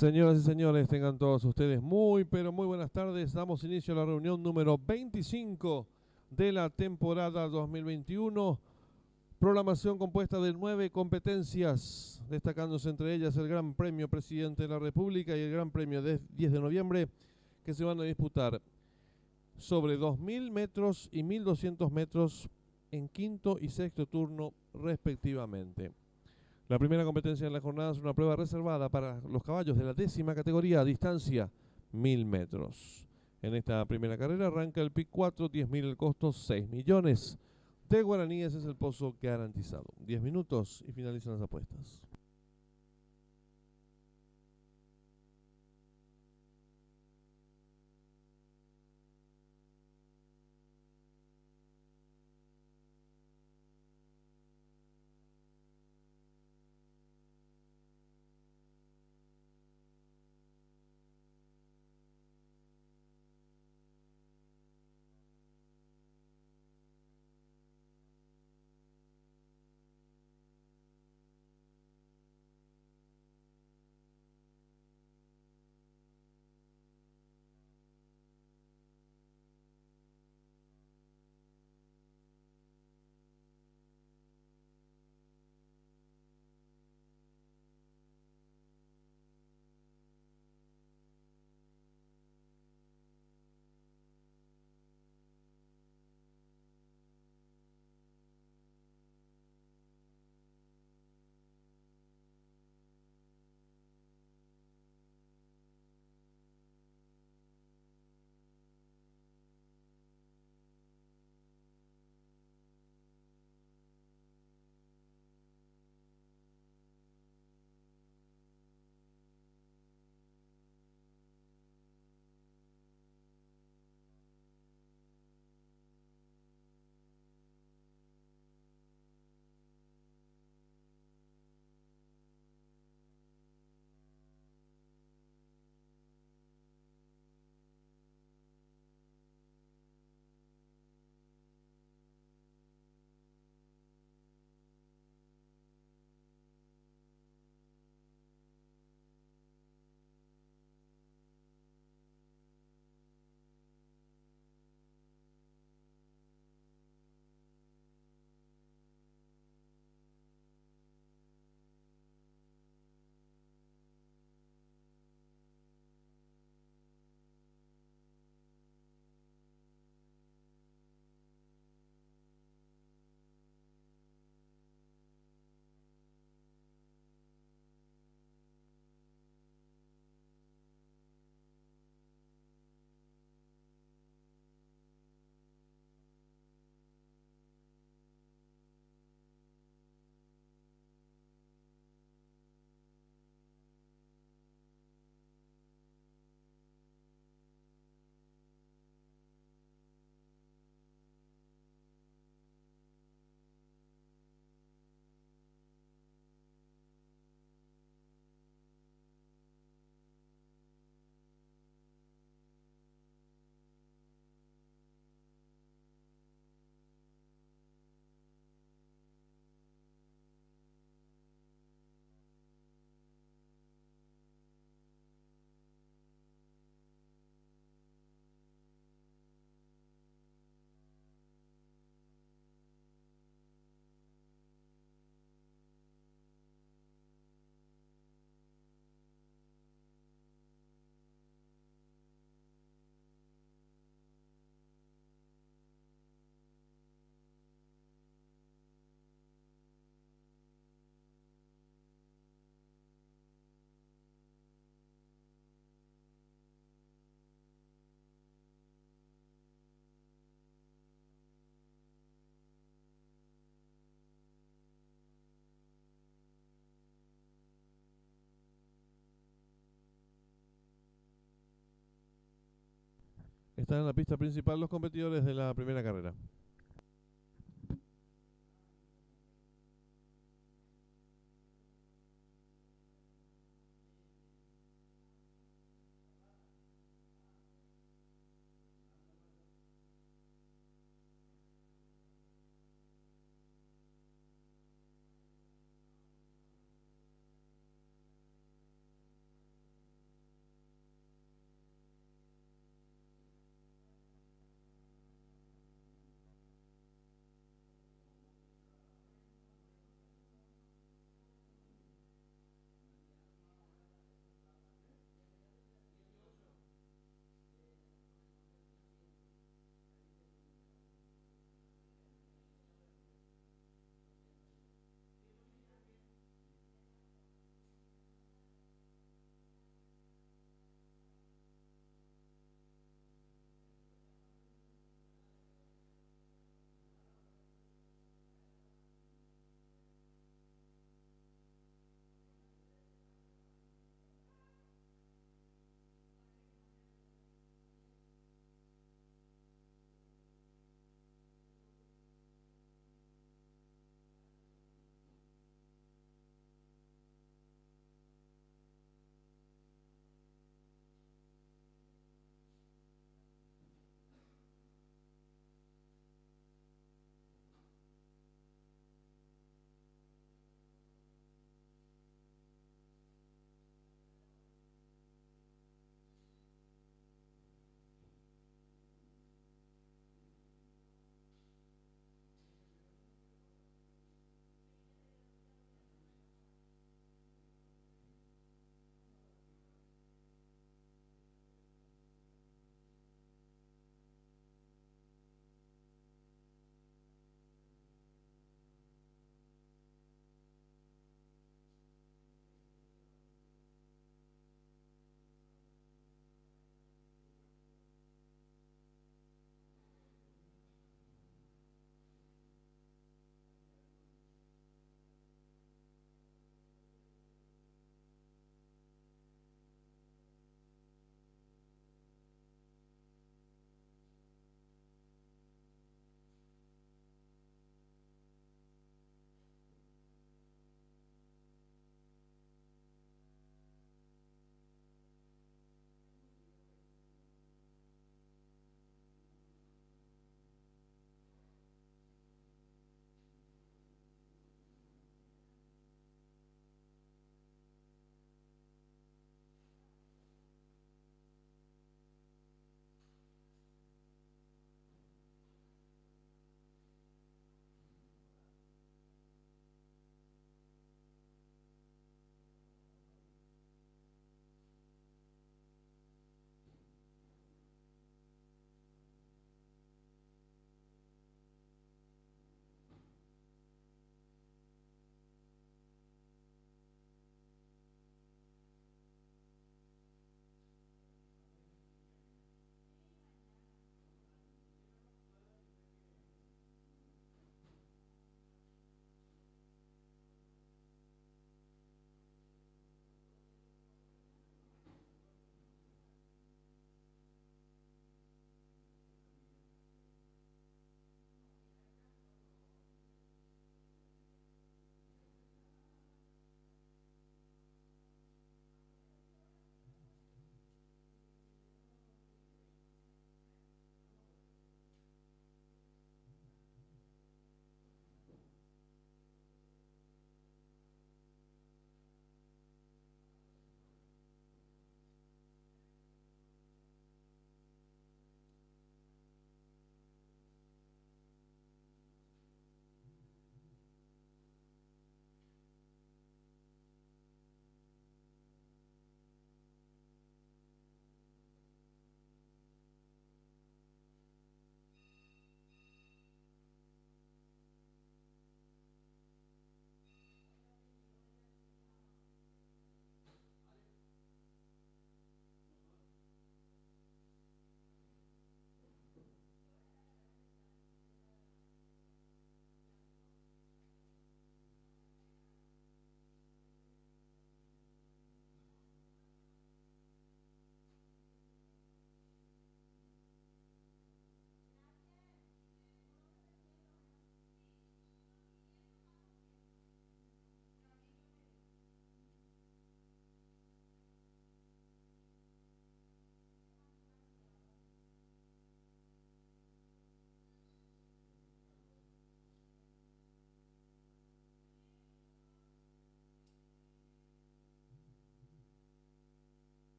Señoras y señores, tengan todos ustedes muy, pero muy buenas tardes. Damos inicio a la reunión número 25 de la temporada 2021. Programación compuesta de 9 competencias, destacándose entre ellas el Gran Premio Presidente de la República y el Gran Premio de 10 de noviembre, que se van a disputar sobre 2.000 metros y 1.200 metros en quinto y sexto turno respectivamente. La primera competencia en la jornada es una prueba reservada para los caballos de la 10ª categoría, distancia 1.000 metros. En esta primera carrera arranca el PIC 4, 10.000 el costo, 6 millones de guaraníes es el pozo garantizado. 10 minutos y finalizan las apuestas. Están en la pista principal los competidores de la primera carrera.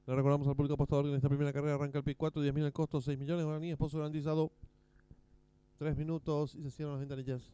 Le recordamos al público apostador que en esta primera carrera arranca el pick 4, 10.000 el costo, 6 millones, guaraníes, esposo garantizado, 3 minutos y se cierran las ventanillas.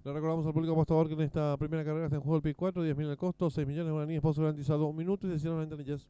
Le recordamos al público apostador que en esta primera carrera está en juego el PIC 4, 10.000 el costo, 6 millones de guaraníes, pozo garantizado 1 minuto y se cierran las ventanillas.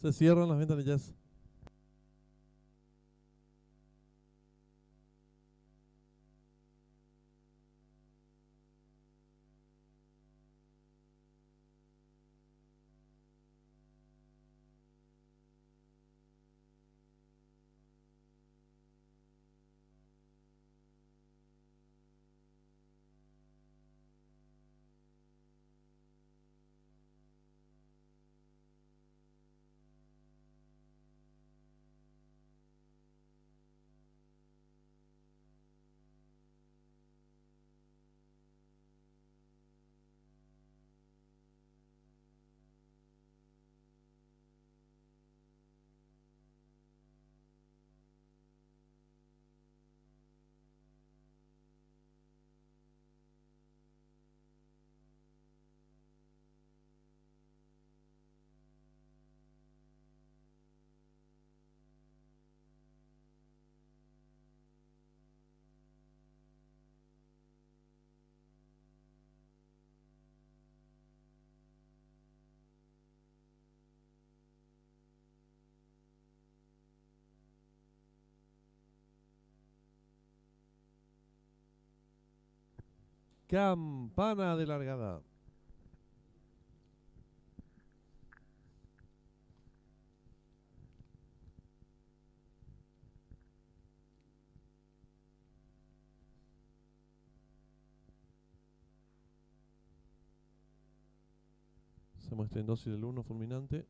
Se cierran las ventanillas. Campana de largada. Se muestra en dosis del 1 fulminante.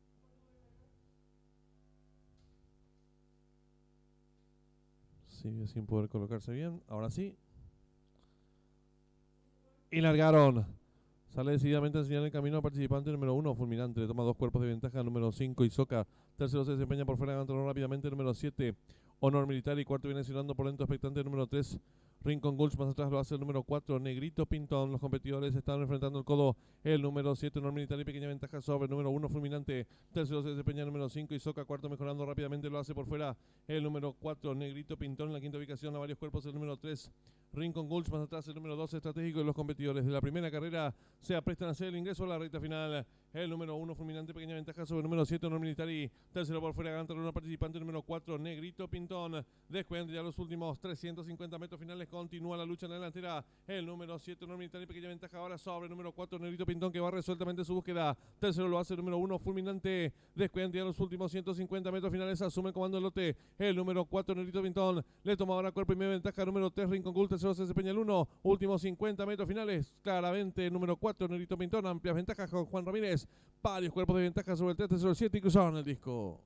Sigue sin poder colocarse bien. Ahora sí. Y largaron. Sale decididamente a enseñar el camino al participante número 1, fulminante. Le toma 2 cuerpos de ventaja. Número 5, Isoca. Tercero se desempeña por fuera, ganando rápidamente. Número 7, Honor Militar. Y cuarto viene sonando por lento expectante. Número 3, Rincon Gulch. Más atrás lo hace el número 4, Negrito Pintón. Los competidores están enfrentando el codo. El número 7, Honor Militar y pequeña ventaja sobre el número 1, fulminante. Tercero se desempeña el número 5, Isoca. Cuarto mejorando rápidamente. Lo hace por fuera el número 4, Negrito Pintón. En la quinta ubicación a varios cuerpos el número 3, Rincon Gulch. Más atrás el número 2, estratégico de los competidores de la primera carrera se aprestan a hacer el ingreso a la recta final. El número 1, fulminante, pequeña ventaja sobre el número 7, Honor Militar. Y tercero por fuera, gana el participante número 4, Negrito Pintón. Descuenta ya los últimos 350 metros finales. Continúa la lucha en la delantera. El número 7, Honor Militar y pequeña ventaja ahora sobre el número 4, Negrito Pintón, que va resueltamente su búsqueda. Tercero lo hace el número 1, fulminante. Descuenta ya los últimos 150 metros finales. Asume el comando del lote. El número 4, Negrito Pintón. Le toma ahora cuerpo y media ventaja. Número 3, Rincon Gulch. Tercero se desempeña el 1. Últimos 50 metros finales. Claramente, número 4, Negrito Pintón. Amplias ventajas con Juan Ramírez. Varios cuerpos de ventaja sobre el 3, tercero, 7 y cruzaron el disco.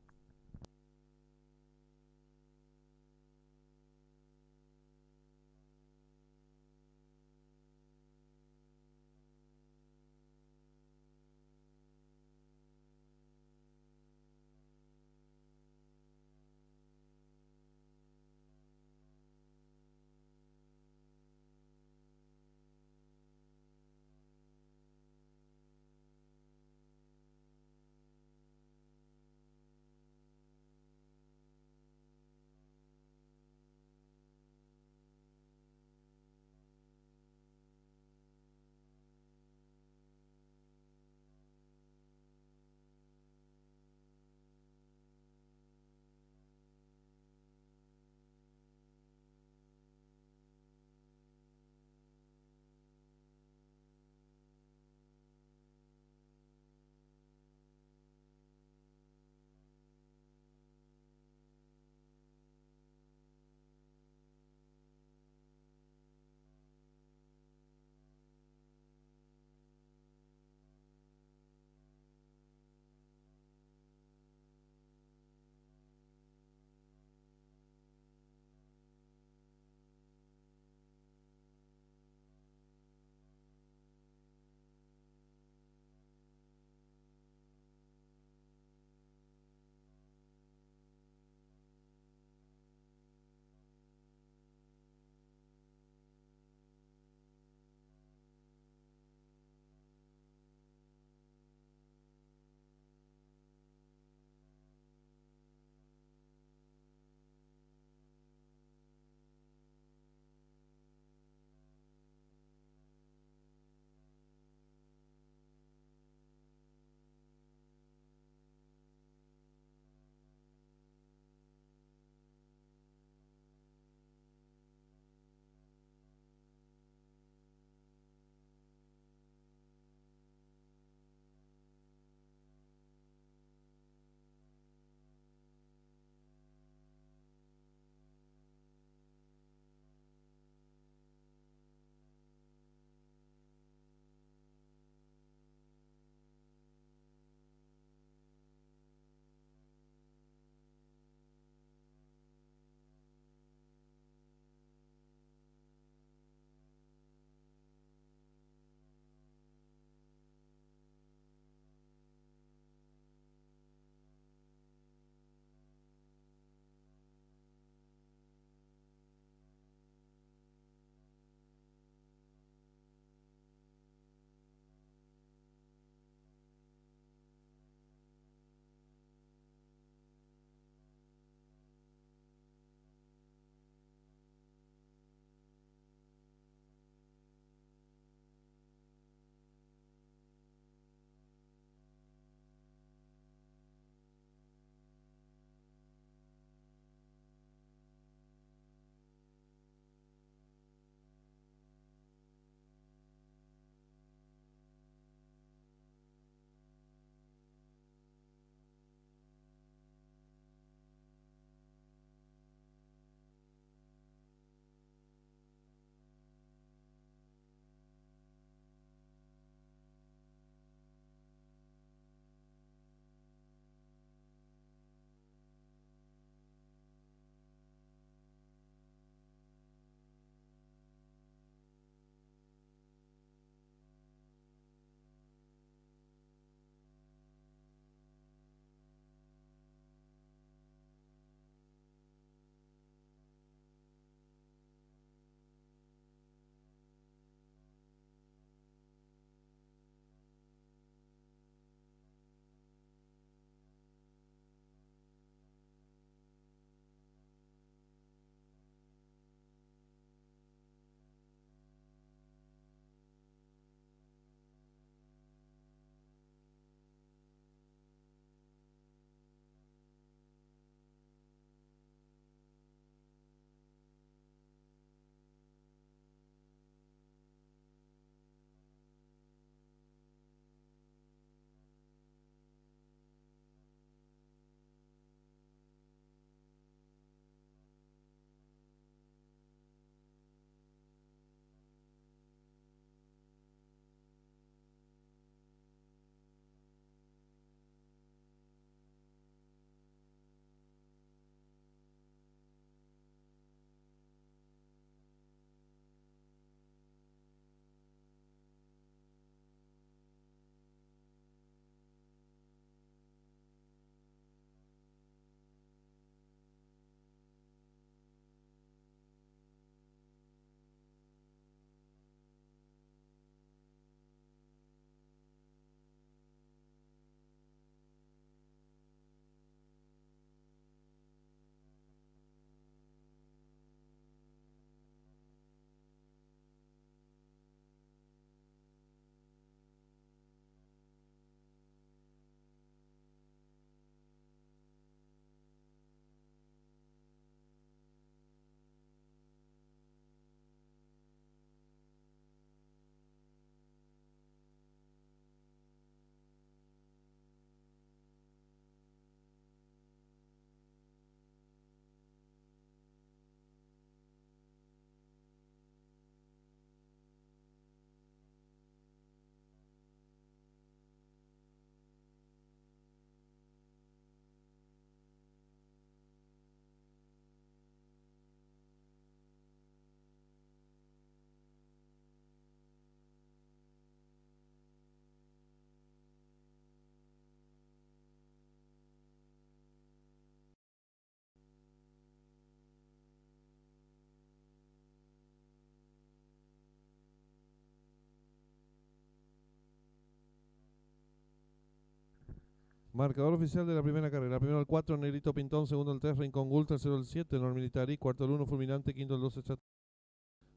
Marcador oficial de la primera carrera. Primero el 4, Negrito Pintón. Segundo el 3, Rincón Gul. Tercero el 7, Nor Militari. Cuarto el 1, Fulminante. Quinto el 2,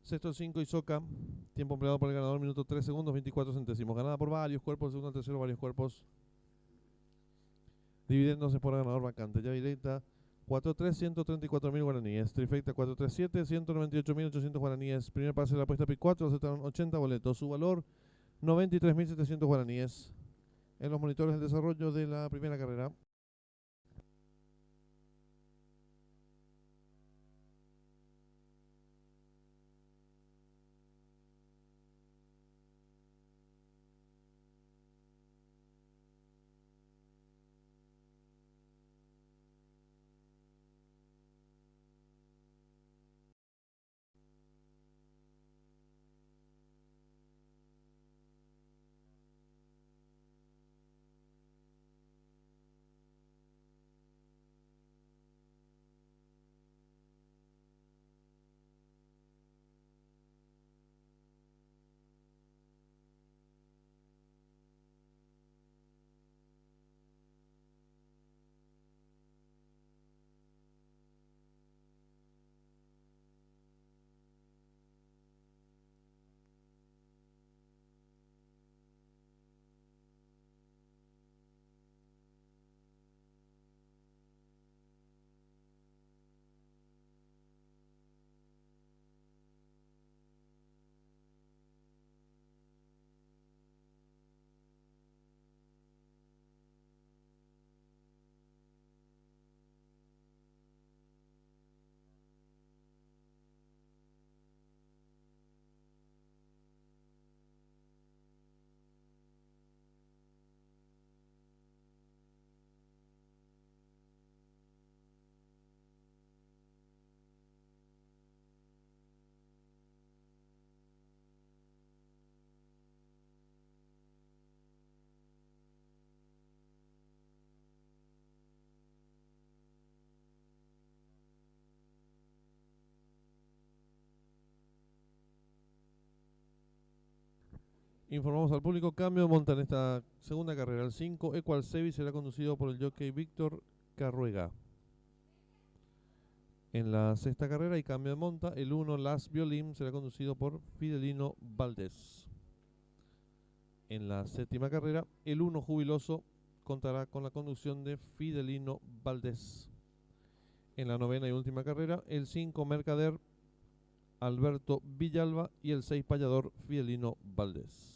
sexto el 5, Isoca. Tiempo empleado por el ganador, minuto 3 segundos, 24 centésimos. Ganada por varios cuerpos. Segundo al tercero, varios cuerpos. Dividiéndose por ganador vacante. Llave directa 4-3, 134.000 guaraníes. Trifecta 4-3-7, 198.800 guaraníes. Primer pase de la apuesta PIC 4, aceptaron 80 boletos. Su valor 93.700 guaraníes. En los monitores del desarrollo de la primera carrera. Informamos al público, cambio de monta en esta segunda carrera. El 5, Equal Sevi, será conducido por el jockey Víctor Carruega. En la sexta carrera hay cambio de monta. El 1, Las Violín, será conducido por Fidelino Valdés. En la séptima carrera, el 1, Jubiloso, contará con la conducción de Fidelino Valdés. En la novena y última carrera, el 5, Mercader, Alberto Villalba, y el 6, Payador, Fidelino Valdés.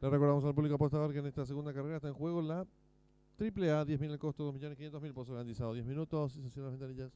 Le recordamos al público apostador que en esta segunda carrera está en juego la Triple A, 10.000 el costo, 2.500.000, pozo garantizado, 10 minutos y se cierran las ventanillas.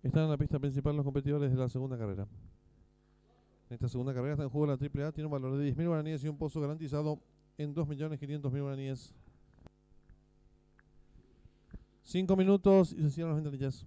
Están en la pista principal los competidores de la segunda carrera. En esta segunda carrera está en juego la AAA, tiene un valor de 10.000 guaraníes y un pozo garantizado en 2.500.000 guaraníes. 5 minutos y se cierran las ventanillas.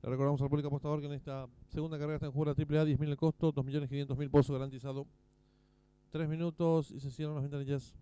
Le recordamos al público apostador que en esta segunda carrera está en juego la AAA, 10.000 el costo, 2.500.000 pozo garantizado. 3 minutos y se cierran las ventanillas.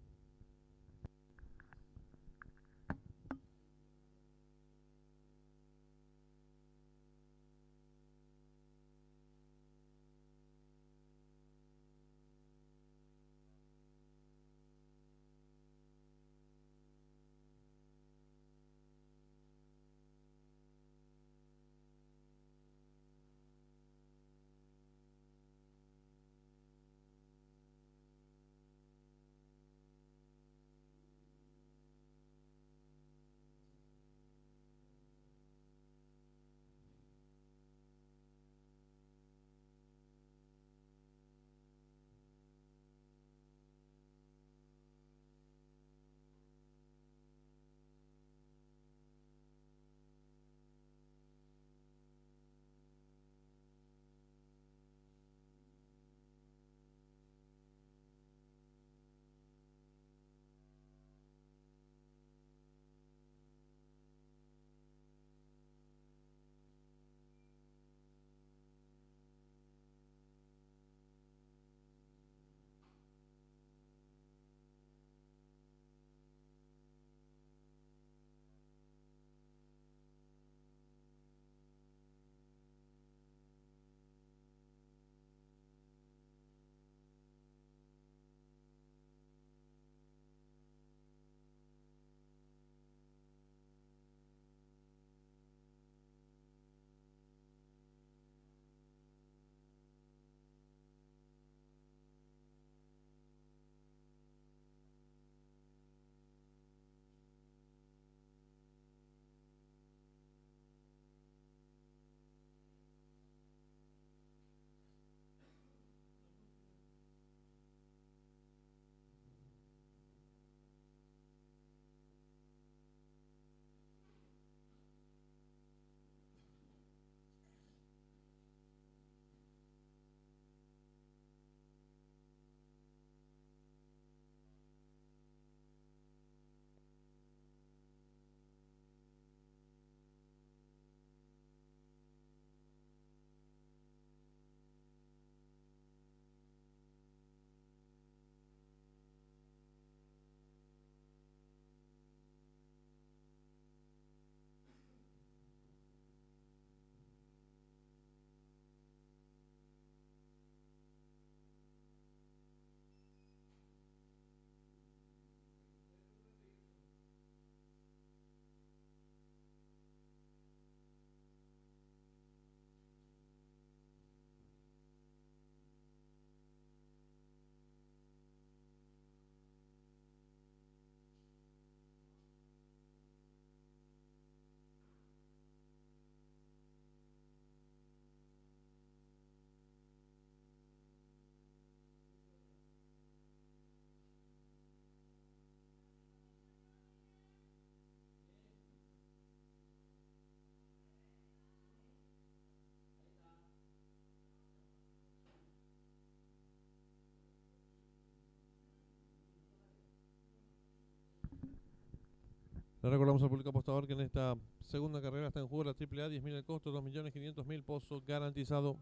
Le recordamos al público apostador que en esta segunda carrera está en juego la AAA, 10.000 el costo, 2.500.000 pozo garantizado.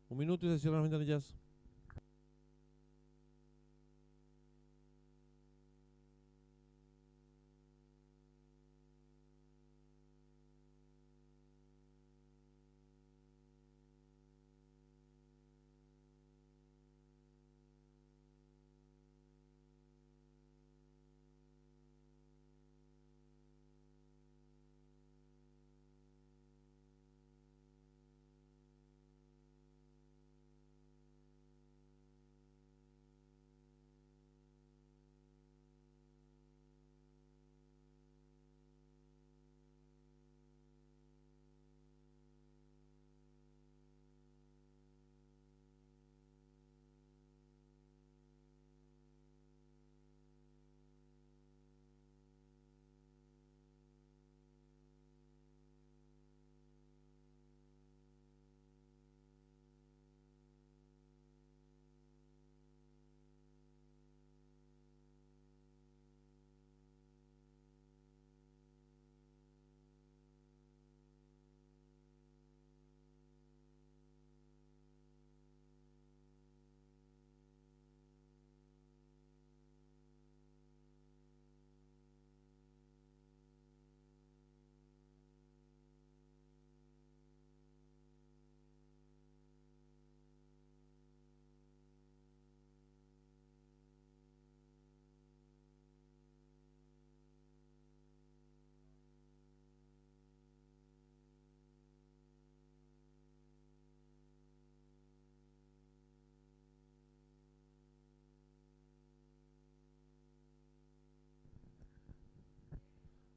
1 minuto y se cierran las ventanillas.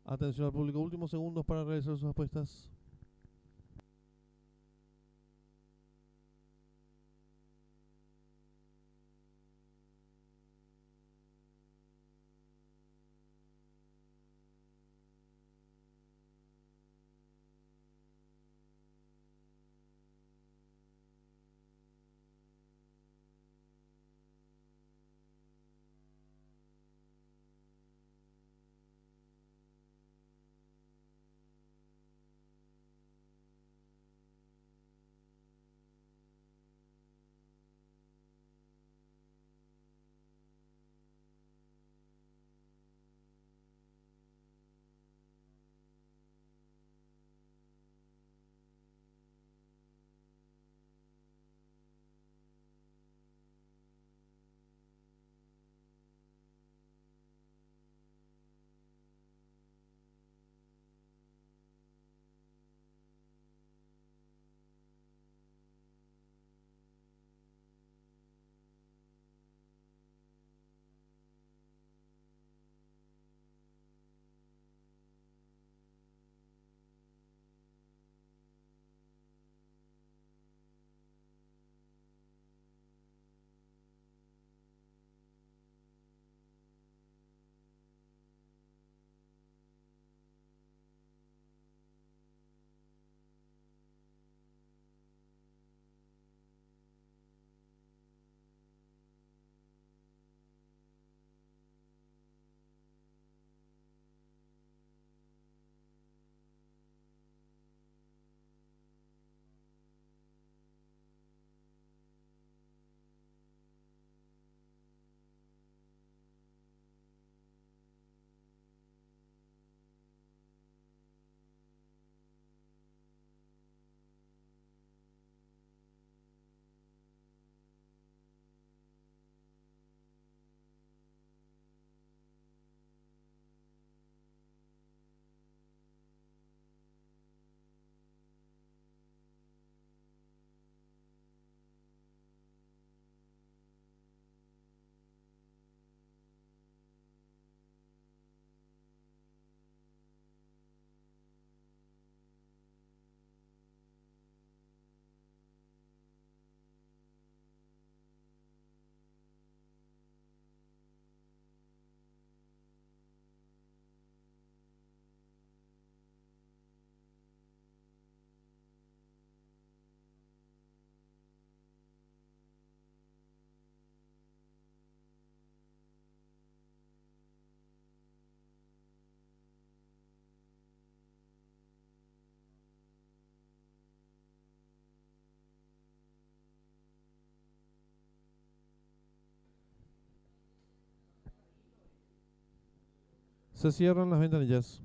Atención al público, últimos segundos para realizar sus apuestas. Se cierran las ventanillas.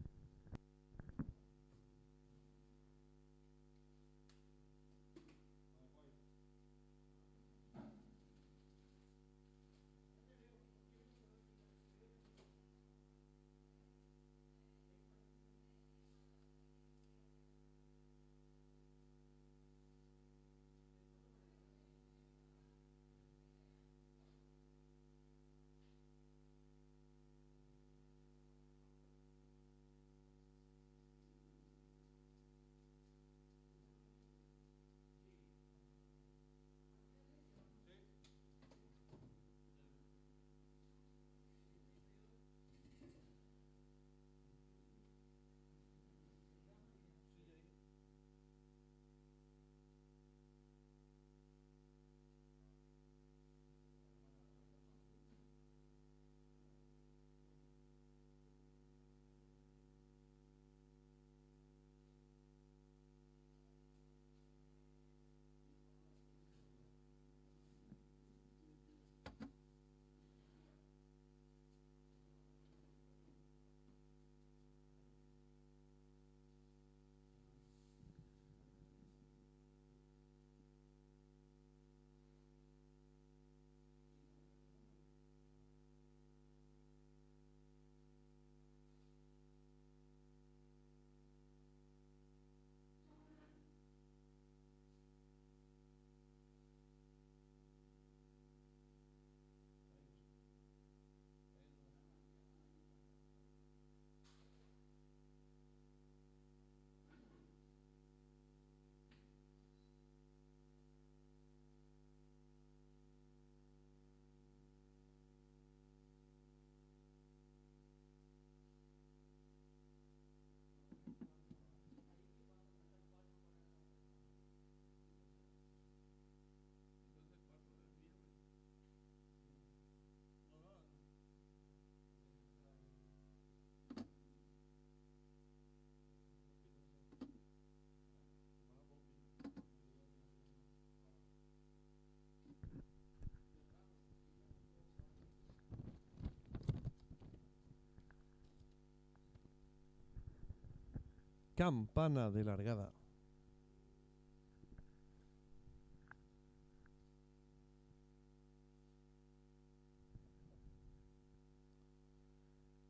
Campana de largada.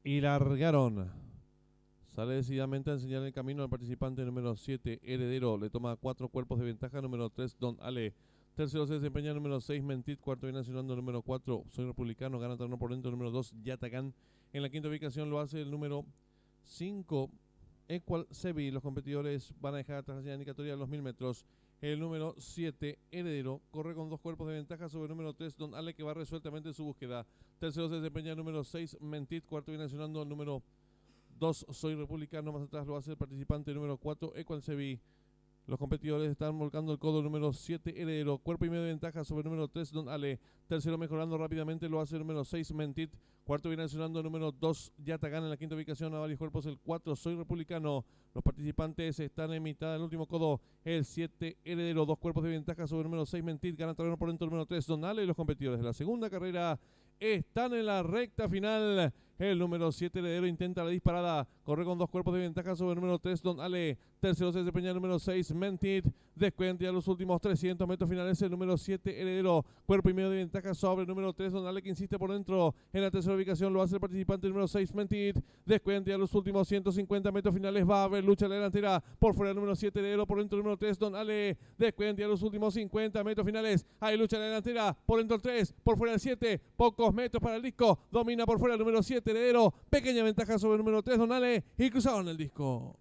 Y largaron. Sale decididamente a enseñar el camino al participante número 7, Heredero. Le toma 4 cuerpos de ventaja. Número 3, Don Ale. Tercero se desempeña número 6, Mentit. Cuarto viene nacionando número 4, Soy Republicano. Gana terreno por dentro número 2, Yatagán. En la quinta ubicación lo hace el número 5, Equal Sebi. Los competidores van a dejar atrás la señal indicatoria de los 1000 metros. El número 7, Heredero, corre con 2 cuerpos de ventaja sobre el número 3, Don Ale, que va resueltamente en su búsqueda. Tercero se desempeña el número 6, Mentit. Cuarto viene nacionando el número 2, Soy Republicano. Más atrás lo hace el participante número 4, Equal Sebi. Los competidores están volcando el codo número 7, Heredero. Cuerpo y medio de ventaja sobre el número 3, Don Ale. Tercero mejorando rápidamente lo hace el número 6, Mentit. Cuarto viene accionando el número 2, Yatagán. En la quinta ubicación a varios cuerpos el 4, Soy Republicano. Los participantes están en mitad del último codo. El 7, Heredero. 2 cuerpos de ventaja sobre el número 6, Mentit. Gana terreno por dentro el número 3, Don Ale. Y los competidores de la segunda carrera están en la recta final. El número 7, Heredero, intenta la disparada. Corre con 2 cuerpos de ventaja sobre el número 3, Don Ale. Tercero se desempeña el número 6, Mentit. Descuenta ya los últimos 300 metros finales el número 7, Heredero. Cuerpo y medio de ventaja sobre el número 3, Don Ale, que insiste por dentro. En la tercera ubicación lo hace el participante número 6, Mentit. Descuenta ya los últimos 150 metros finales. Va a haber lucha en la delantera. Por fuera el número 7, Heredero. Por dentro el número 3, Don Ale. Descuenta ya los últimos 50 metros finales. Hay lucha en la delantera. Por dentro el 3. Por fuera el 7. Pocos metros para el disco. Domina por fuera el número 7, Heredero. Pequeña ventaja sobre el número 3, Don Ale. Y cruzaron el disco.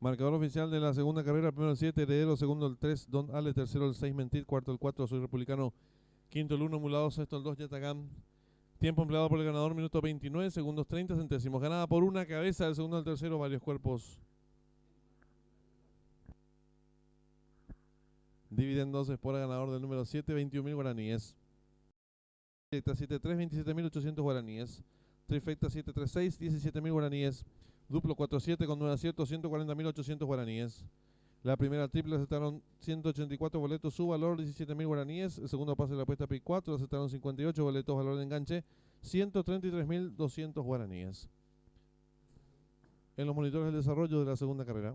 Marcador oficial de la segunda carrera, primero el 7, Heredero, segundo el 3, Don Ale, tercero el 6, Mentir, cuarto el 4, Soy Republicano, quinto el 1, Emulado, sexto el 2, Yatagán. Tiempo empleado por el ganador, minuto 29, segundos 30 centésimos. Ganada por una cabeza, del segundo al tercero, varios cuerpos. Dividendos por el ganador del número 7, 21.000 guaraníes. Trifecta 7-3, 27.800 guaraníes. Trifecta 736, 17.000 guaraníes. Duplo 4-7 con 9 aciertos, 140.800 guaraníes. La primera triple aceptaron 184 boletos, su valor 17.000 guaraníes. El segundo pase de la apuesta PIC 4 aceptaron 58 boletos, valor de enganche 133.200 guaraníes. En los monitores del desarrollo de la segunda carrera.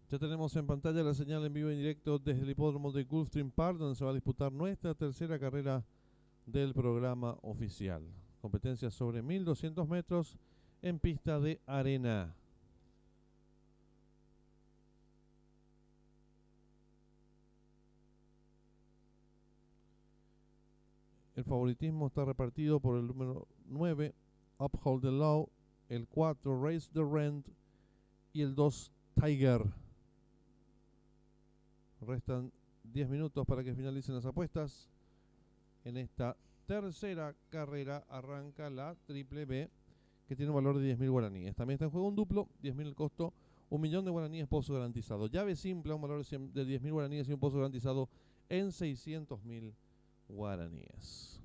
Ya tenemos en pantalla la señal en vivo y en directo desde el hipódromo de Gulfstream Park, donde se va a disputar nuestra tercera carrera del programa oficial. Competencia sobre 1200 metros en pista de arena. El favoritismo está repartido por el número 9, Uphold the Law, el 4, Raise the Rent y el 2, Tiger. Restan 10 minutos para que finalicen las apuestas. En esta tercera carrera arranca la Triple B, que tiene un valor de 10.000 guaraníes. También está en juego un duplo, 10.000 el costo, 1.000.000 de guaraníes, pozo garantizado. Llave simple, un valor de 10.000 guaraníes y un pozo garantizado en 600.000 guaraníes.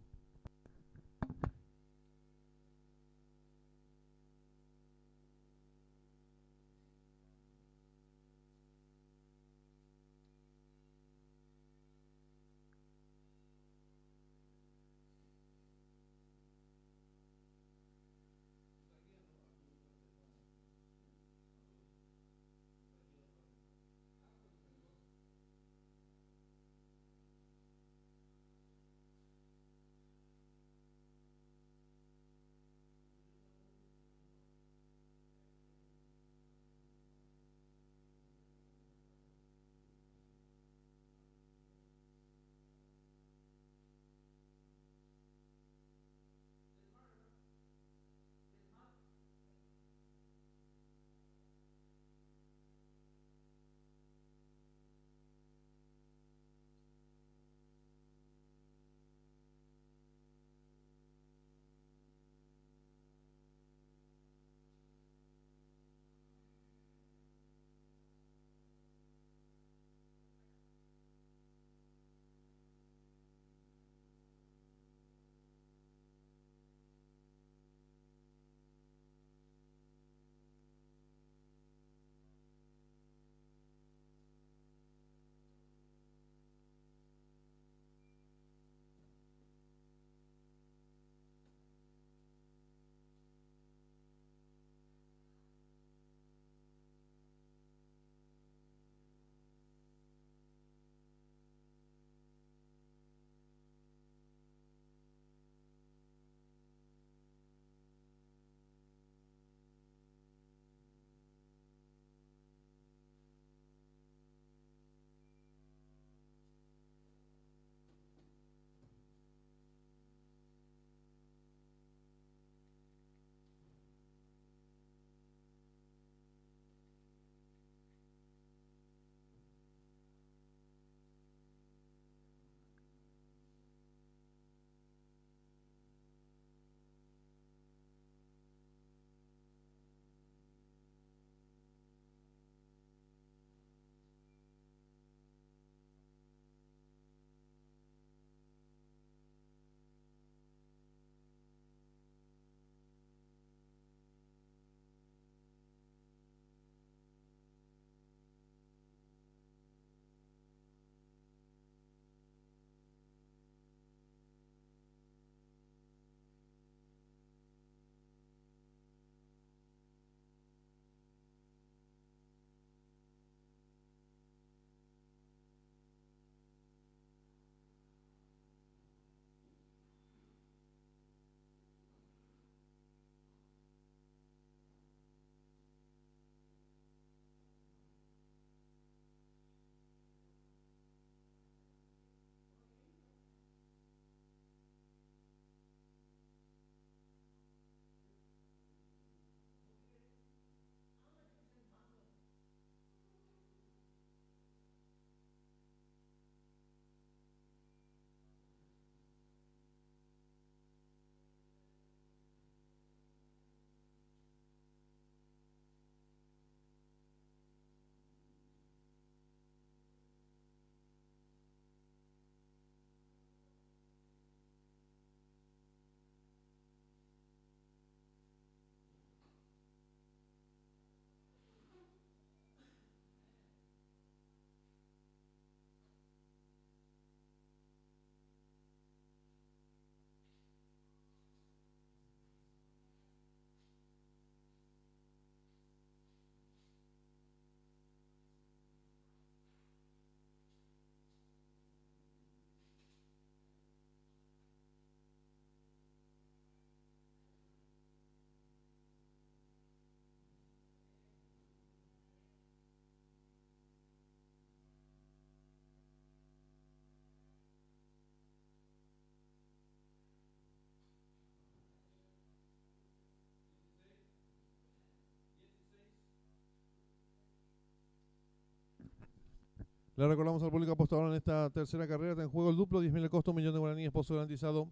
Le recordamos al público apostador en esta tercera carrera. Está en juego el duplo, 10.000 el costo, 1.000.000 de guaraníes, pozo garantizado.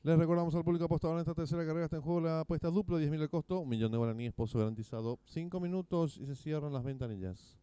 Les recordamos al público apostador en esta tercera carrera. Está en juego la apuesta duplo, 10.000 el costo, 1.000.000 de guaraníes, pozo garantizado. 5 minutos y se cierran las ventanillas.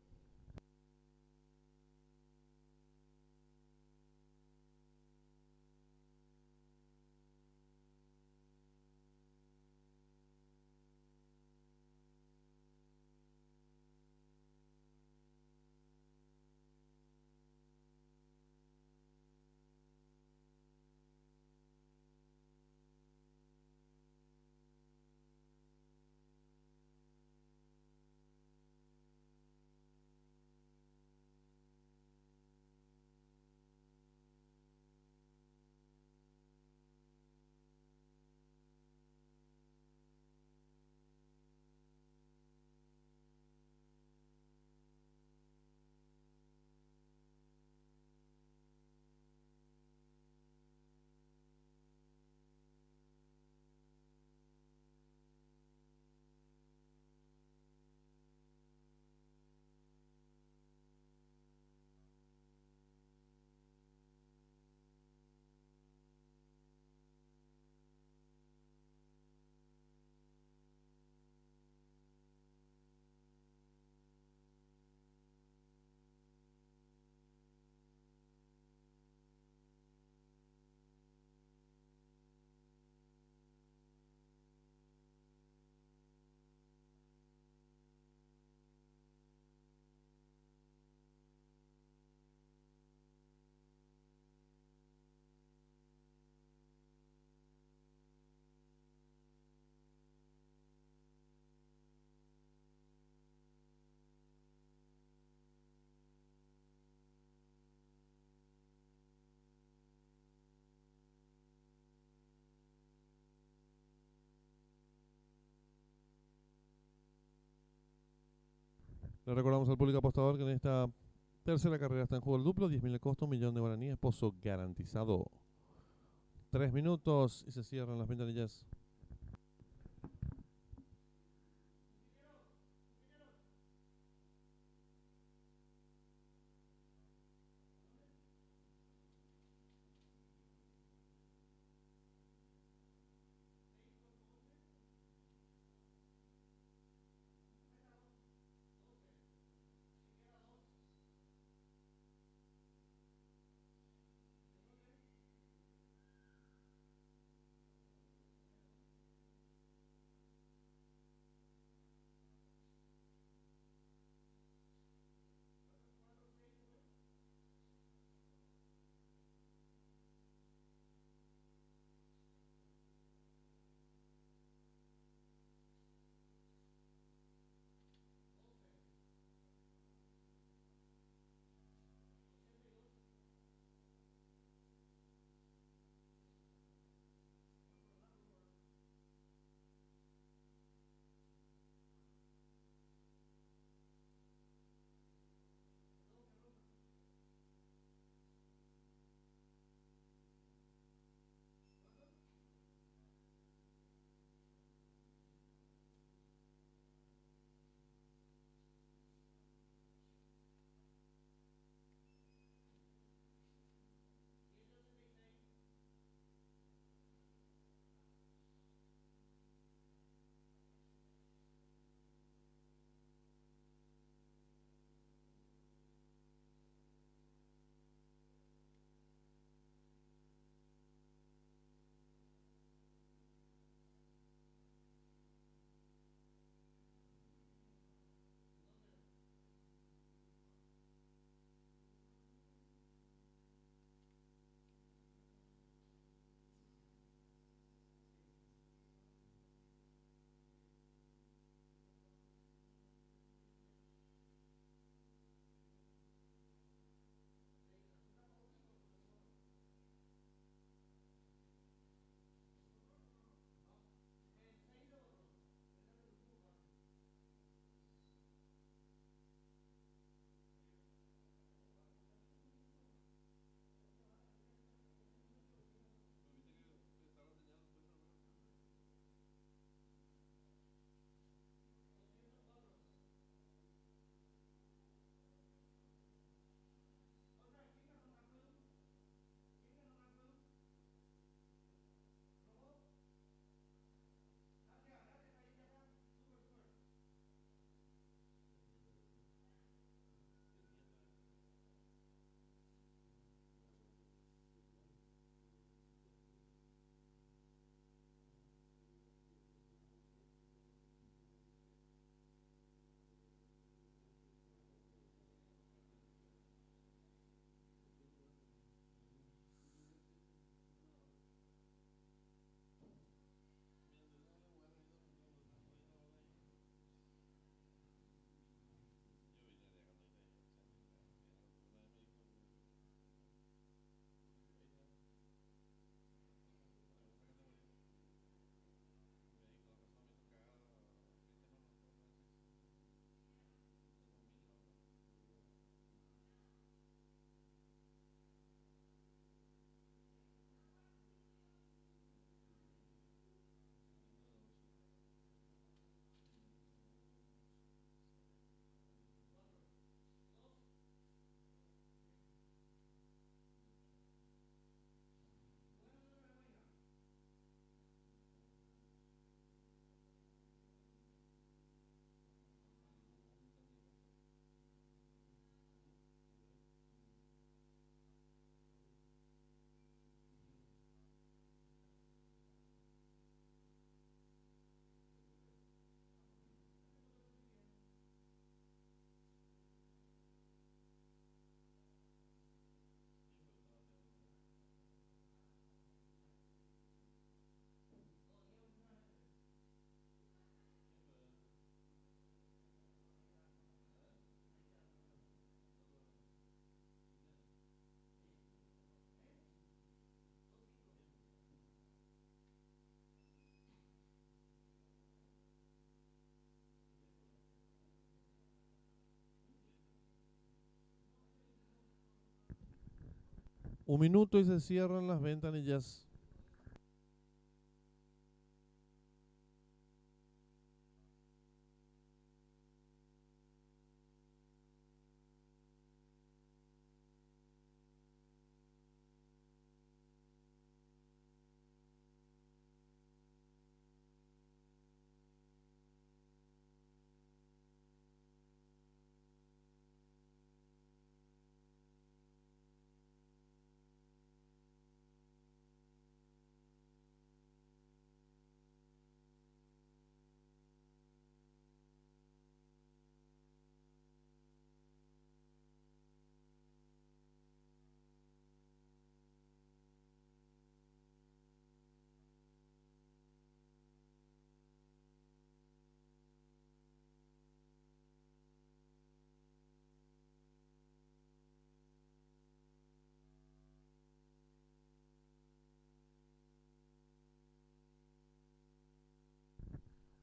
Le recordamos al público apostador que en esta tercera carrera está en juego el duplo, 10.000 el costo, 1.000.000 de guaraníes, pozo garantizado. 3 minutos y se cierran las ventanillas. Un minuto y se cierran las ventanillas.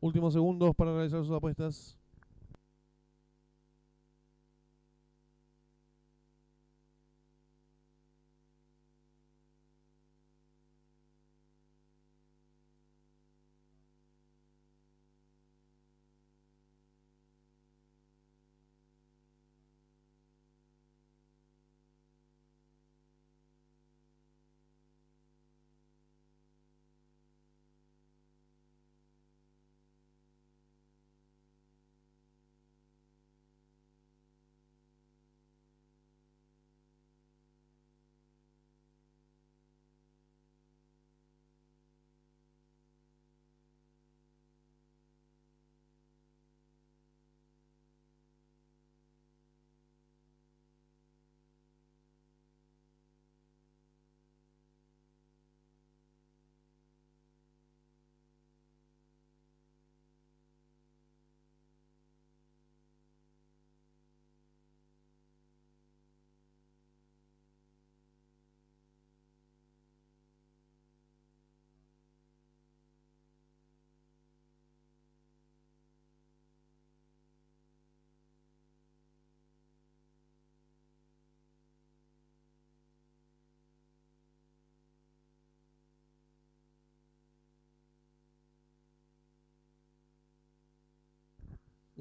Últimos segundos para realizar sus apuestas.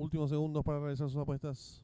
Últimos segundos para realizar sus apuestas.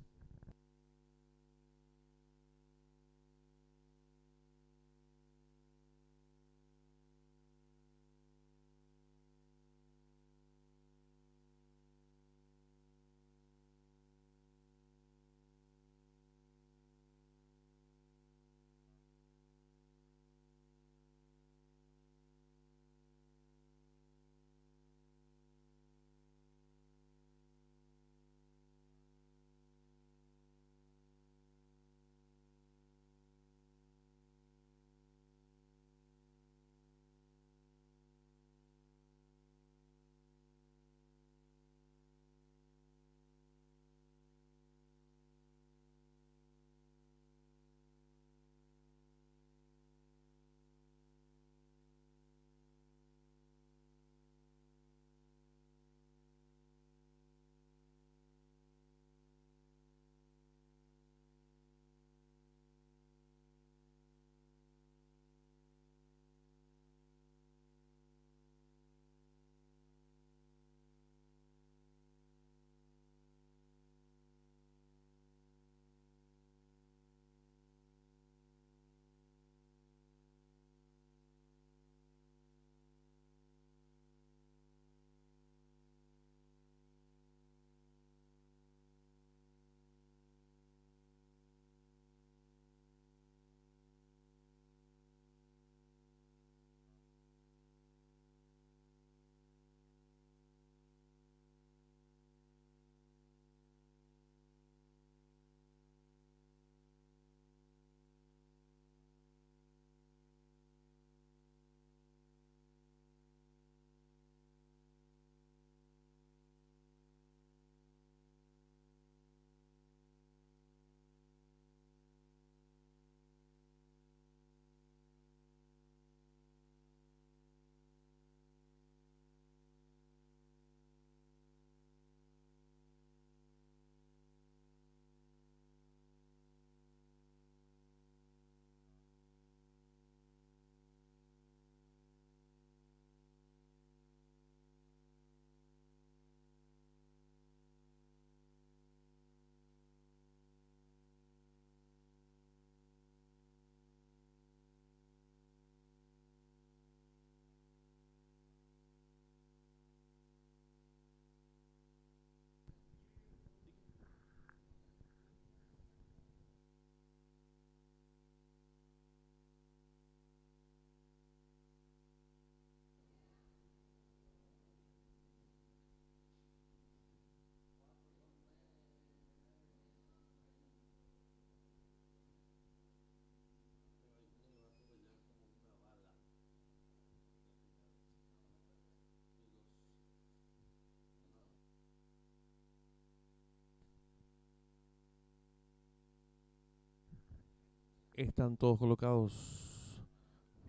Están todos colocados.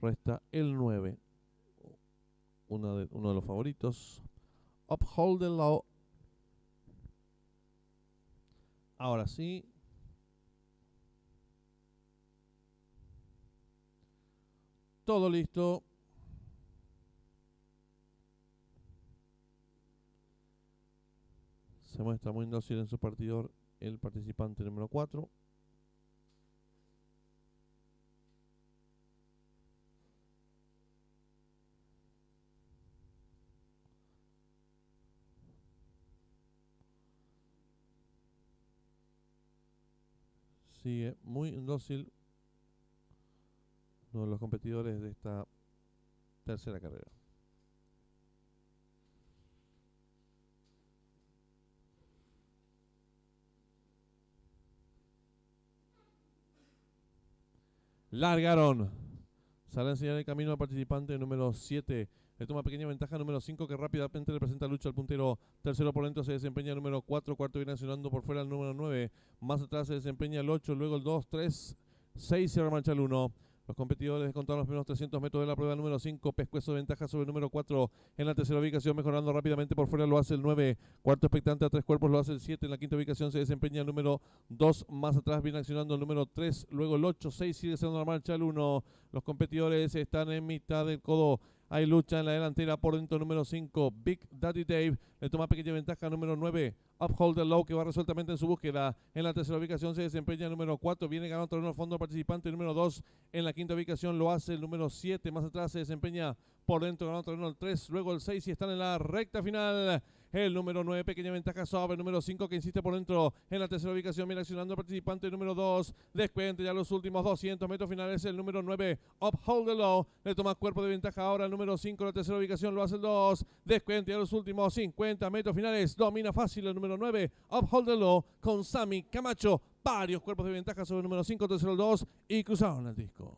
Resta el 9. Uno de los favoritos. Uphold the Law. Ahora sí. Todo listo. Se muestra muy indócil en su partidor el participante número 4. Sigue muy indócil uno de los competidores de esta tercera carrera. Largaron. Sale a enseñar el camino al participante número 7. Le toma pequeña ventaja número 5 que rápidamente le presenta lucha al puntero. Tercero por dentro se desempeña el número 4. Cuarto viene accionando por fuera el número 9. Más atrás se desempeña el 8. Luego el 2, 3, 6 cierra marcha el 1. Los competidores contaron los primeros 300 metros de la prueba número 5. Pescuezo de ventaja sobre el número 4. En la tercera ubicación mejorando rápidamente por fuera lo hace el 9. Cuarto expectante a 3 cuerpos lo hace el 7. En la quinta ubicación se desempeña el número 2. Más atrás viene accionando el número 3. Luego el 8, 6 sigue cerrando la marcha el 1. Los competidores están en mitad del codo. Hay lucha en la delantera por dentro número 5. Big Daddy Dave le toma pequeña ventaja número 9. Uphold the Low que va resueltamente en su búsqueda. En la tercera ubicación se desempeña el número 4. Viene ganando terreno al fondo participante número 2. En la quinta ubicación lo hace el número 7. Más atrás se desempeña por dentro ganando terreno el 3. Luego el 6 y están en la recta final. El número 9, pequeña ventaja sobre el número 5 que insiste por dentro. En la tercera ubicación viene accionando el participante número 2. Descuente ya los últimos 200 metros finales. El número 9, Uphold the Low. Le toma cuerpo de ventaja ahora el número 5. En la tercera ubicación lo hace el 2. Descuente ya los últimos 50 metros finales. Domina fácil el número 9, Uphold the Low. Con Sammy Camacho. Varios cuerpos de ventaja sobre el número 5, tercero el 2. Y cruzaron el disco.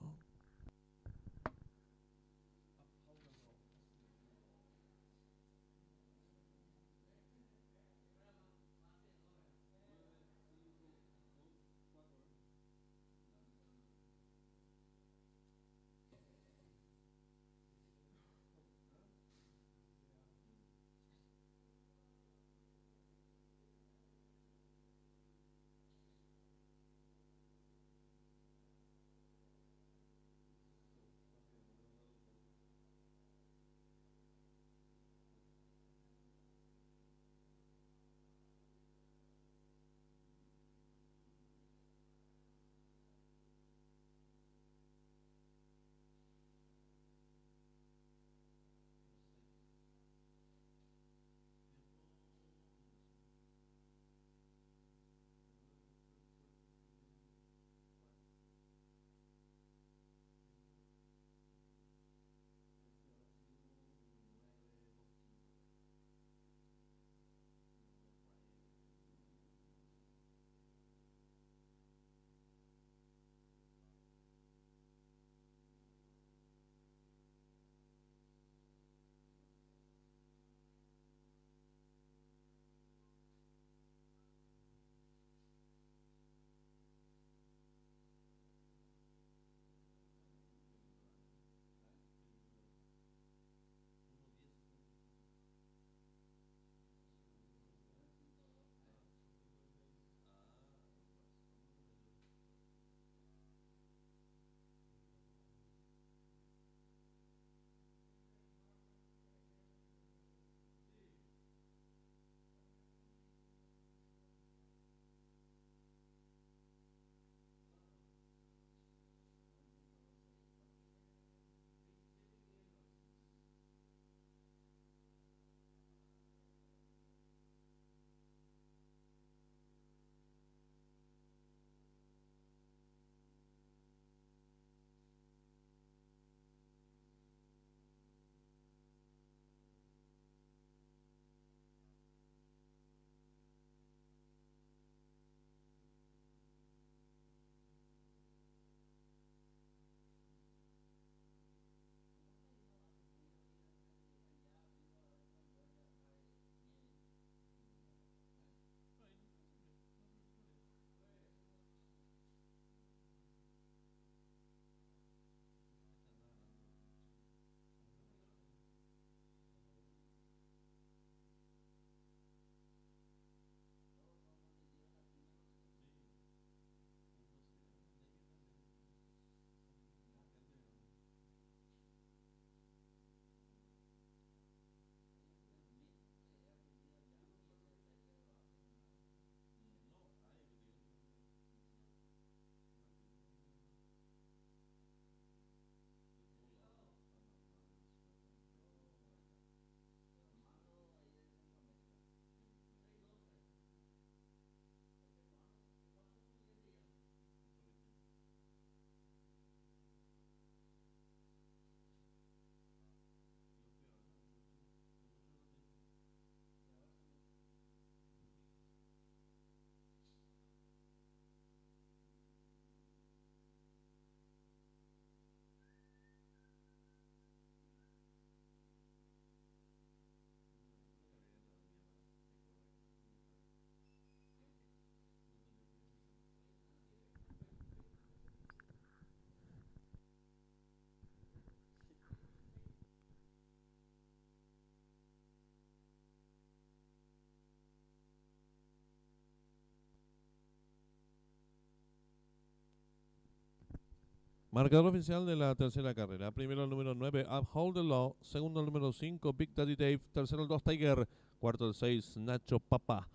Marcador oficial de la tercera carrera. Primero el número 9, Uphold the Law. Segundo el número 5, Big Daddy Dave. Tercero el 2, Tiger. Cuarto el 6, Nacho Papa.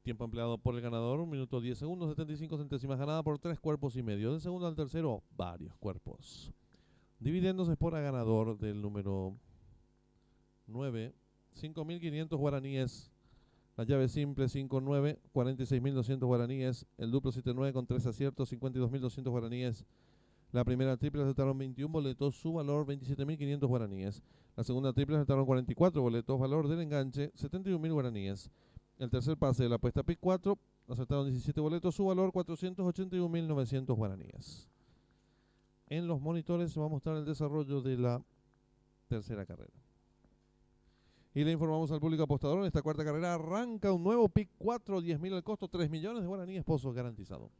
Tiempo empleado por el ganador, 1 minuto 10 segundos, 75 centésimas, ganada por 3 cuerpos y medio. Del segundo al tercero, varios cuerpos. Dividiéndose por a ganador del número 9, 5.500 guaraníes. La llave simple 5-9, 46.200 guaraníes. El duplo 7-9 con 3 aciertos, 52.200 guaraníes. La primera triple aceptaron 21 boletos, su valor 27.500 guaraníes. La segunda triple aceptaron 44 boletos, valor del enganche 71.000 guaraníes. El tercer pase de la apuesta PIC 4 aceptaron 17 boletos, su valor 481.900 guaraníes. En los monitores se va a mostrar el desarrollo de la tercera carrera. Y le informamos al público apostador, en esta cuarta carrera arranca un nuevo PIC 4, 10.000 al costo, 3 millones de guaraníes, pozos garantizado.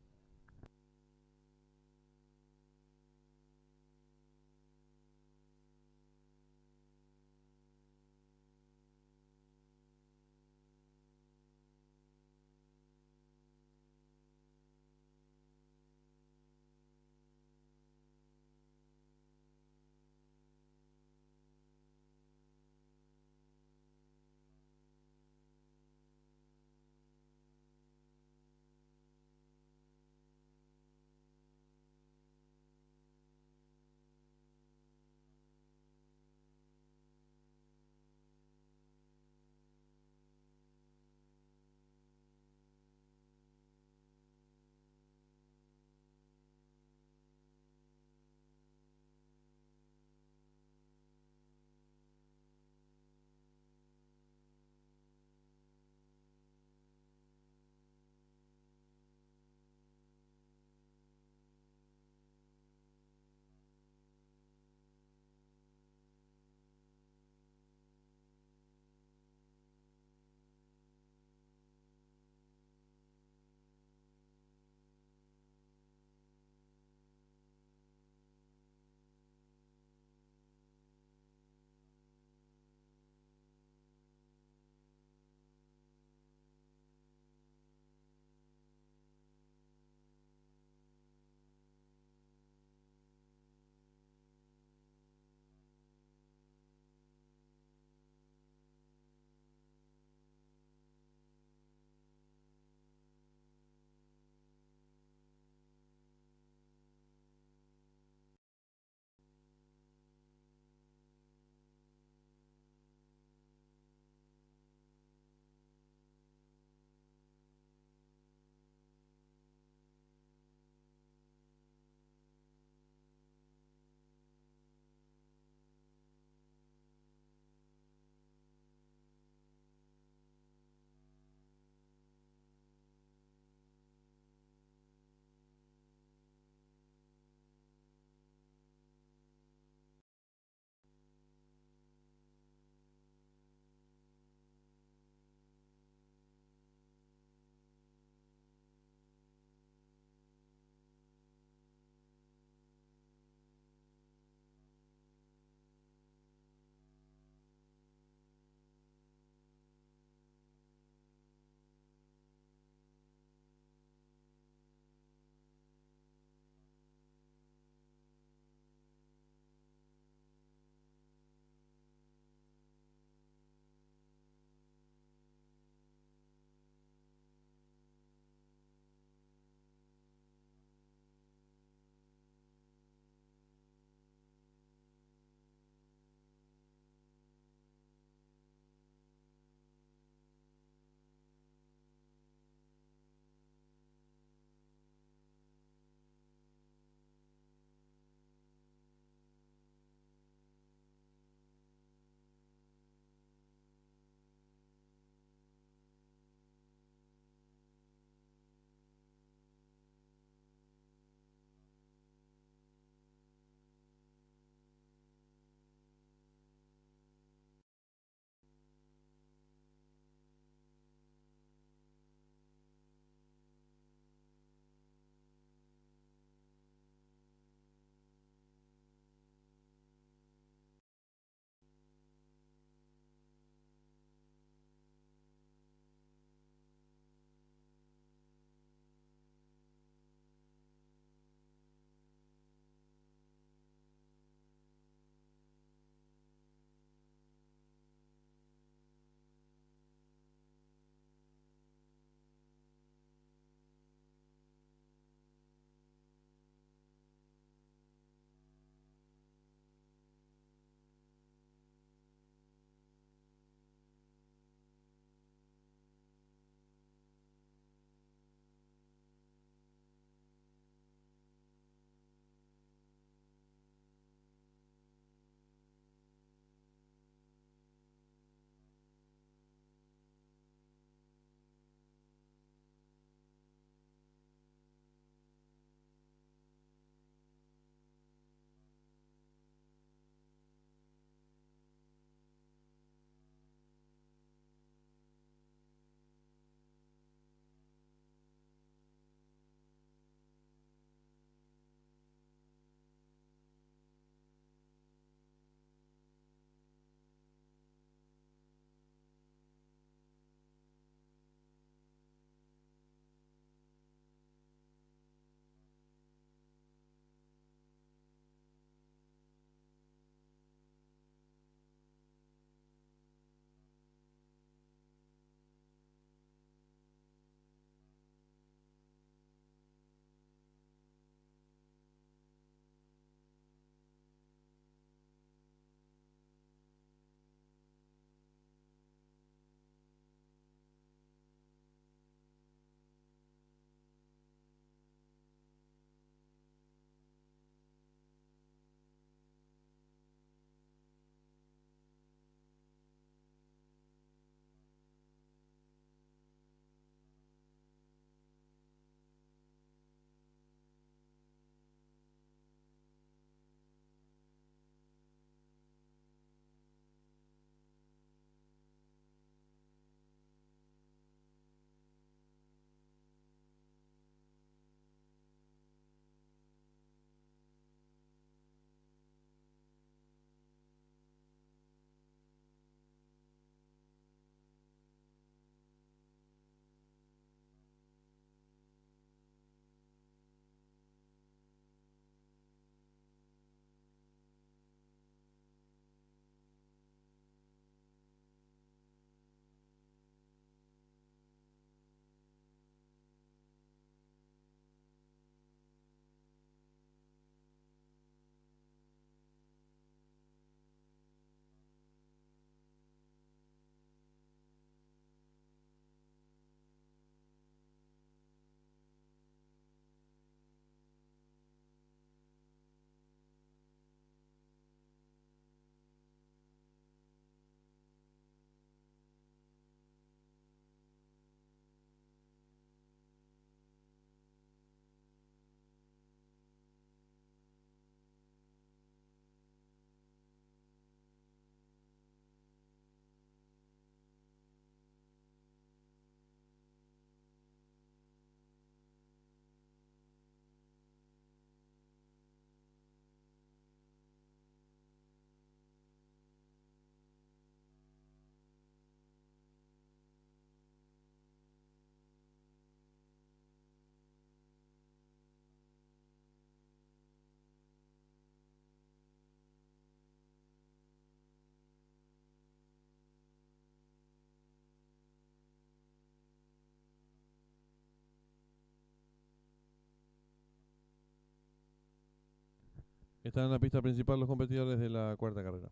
Están en la pista principal los competidores de la cuarta carrera.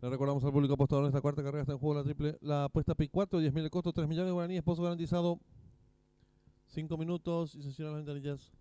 Le recordamos al público apostador en esta cuarta carrera está en juego la apuesta Pi 4, 10.000 de costo, 3 millones de guaraníes, pozo garantizado, 5 minutos y sesión a las ventanillas.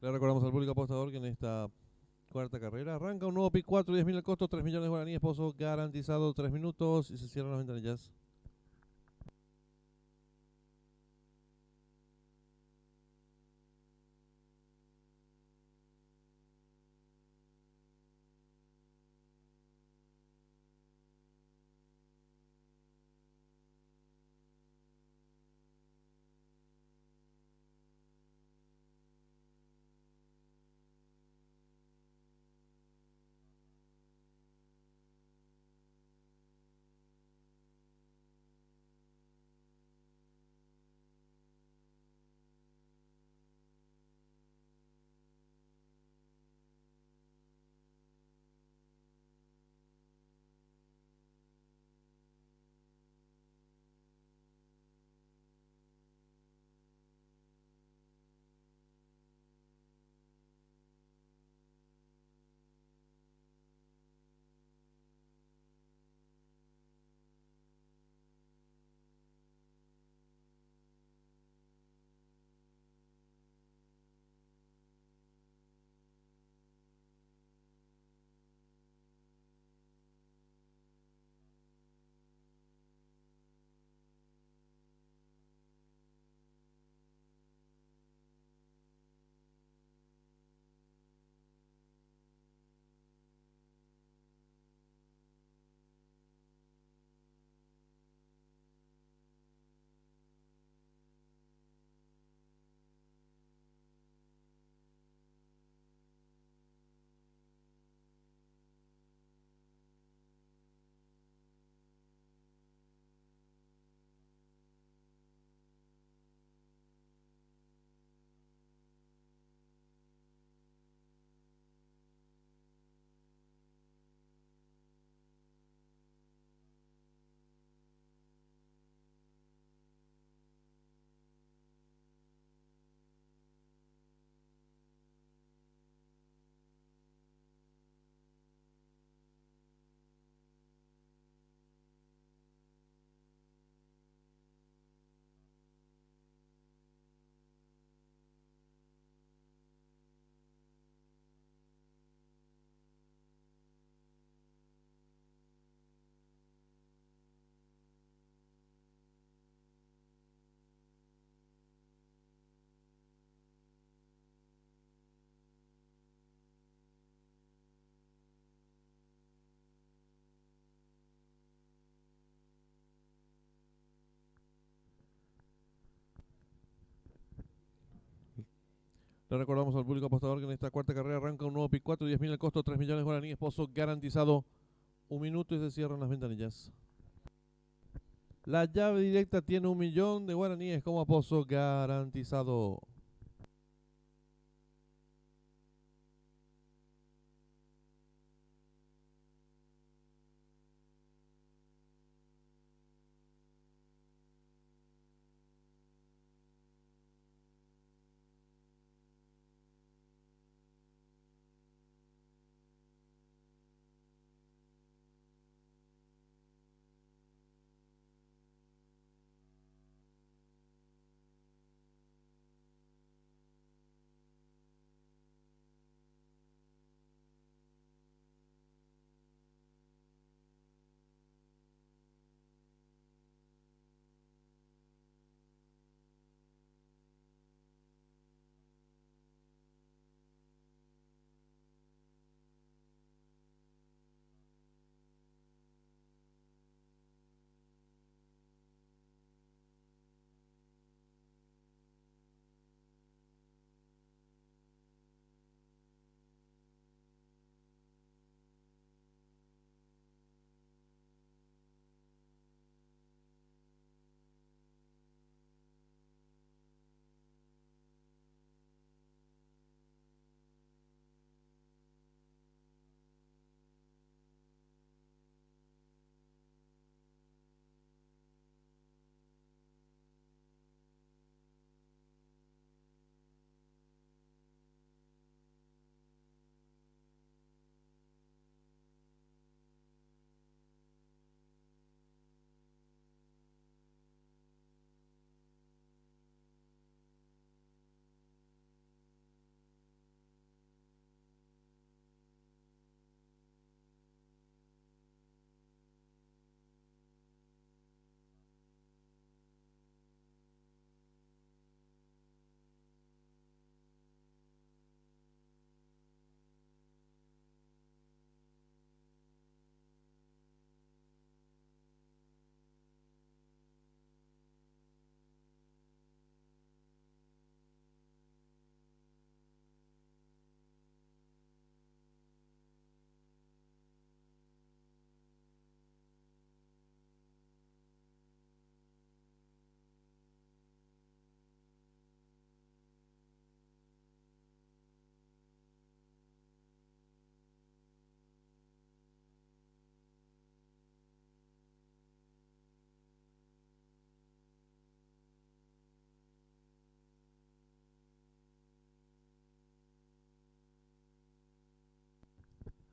Le recordamos al público apostador que en esta cuarta carrera arranca un nuevo pick 4, 10.000 el costo, 3 millones de guaraníes, pozo garantizado, 3 minutos y se cierran las ventanillas. Le recordamos al público apostador que en esta cuarta carrera arranca un nuevo pick 4, 10.000 el costo, 3 millones de guaraníes, pozo garantizado, 1 minuto y se cierran las ventanillas. La llave directa tiene 1 millón de guaraníes como pozo garantizado.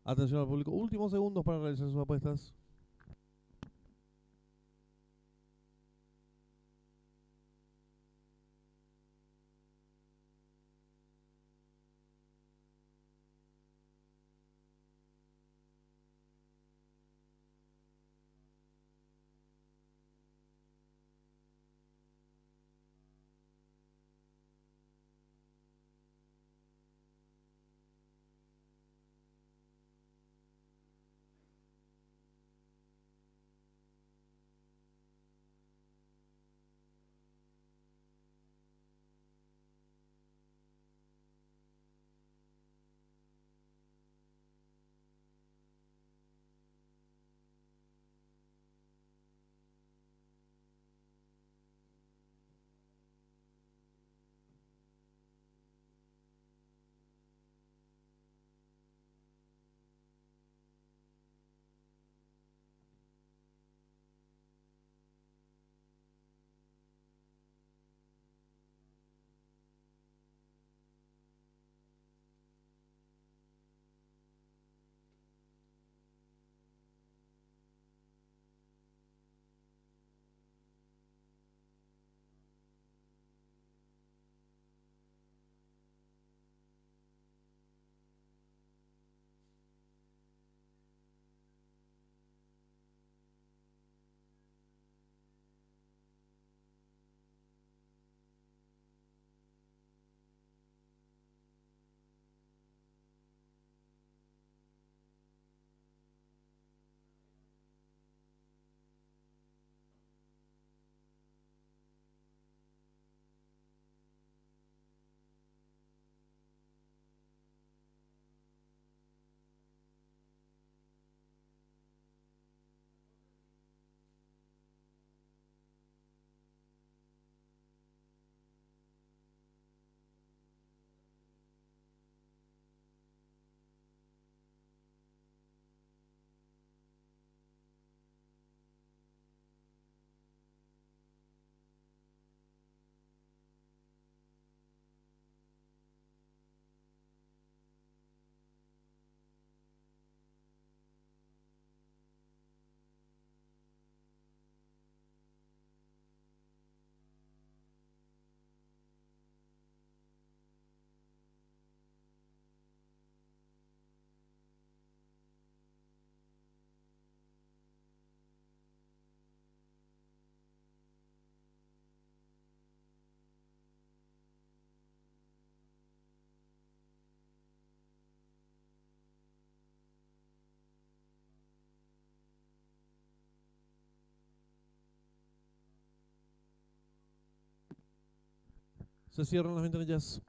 Atención al público, últimos segundos para realizar sus apuestas. Se cierran las ventanillas.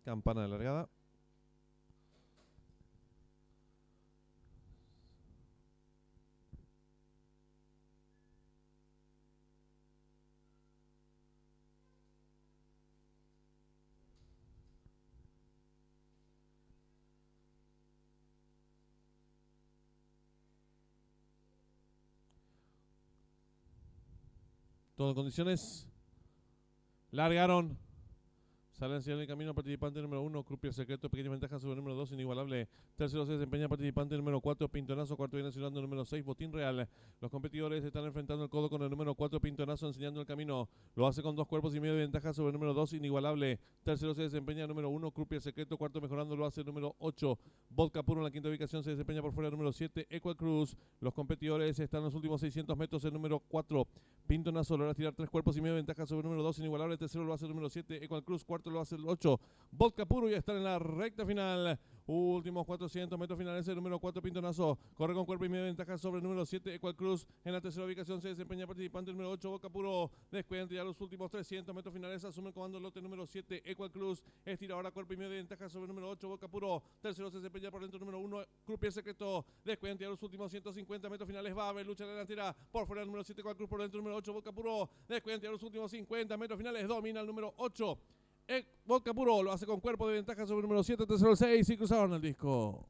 Campana de largada. Todo en condiciones. Largaron. Salen en el camino participante número 1, Crupier Secreto, pequeña ventaja sobre el número 2, Inigualable. Tercero se desempeña participante número 4, Pintonazo. Cuarto viene silbando el número 6, Botín Real. Los competidores están enfrentando el codo con el número 4, Pintonazo, enseñando el camino. Lo hace con 2 cuerpos y medio de ventaja sobre el número 2, Inigualable. Tercero se desempeña el número 1, Crupier Secreto. Cuarto mejorando lo hace el número 8, Vodka Puro. En la quinta ubicación se desempeña por fuera el número 7, Equal Cruz. Los competidores están en los últimos 600 metros. El número 4, Pintonazo, logra tirar 3 cuerpos y medio de ventaja sobre el número 2, Inigualable. Tercero lo hace el número 7, Equal Cruz. Cuarto lo hace el 8, Vodka Puro. Ya están en la recta final. Últimos 400 metros finales. El número 4, Pintonazo, corre con cuerpo y medio de ventaja sobre el número 7, Equal Cruz. En la tercera ubicación se desempeña participante el número 8, Vodka Puro. Descuenta ya los últimos 300 metros finales. Asume el comando el lote número 7, Equal Cruz. Estira ahora cuerpo y medio de ventaja sobre el número 8, Vodka Puro. Tercero se desempeña por dentro el número 1, Crupier Secreto. Descuenta ya los últimos 150 metros finales. Va a haber lucha delantera por fuera el número 7, Equal Cruz. Por dentro el número 8, Vodka Puro. Descuenta ya los últimos 50 metros finales. Domina el número 8. Vodka Puro lo hace con cuerpo de ventaja sobre el número 7, tercero el 6 y cruzaron el disco.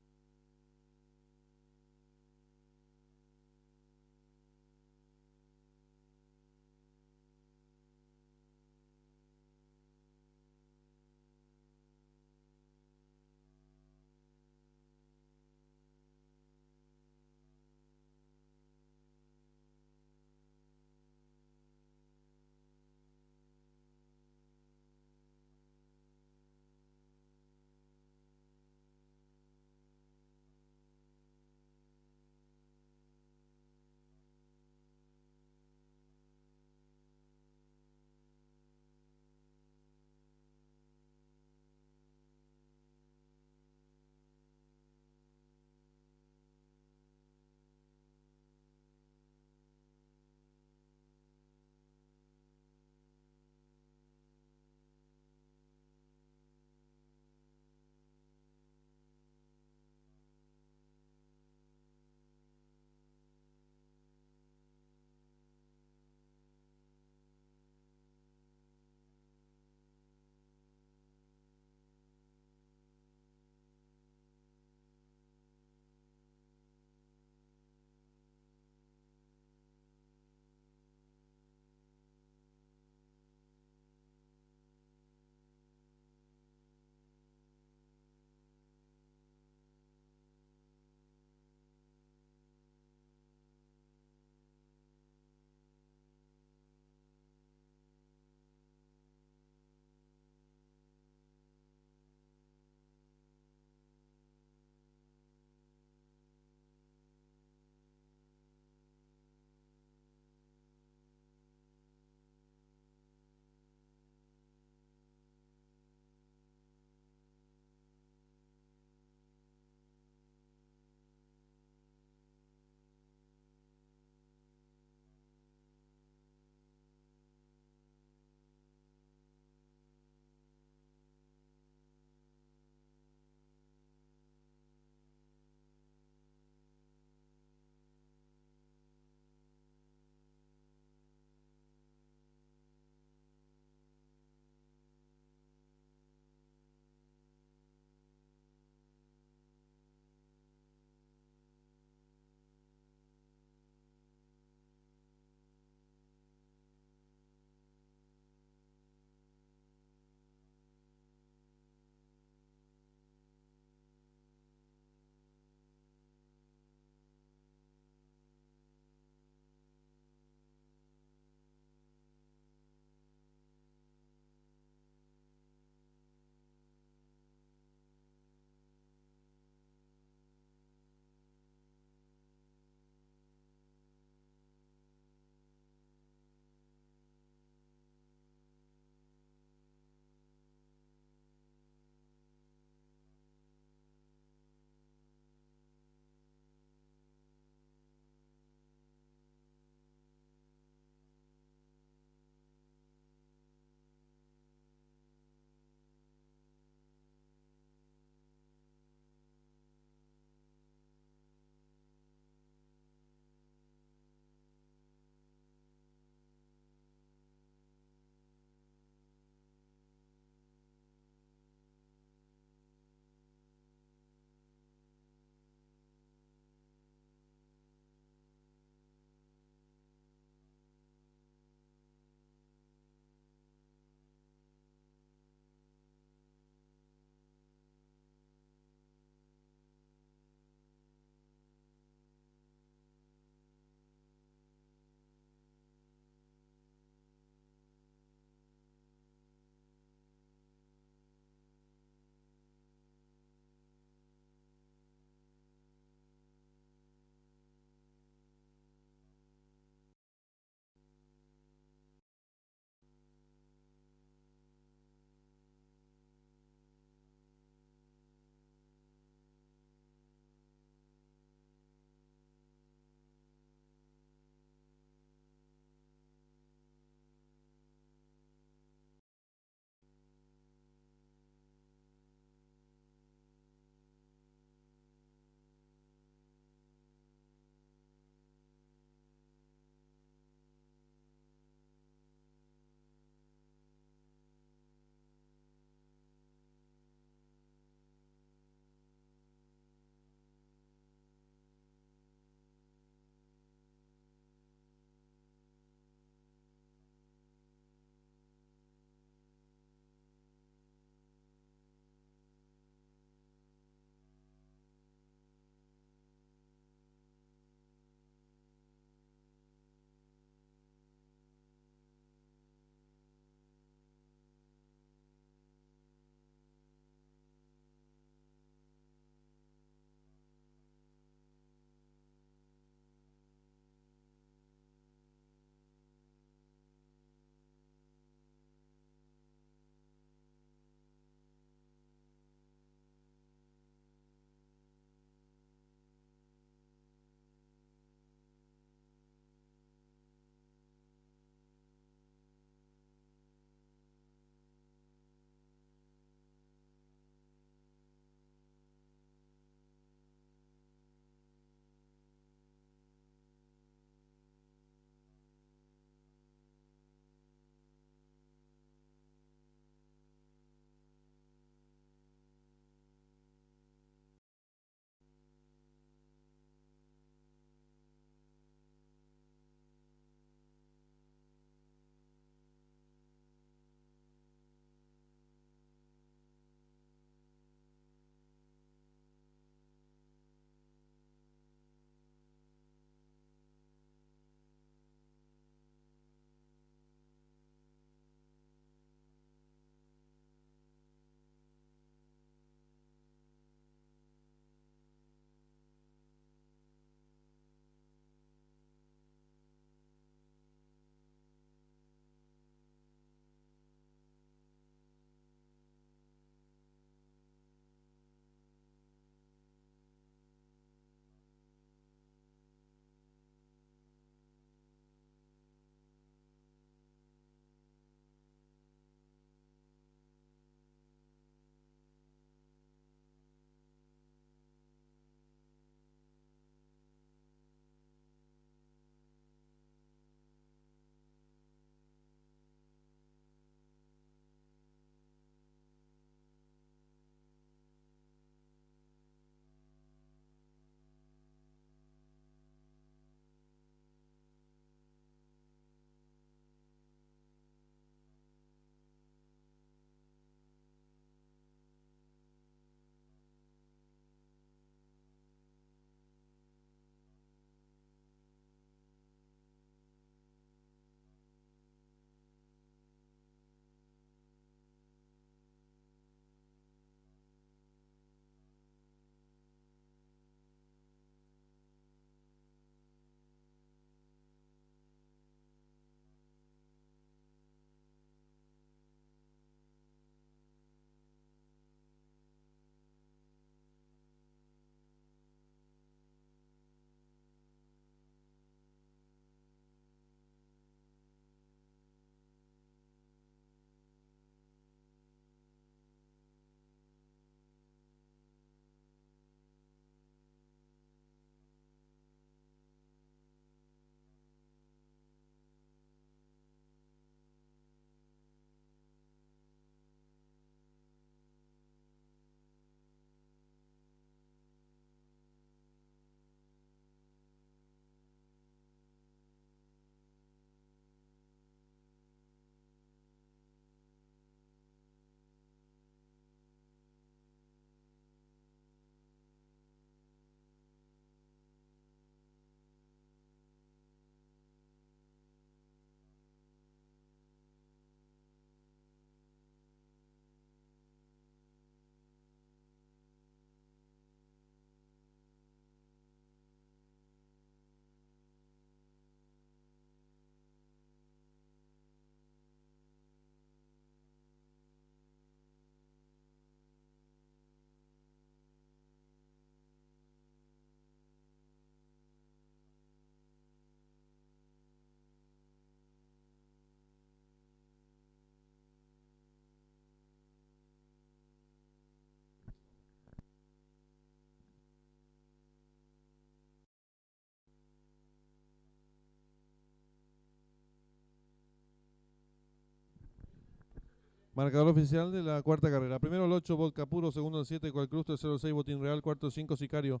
Marcador oficial de la cuarta carrera. Primero el 8, Vodka Puro. Segundo el 7, Cualcruz. Tercero el 6, Botín Real. Cuarto el 5, Sicario.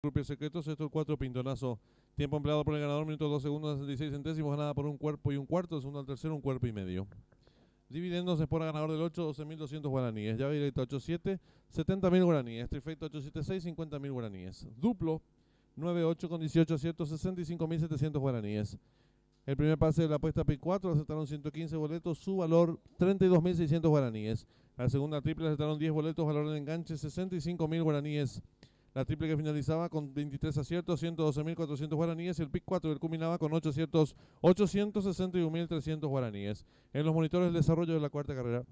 Grupo Secreto. Sexto el 4, Pintonazo. Tiempo empleado por el ganador, minutos 2 segundos 66 centésimos. Ganada por un cuerpo y un cuarto. Segundo al tercero, un cuerpo y medio. Dividendos por ganador del 8, 12.200 guaraníes. Llave directa 8-7, 70.000 guaraníes. Trifecto 8-7-6, 50.000 guaraníes. Duplo 9-8 con 18 aciertos, 65.700 guaraníes. El primer pase de la apuesta P4 aceptaron 115 boletos, su valor 32.600 guaraníes. La segunda triple aceptaron 10 boletos, valor de enganche 65.000 guaraníes. La triple que finalizaba con 23 aciertos, 112.400 guaraníes. Y el pick 4 que culminaba con 8 aciertos, 861.300 guaraníes. En los monitores del desarrollo de la cuarta carrera.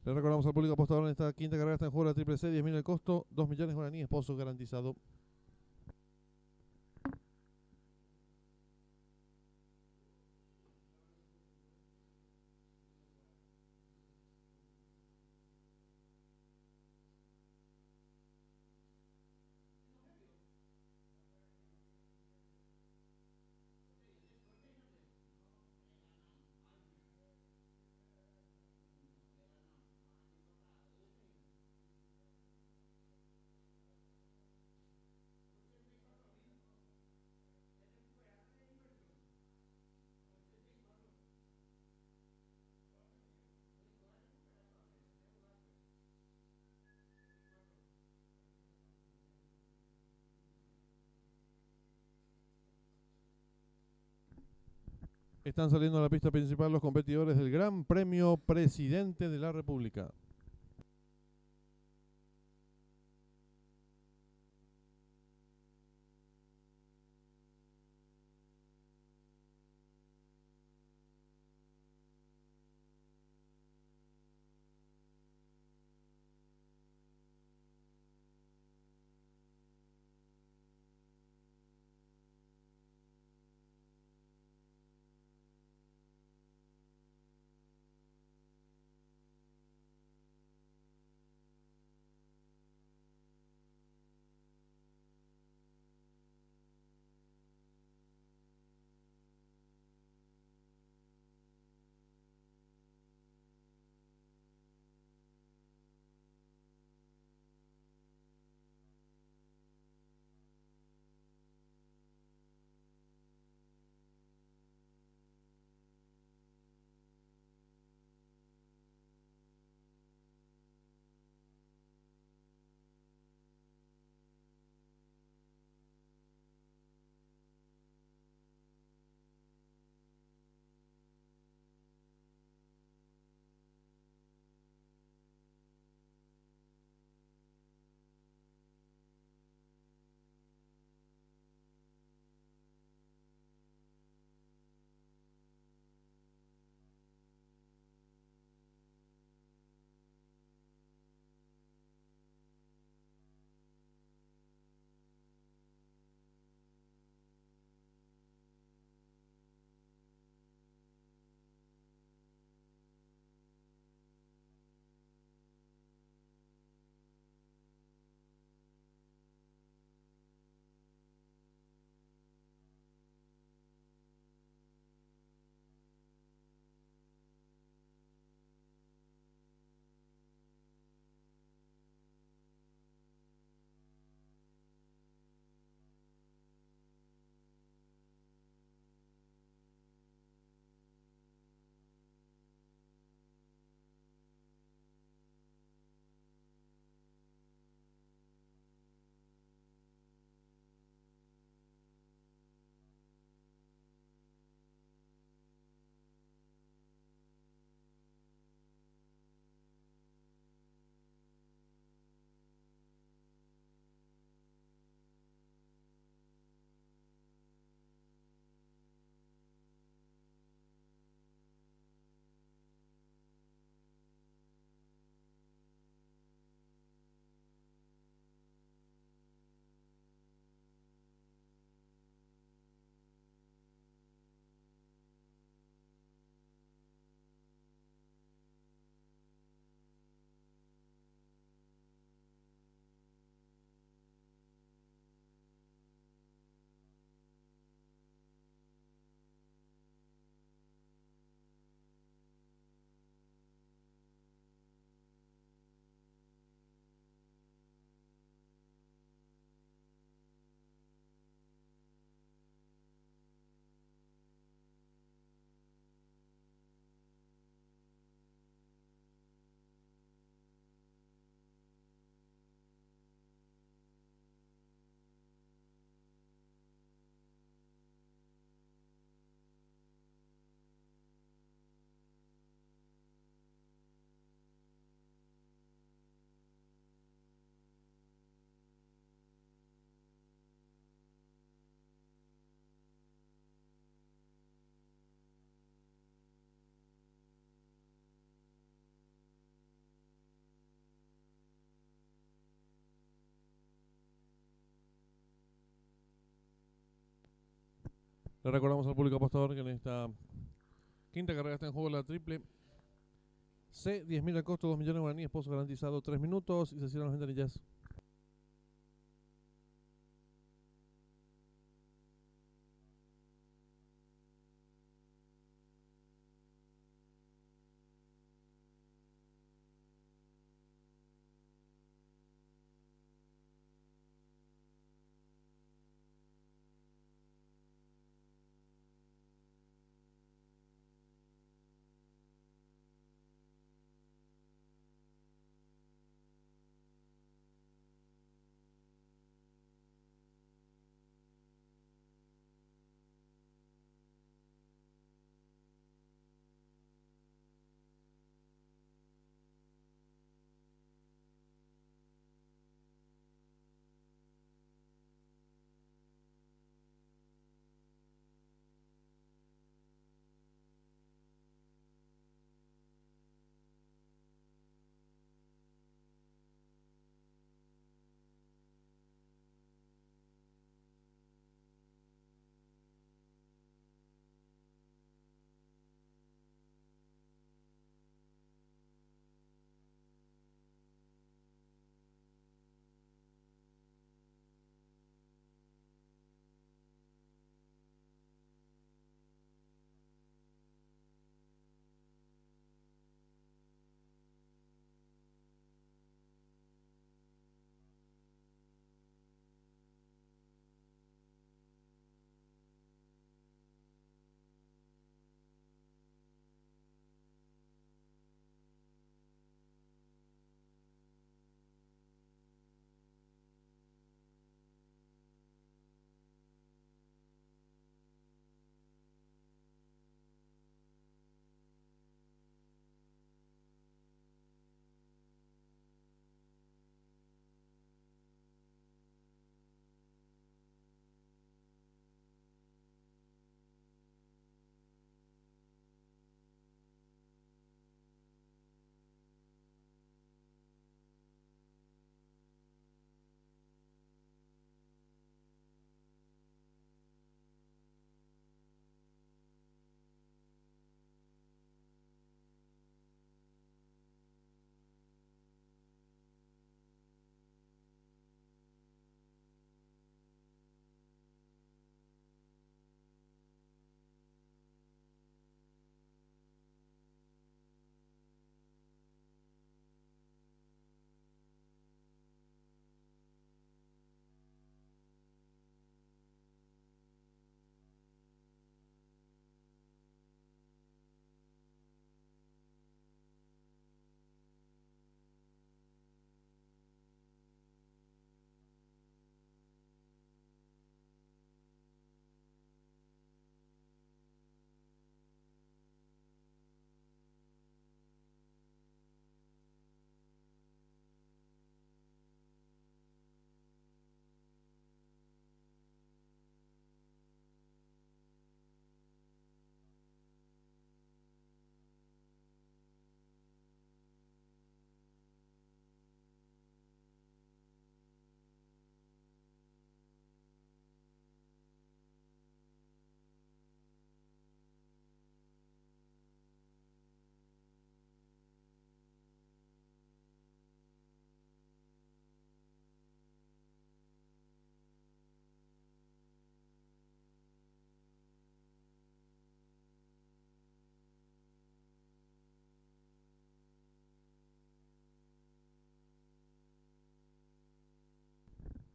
Le recordamos al público apostador en esta quinta carrera está en juego la triple C, 10.000 el costo, 2 millones guaraníes, pozo garantizado. Están saliendo a la pista principal los competidores del Gran Premio Presidente de la República. Le recordamos al público apostador que en esta quinta carrera está en juego la triple C, 10.000 al costo, 2 millones de guaraníes, pozo garantizado 3 minutos y se cierran las ventanillas.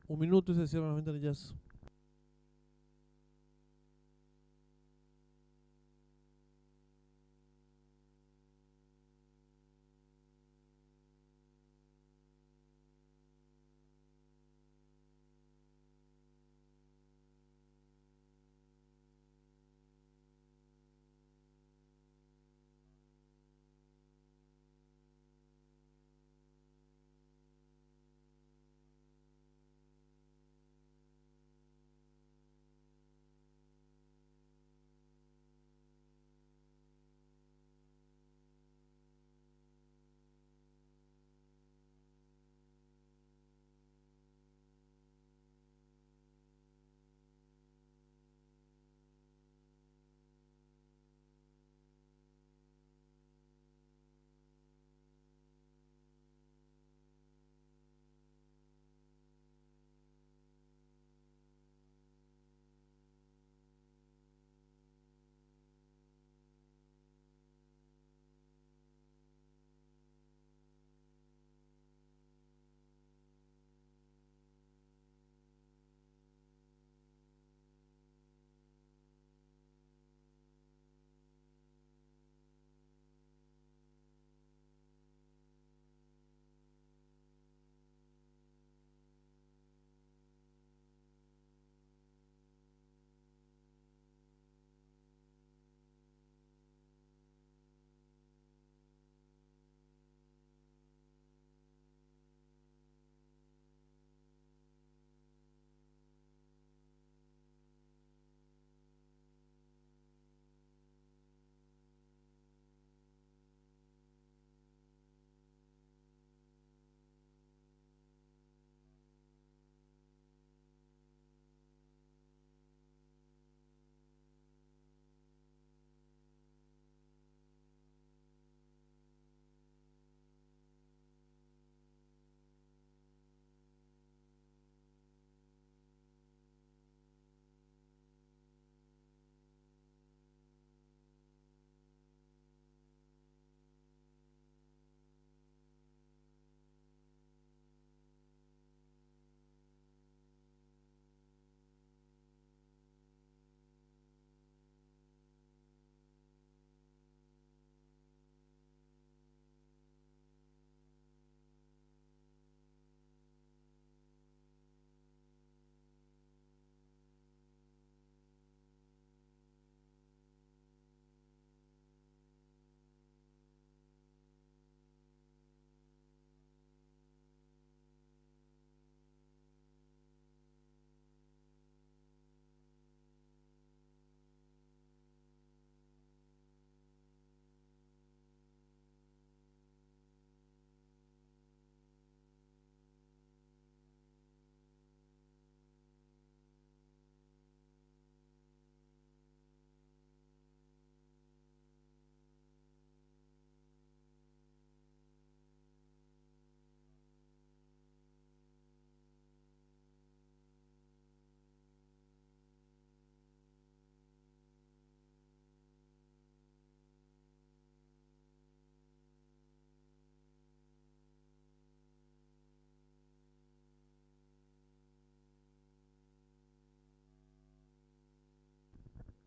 Un minuto y se cierran las ventanillas.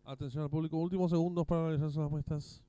Atención al público, últimos segundos para realizar sus apuestas.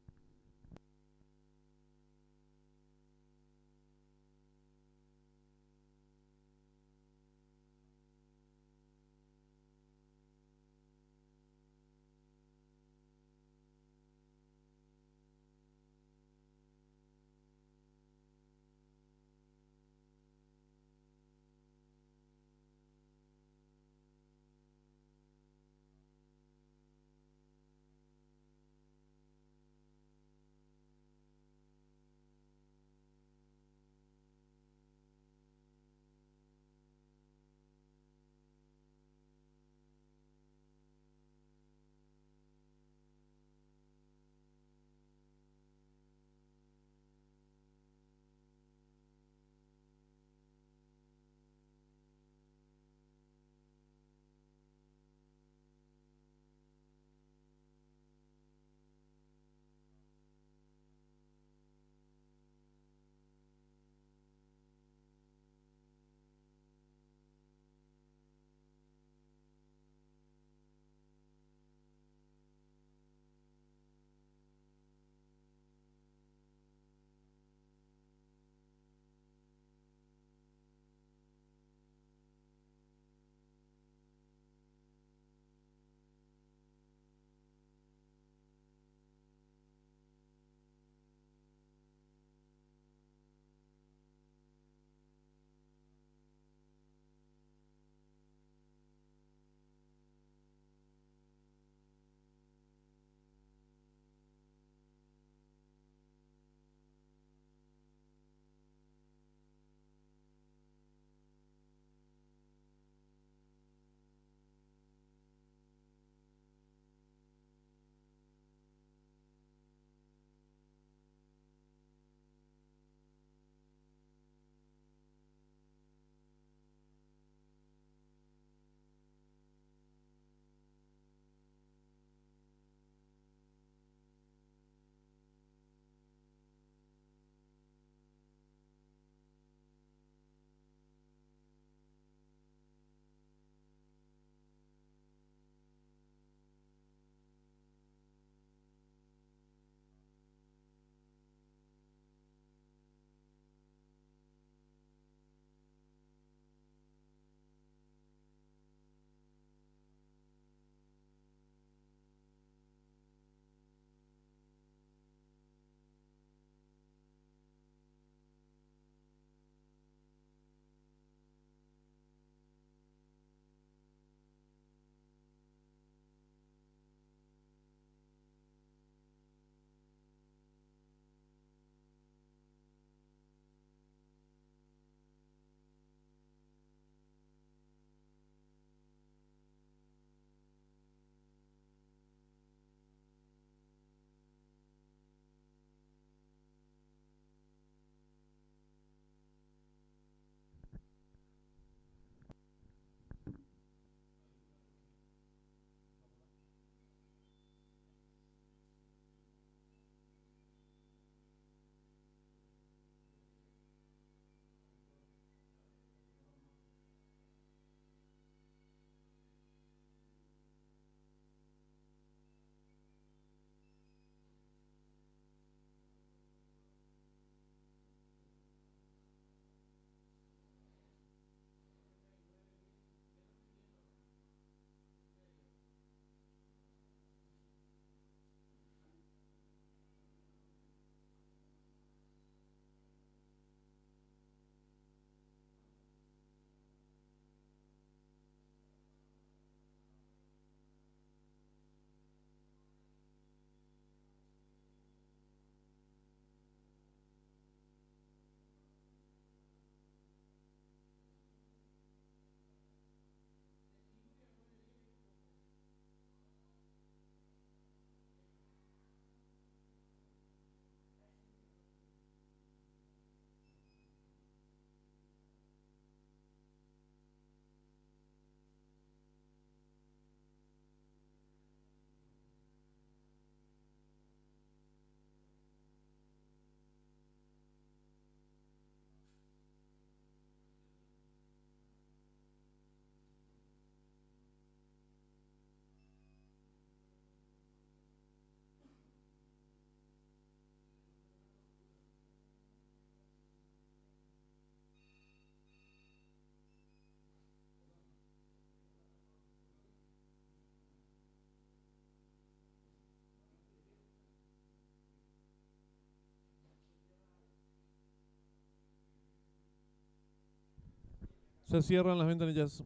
Se cierran las ventanillas.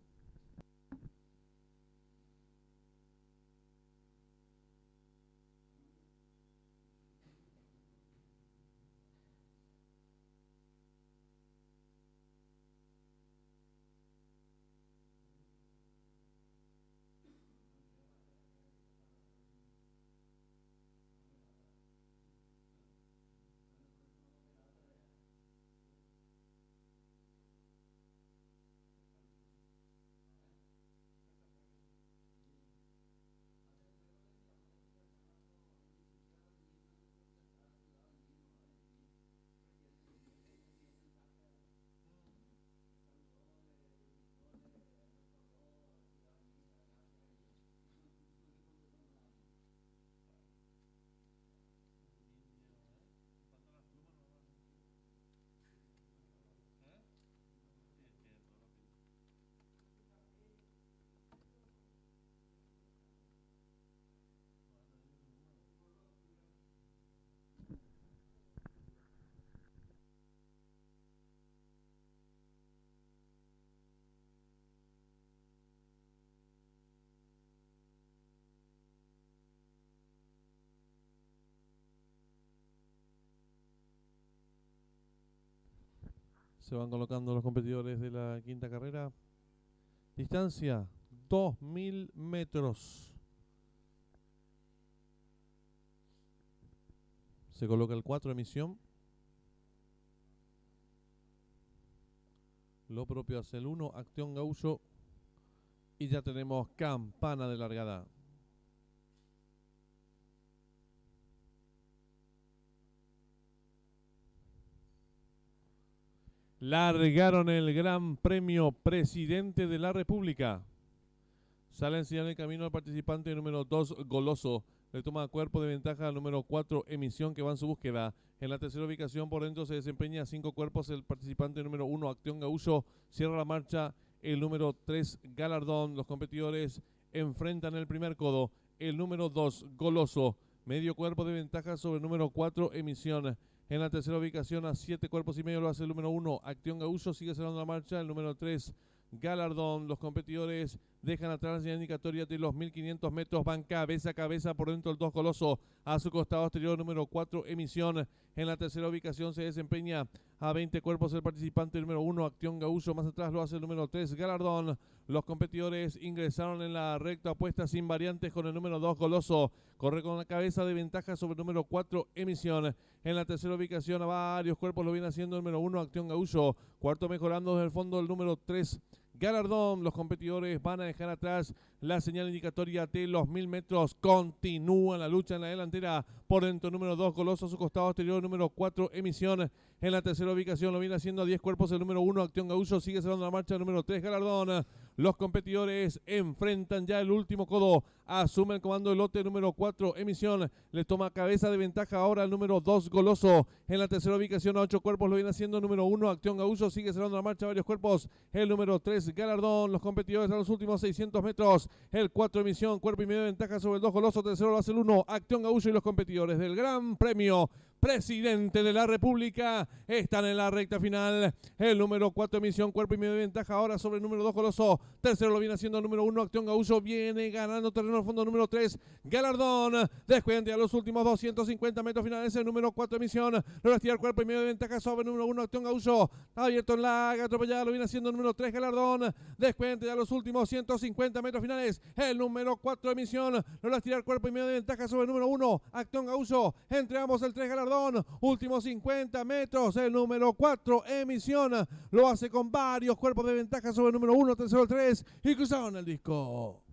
Se van colocando los competidores de la quinta carrera. Distancia, 2000 metros. Se coloca el 4 emisión. Lo propio hace el 1, Acción Gaullo. Y ya tenemos campana de largada. Largaron el Gran Premio Presidente de la República. Sale en señal de camino al participante número 2, Goloso. Le toma cuerpo de ventaja al número 4, Emisión, que va en su búsqueda. En la tercera ubicación por dentro se desempeña 5 cuerpos el participante número 1, Acción Gaullo. Cierra la marcha el número 3, Galardón. Los competidores enfrentan el primer codo. El número 2, Goloso. Medio cuerpo de ventaja sobre el número 4, Emisión. En la tercera ubicación a 7 cuerpos y medio lo hace el número 1, Acción Gaullo. Sigue cerrando la marcha el número 3, Galardón. Los competidores dejan atrás la señal indicatoria de los 1500 metros. Van cabeza a cabeza por dentro el 2, Goloso. A su costado exterior número 4, Emisión. En la tercera ubicación se desempeña a 20 cuerpos el participante número 1, Acción Gaullo. Más atrás lo hace el número 3, Galardón. Los competidores ingresaron en la recta opuesta sin variantes con el número 2, Goloso. Corre con la cabeza de ventaja sobre el número 4, Emisión. En la tercera ubicación a varios cuerpos lo viene haciendo el número 1, Acción Gaullo. Cuarto mejorando desde el fondo el número 3, Galardón. Los competidores van a dejar atrás la señal indicatoria de los 1000 metros. Continúa la lucha en la delantera. Por dentro número 2, Goloso. A su costado exterior número 4, Emisión. En la tercera ubicación lo viene haciendo a 10 cuerpos el número 1, Acción Gaullo. Sigue cerrando la marcha el número 3, Galardón. Los competidores enfrentan ya el último codo. Asume el comando del lote número 4, Emisión. Le toma cabeza de ventaja ahora el número 2, Goloso. En la tercera ubicación a 8 cuerpos lo viene haciendo el número 1, Acción Gaullo. Sigue cerrando la marcha varios cuerpos el número 3, Galardón. Los competidores a los últimos 600 metros. El 4, Emisión. Cuerpo y medio de ventaja sobre el 2, Goloso. Tercero lo hace el 1, Acción Gaullo. Y los competidores del Gran Premio Presidente de la República están en la recta final. El número 4, Emisión. Cuerpo y medio de ventaja ahora sobre el número 2, Goloso. Tercero lo viene haciendo el número 1, Acción Gaullo. Viene ganando terreno al fondo el número 3, Galardón. Descuente a los últimos 250 metros finales el número 4, Emisión. Lo va a tirar cuerpo y medio de ventaja sobre el número 1, Acción Gaullo. Abierto en la atropellada lo viene haciendo el número 3, Galardón. Descuente a los últimos 150 metros finales el número 4, Emisión. Lo va a tirar cuerpo y medio de ventaja sobre el número 1, Acción Gaullo. Entre ambos el 3, Galardón. Últimos 50 metros el número 4, Emisión. Lo hace con varios cuerpos de ventaja sobre el número 1, tercero el 3 y cruzaron el disco.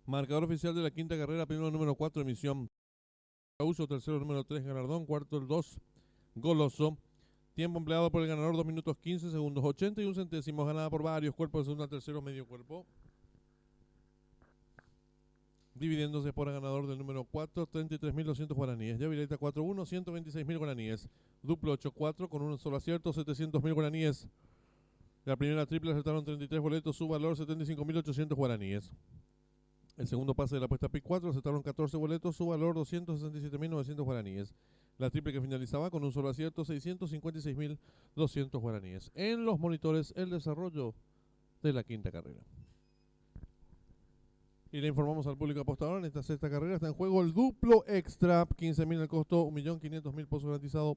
Marcador oficial de la quinta carrera, primero número 4, emisión Uso, tercero número 3, Galardón, cuarto el 2, Goloso. Tiempo empleado por el ganador, 2 minutos 15 segundos 81 centésimos, ganada por varios cuerpos de segundo al tercero, medio cuerpo. Dividiéndose por el ganador del número 4, 33.200 guaraníes. Yavileta 4-1, 126.000 guaraníes. Duplo 8-4 con un solo acierto, 700.000 guaraníes. La primera triple acertaron 33 boletos, su valor 75.800 guaraníes. El segundo pase de la apuesta PIC 4 acertaron 14 boletos, su valor 267.900 guaraníes. La triple que finalizaba con un solo acierto, 656.200 guaraníes. En los monitores, el desarrollo de la quinta carrera. Y le informamos al público apostador, en esta sexta carrera está en juego el duplo extra, 15.000 el costo, 1.500.000 pesos garantizado.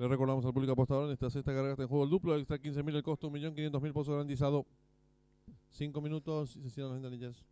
Le recordamos al público apostador, en esta sexta carrera está en juego el duplo extra, 15.000 el costo, 1.500.000 pozo garantizado. 5 minutos y se cierran las ventanillas.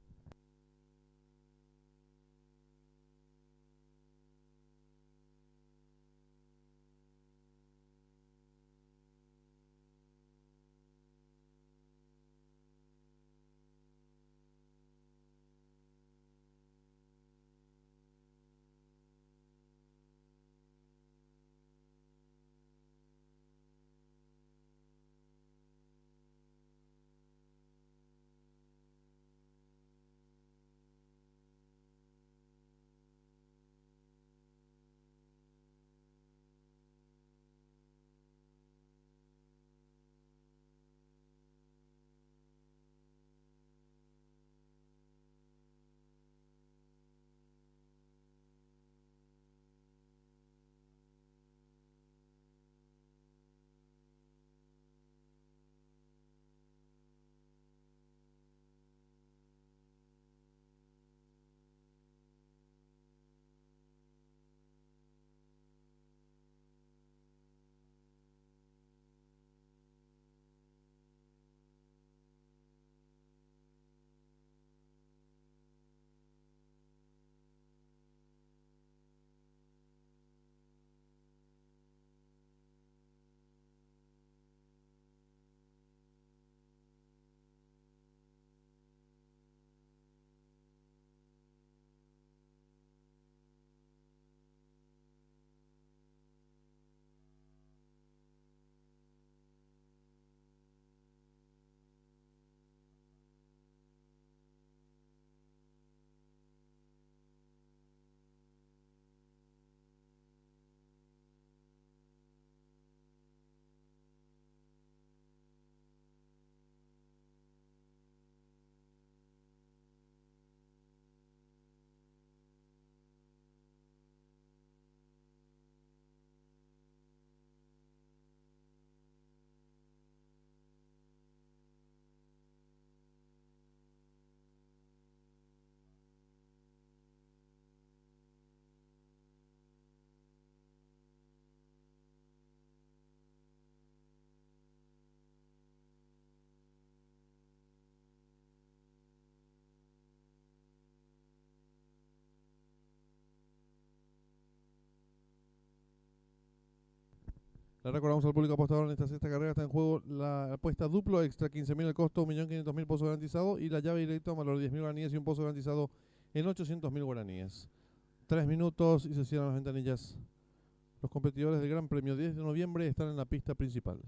Le recordamos al público apostador, en esta sexta carrera está en juego la apuesta duplo extra, 15.000 el costo, 1.500.000 pozo garantizado y la llave directa, valor de 10.000 guaraníes y un pozo garantizado en 800.000 guaraníes. 3 minutos y se cierran las ventanillas. Los competidores del Gran Premio 10 de noviembre están en la pista principal.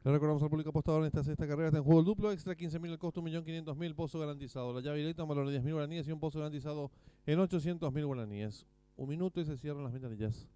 Le recordamos al público apostador en esta sexta carrera está en juego el duplo extra, 15.000 el costo, 1.500.000, pozo garantizado. La llave directa, un valor de 10.000 guaraníes y un pozo garantizado en 800.000 guaraníes. Un minuto y se cierran las ventanillas.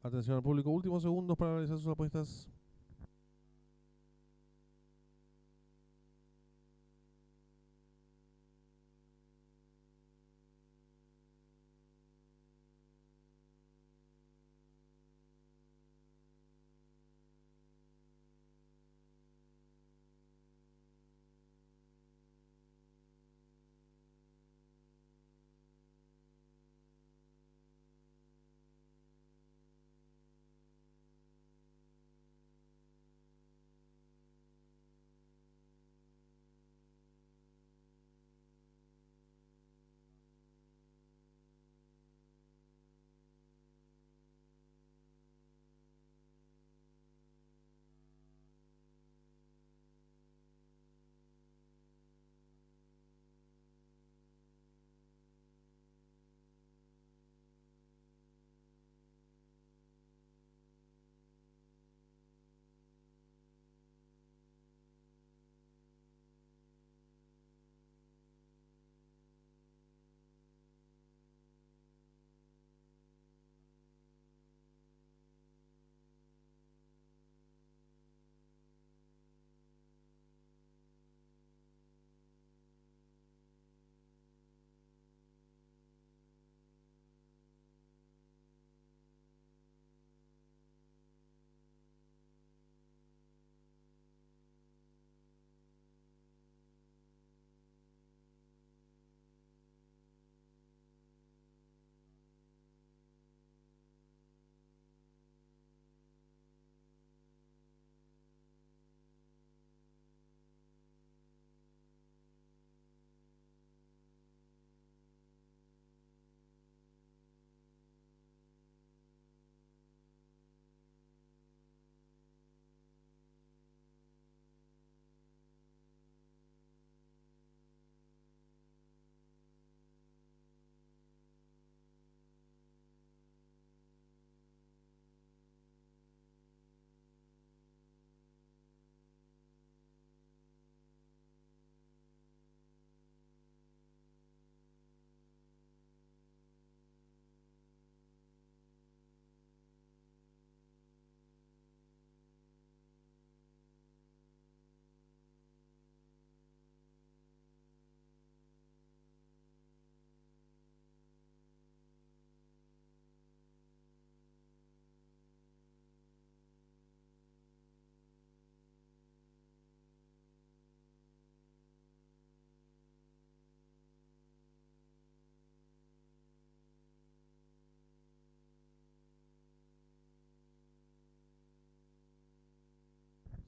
Atención al público, últimos segundos para realizar sus apuestas.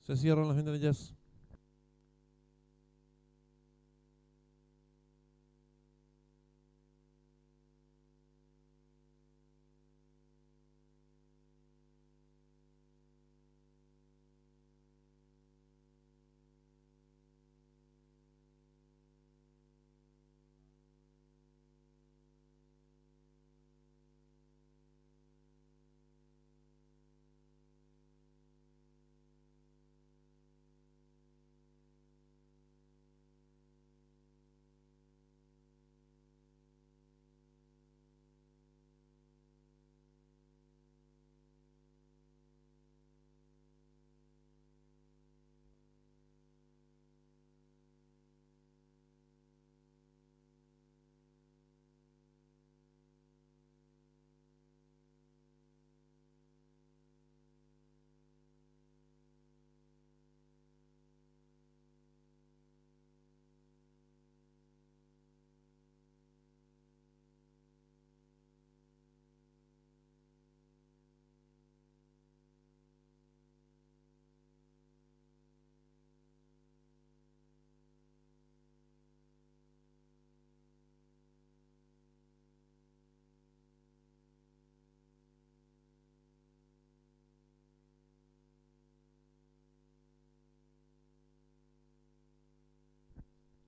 Se cierran las ventanillas.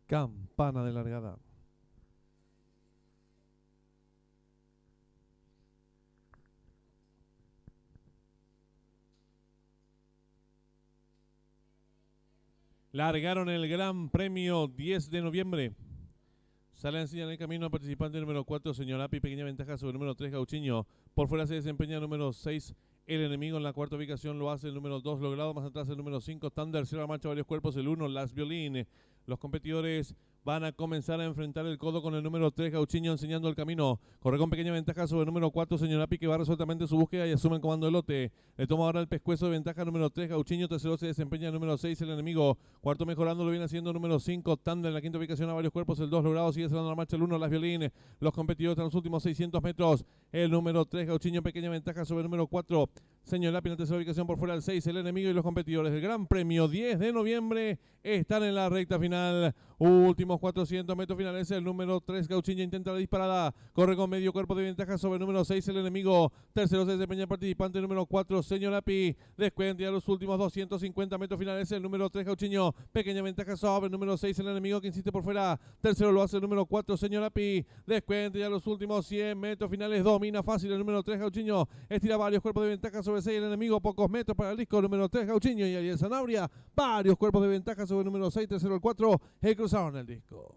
Campana de largada. Largaron el Gran Premio 10 de noviembre. Sale a enseñar el camino al participante número 4, Señor Api, pequeña ventaja sobre el número 3, Gauchiño. Por fuera se desempeña el número 6, el enemigo. En la cuarta ubicación lo hace el número 2, Logrado. Más atrás el número 5, Thunder. Cierra marcha varios cuerpos, el 1, Las Violín. Los competidores van a comenzar a enfrentar el codo con el número 3, Gauchiño, enseñando el camino. Corre con pequeña ventaja sobre el número 4, Señor Api, que va resueltamente su búsqueda y asume el comando del lote. Le toma ahora el pescuezo de ventaja número 3, Gauchiño. Tercero se desempeña el número 6, el enemigo. Cuarto mejorando lo viene haciendo el número 5, Thunder. En la quinta ubicación a varios cuerpos, el 2, Logrado. Sigue cerrando la marcha el 1, Las Violín. Los competidores en los últimos 600 metros. El número 3, Gauchiño, pequeña ventaja sobre el número 4, Señor Api. En la tercera ubicación por fuera el 6, el enemigo. Y los competidores del Gran Premio 10 de noviembre están en la recta final. Últimos 400 metros finales. El número 3, Gauchiño, intenta la disparada. Corre con medio cuerpo de ventaja sobre el número 6, el enemigo. Tercero se desempeña el participante número 4, Señor Api. Descuenta ya los últimos 250 metros finales. El número 3, Gauchiño. Pequeña ventaja sobre el número 6, el enemigo, que insiste por fuera. Tercero lo hace el número 4, Señor Api. Descuenta ya los últimos 100 metros finales. Domina fácil el número 3, Gauchiño. Estira varios cuerpos de ventaja sobre 6, el enemigo. Pocos metros para el disco. Número 3, Gauchiño. Y Ariel Sanabria. Varios cuerpos de ventaja sobre el número 6, tercero el 4. Cruzaron el disco.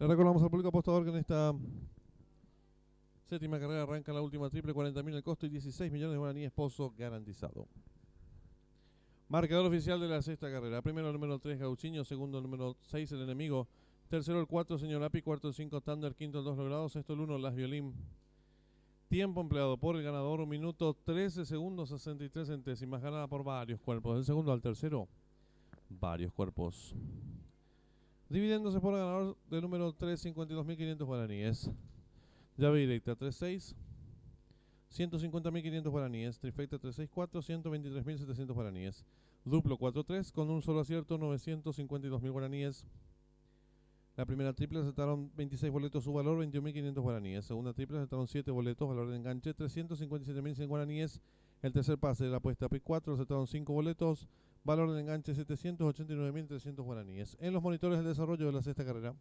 Le recordamos al público apostador que en esta séptima carrera arranca la última triple, 40.000 el costo y 16 millones de guaraníes pozo garantizado. Marcador oficial de la sexta carrera. Primero el número 3 Gauchiño, segundo el número 6 el enemigo, tercero el 4 Señor Api, cuarto el 5 Thunder, quinto el 2 Logrado, sexto el 1 Las Violín. Tiempo empleado por el ganador, 1 minuto 13 segundos 63 centésimas, ganada por varios cuerpos. Del segundo al tercero, varios cuerpos. Dividiéndose por el ganador del número 3, 52.500 guaraníes. Llave directa 3-6, 150.500 guaraníes. Trifecta 3-6-4, 123.700 guaraníes. Duplo 4-3 con un solo acierto, 952.000 guaraníes. La primera triple aceptaron 26 boletos, su valor 21.500 guaraníes. Segunda triple aceptaron 7 boletos, valor de enganche 357.100 guaraníes. El tercer pase de la apuesta P4 aceptaron 5 boletos, valor de enganche 789.300 guaraníes. En los monitores del desarrollo de la sexta carrera.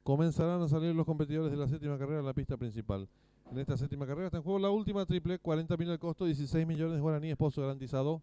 comenzarán a salir los competidores de la séptima carrera a la pista principal. En esta séptima carrera está en juego la última triple, 40.000 al costo, 16 millones de guaraníes, pozo garantizado.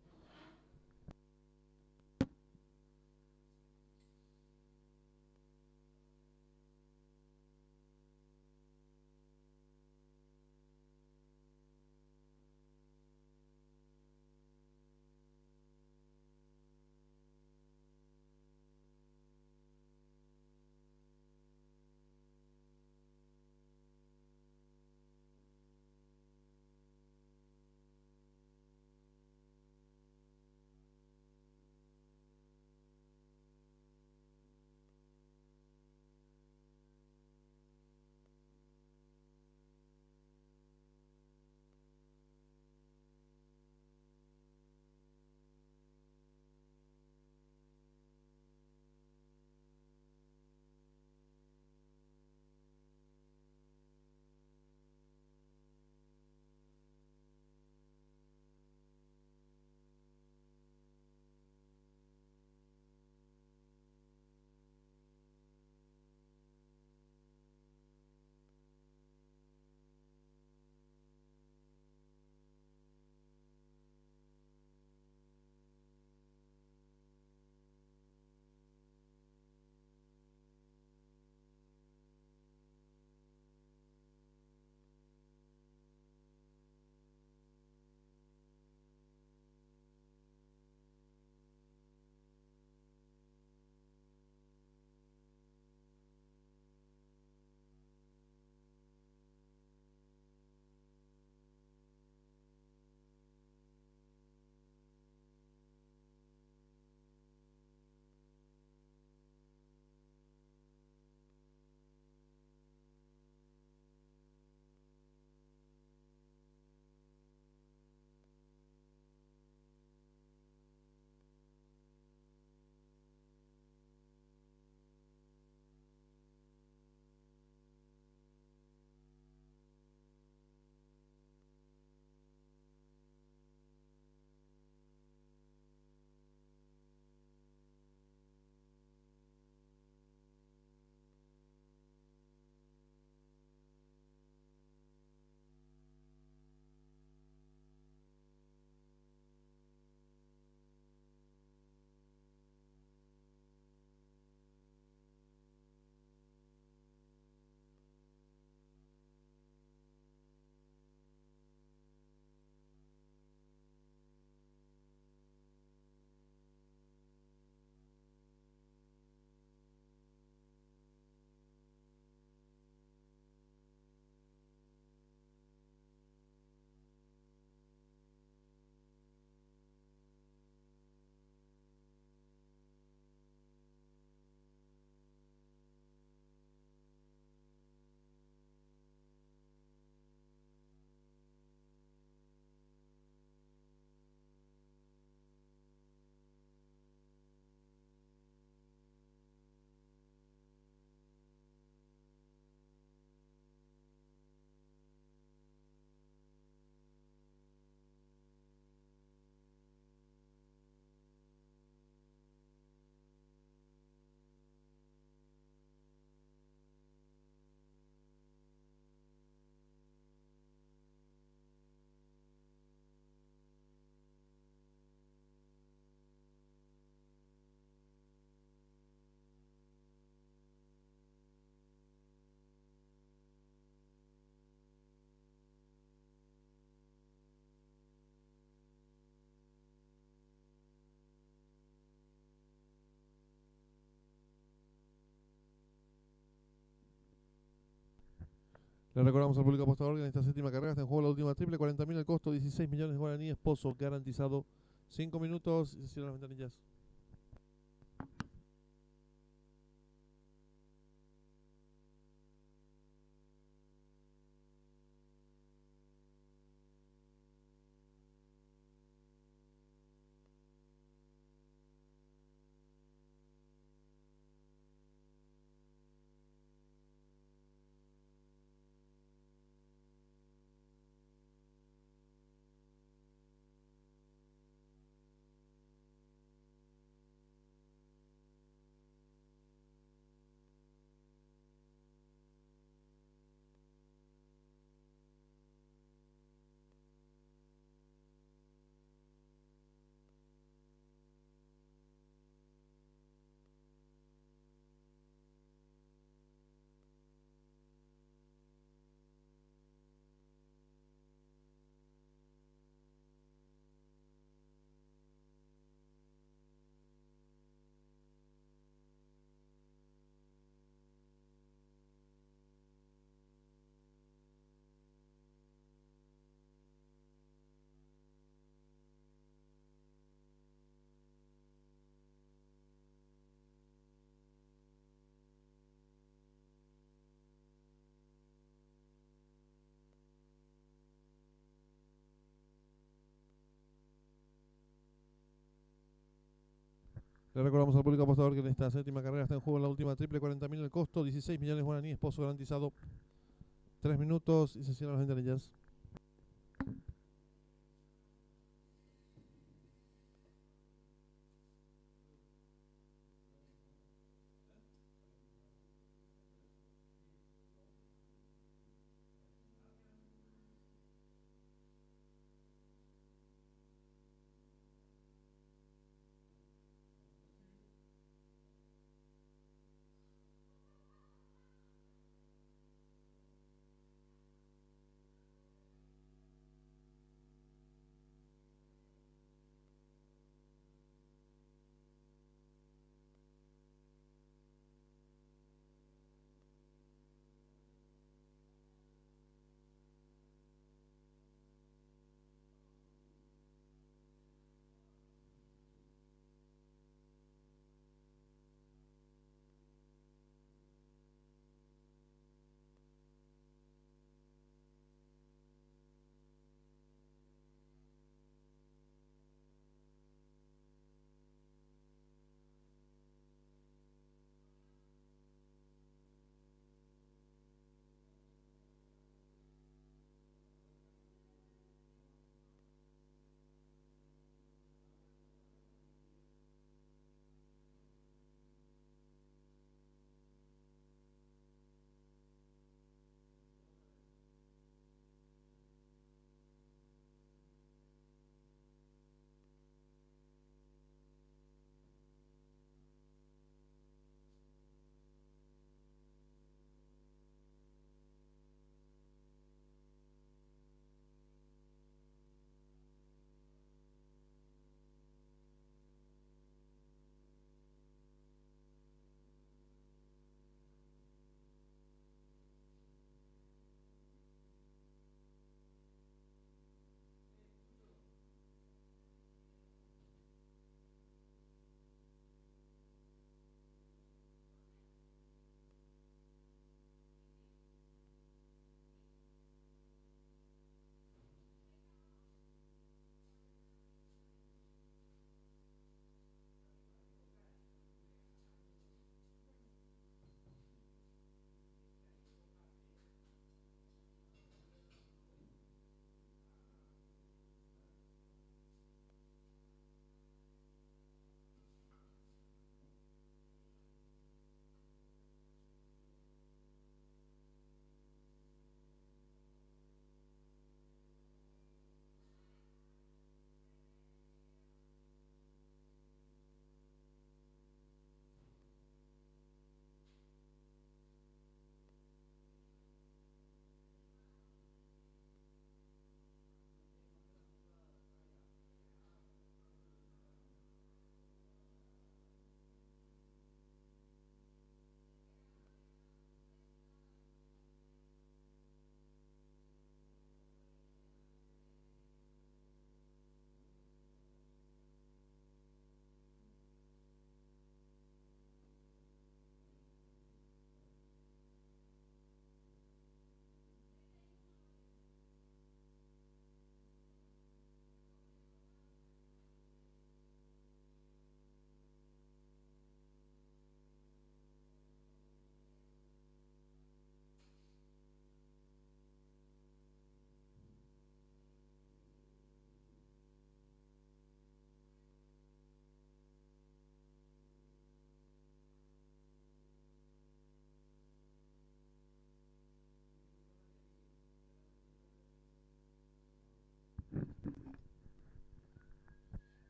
Le recordamos al público apostador que en esta séptima carrera está en juego la última triple, 40.000 al costo, 16 millones de guaraníes, pozo garantizado. 5 minutos y se cierran las ventanillas. Le recordamos al público apostador que en esta séptima carrera está en juego la última triple, 40.000 el costo, 16 millones guaraníes, pozo garantizado. 3 minutos y se cierran las ventanillas.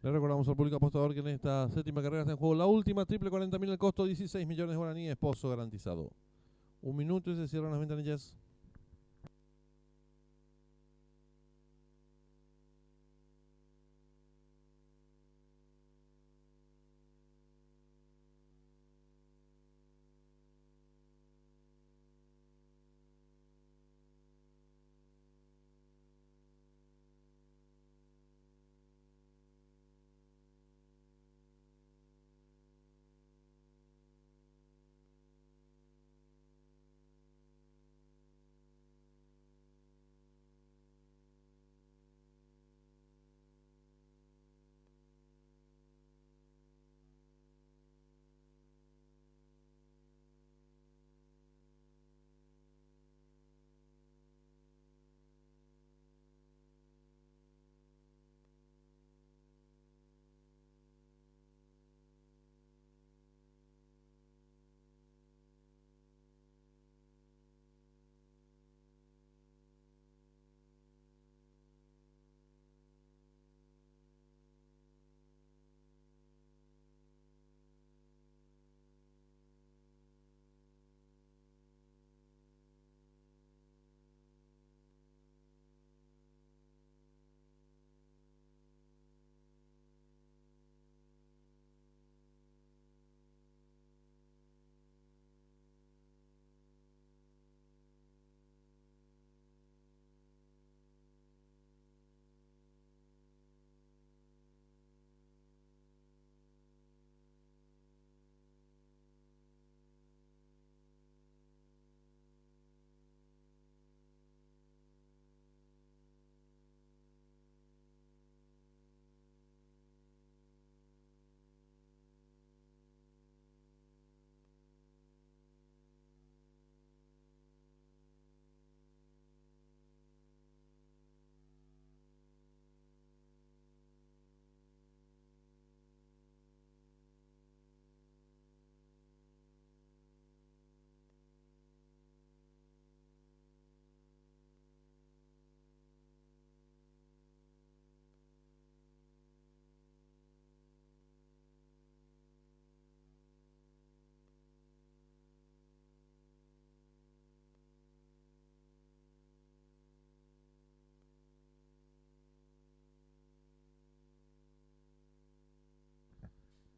Le recordamos al público apostador que en esta séptima carrera está en juego la última triple, 40.000 el costo, 16 millones guaraníes, pozo garantizado. 1 minuto y se cierran las ventanillas.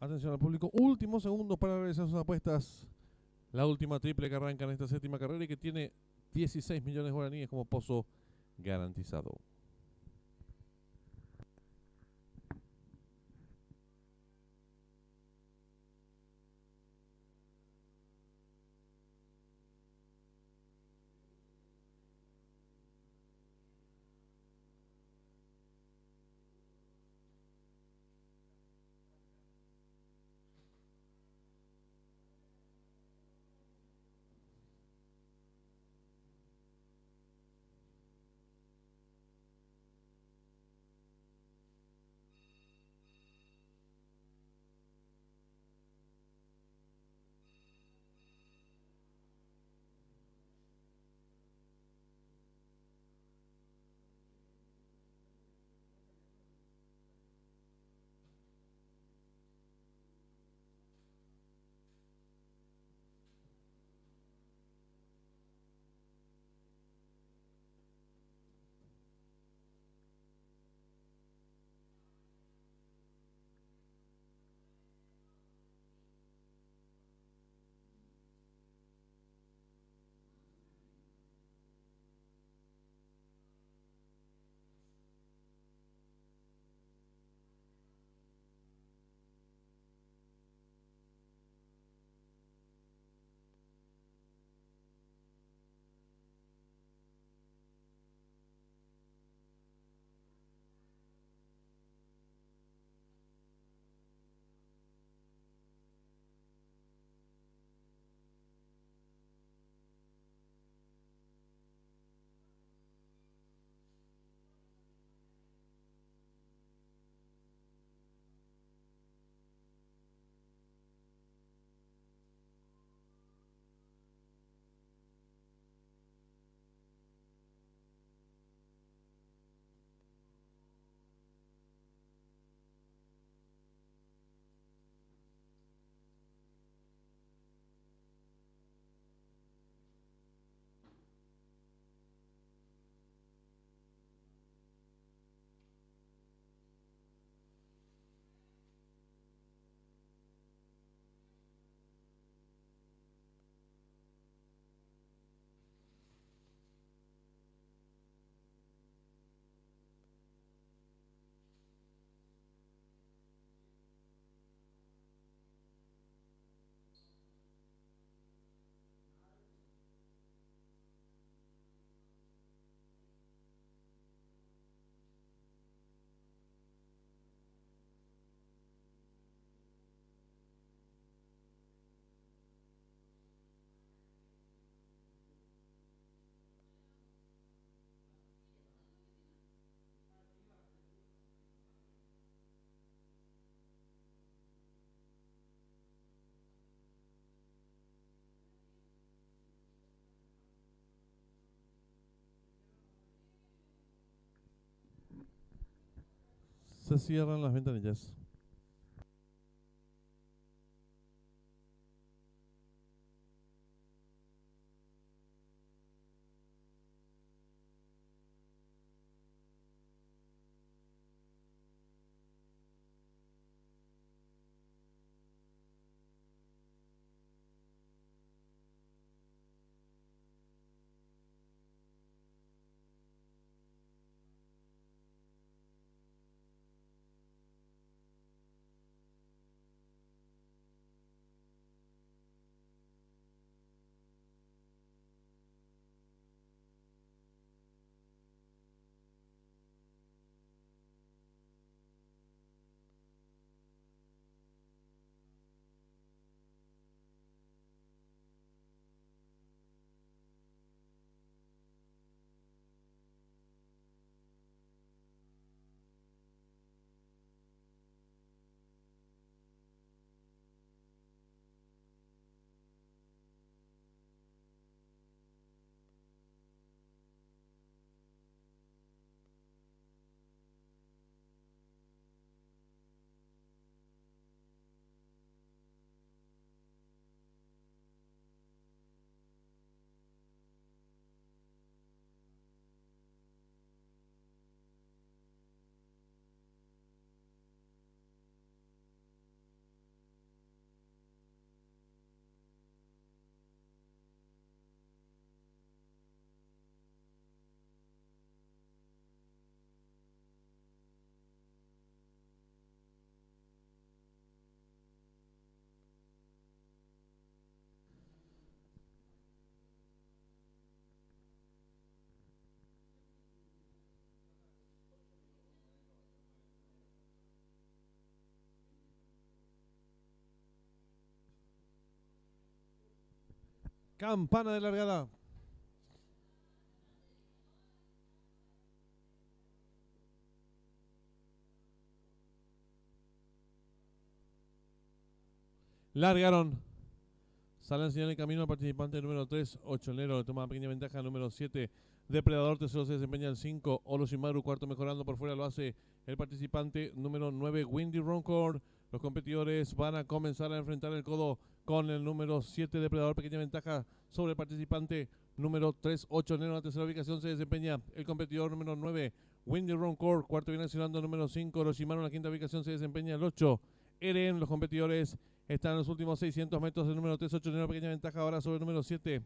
Atención al público. Últimos segundos para realizar sus apuestas. La última triple que arranca en esta séptima carrera y que tiene 16 millones de guaraníes como pozo garantizado. Se cierran las ventanillas. Campana de largada. Largaron. Sale a enseñar el camino al participante número 3, Ochonero, toma pequeña ventaja número 7, Depredador, tercero se desempeña el 5, Orochimaru, cuarto mejorando por fuera lo hace el participante número 9, Windy Roncor. Los competidores van a comenzar a enfrentar el codo con el número 7, Depredador, pequeña ventaja sobre el participante número 3, Ochonero. En la tercera ubicación se desempeña el competidor número 9, Windy Roncor, cuarto viene accionando el número 5, Orochimaru. En la quinta ubicación se desempeña el 8, Eren. Los competidores están en los últimos 600 metros. El número 3, Ochonero, pequeña ventaja ahora sobre el número 7.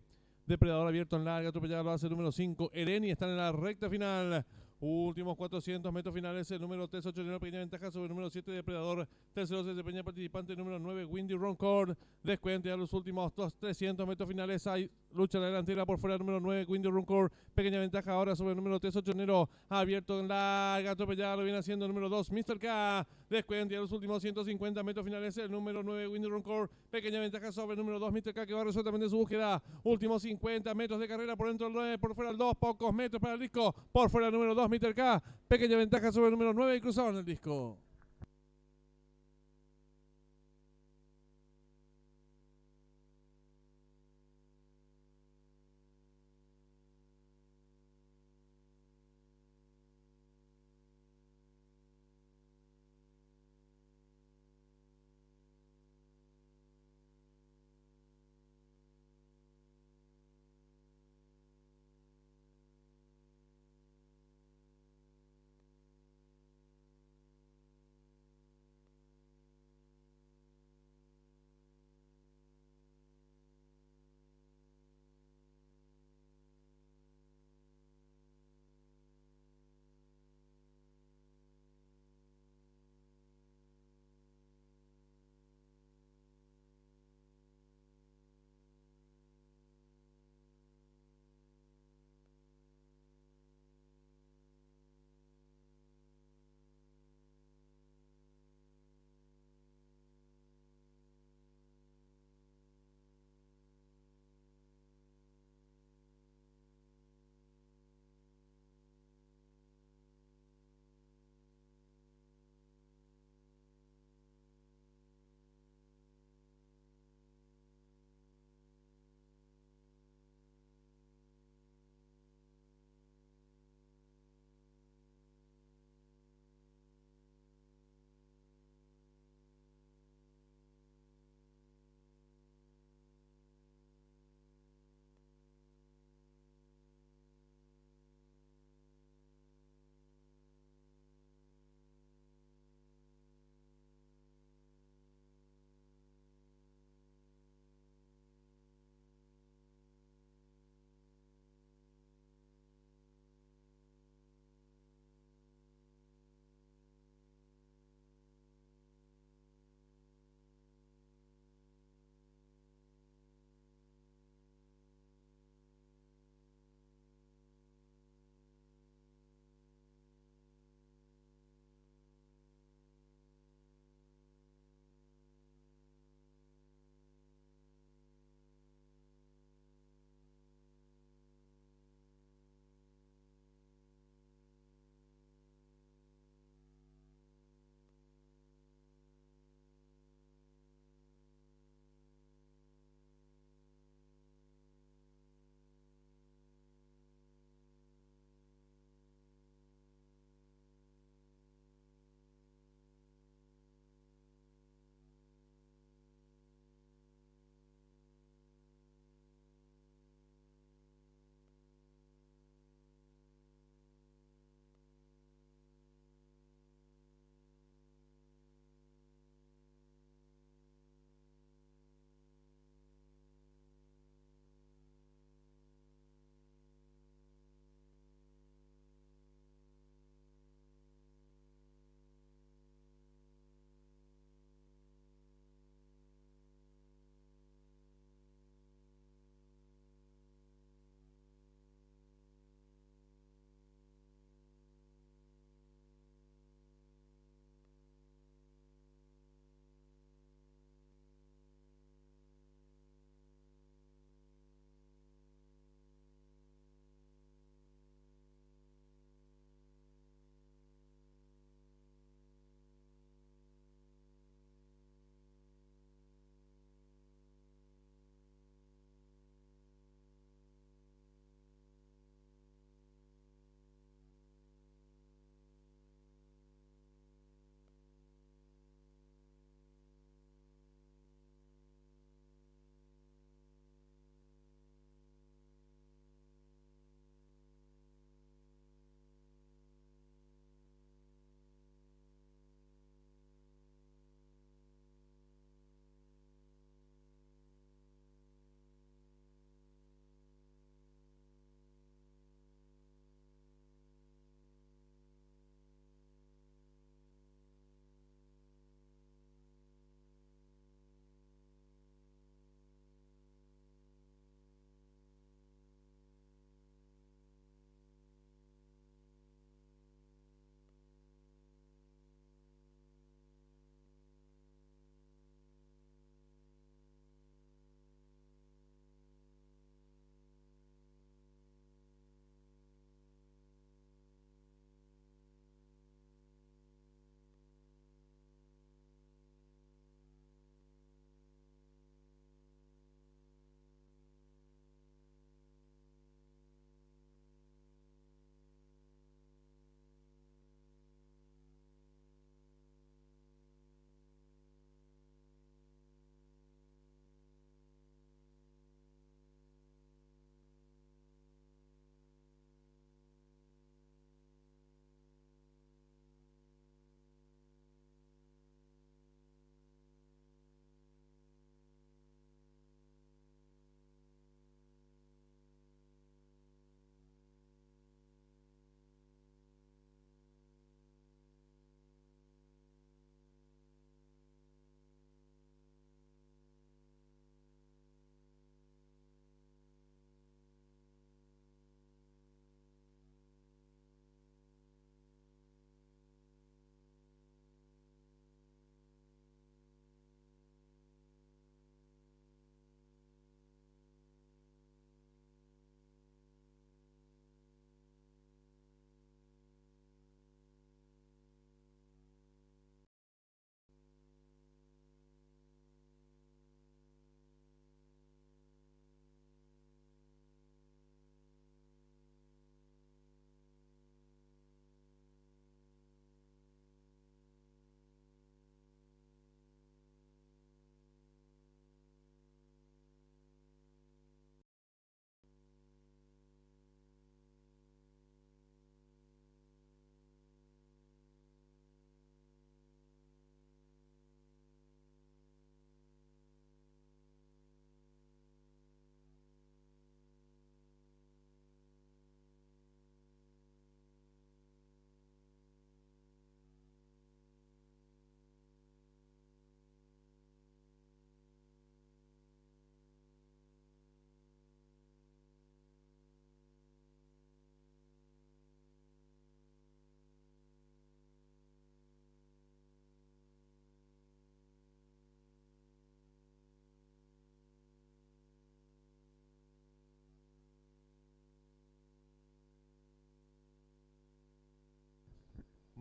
Depredador abierto en larga, atropellado lo hace el número 5. Ereni están en la recta final. Últimos 400 metros finales. El número 3, Ochonero, pequeña ventaja sobre el número 7, Depredador. Tercero se desempeña el participante número 9, Windy Roncor. Descuente a los últimos 300 metros finales. Hay lucha en la delantera por fuera el número 9, Windy Roncor. Pequeña ventaja ahora sobre el número 3, Ochonero. Abierto en larga, atropellado lo viene haciendo el número 2, Mr. K. Descuente a los últimos 150 metros finales. El número 9, Windy Roncor. Pequeña ventaja sobre el número 2, Mr. K, que va resueltamente su búsqueda. Últimos 50 metros de carrera, por dentro el 9, por fuera el 2, pocos metros para el disco. Por fuera el número 2, Mr. K. Pequeña ventaja sobre el número 9 y cruzaron el disco.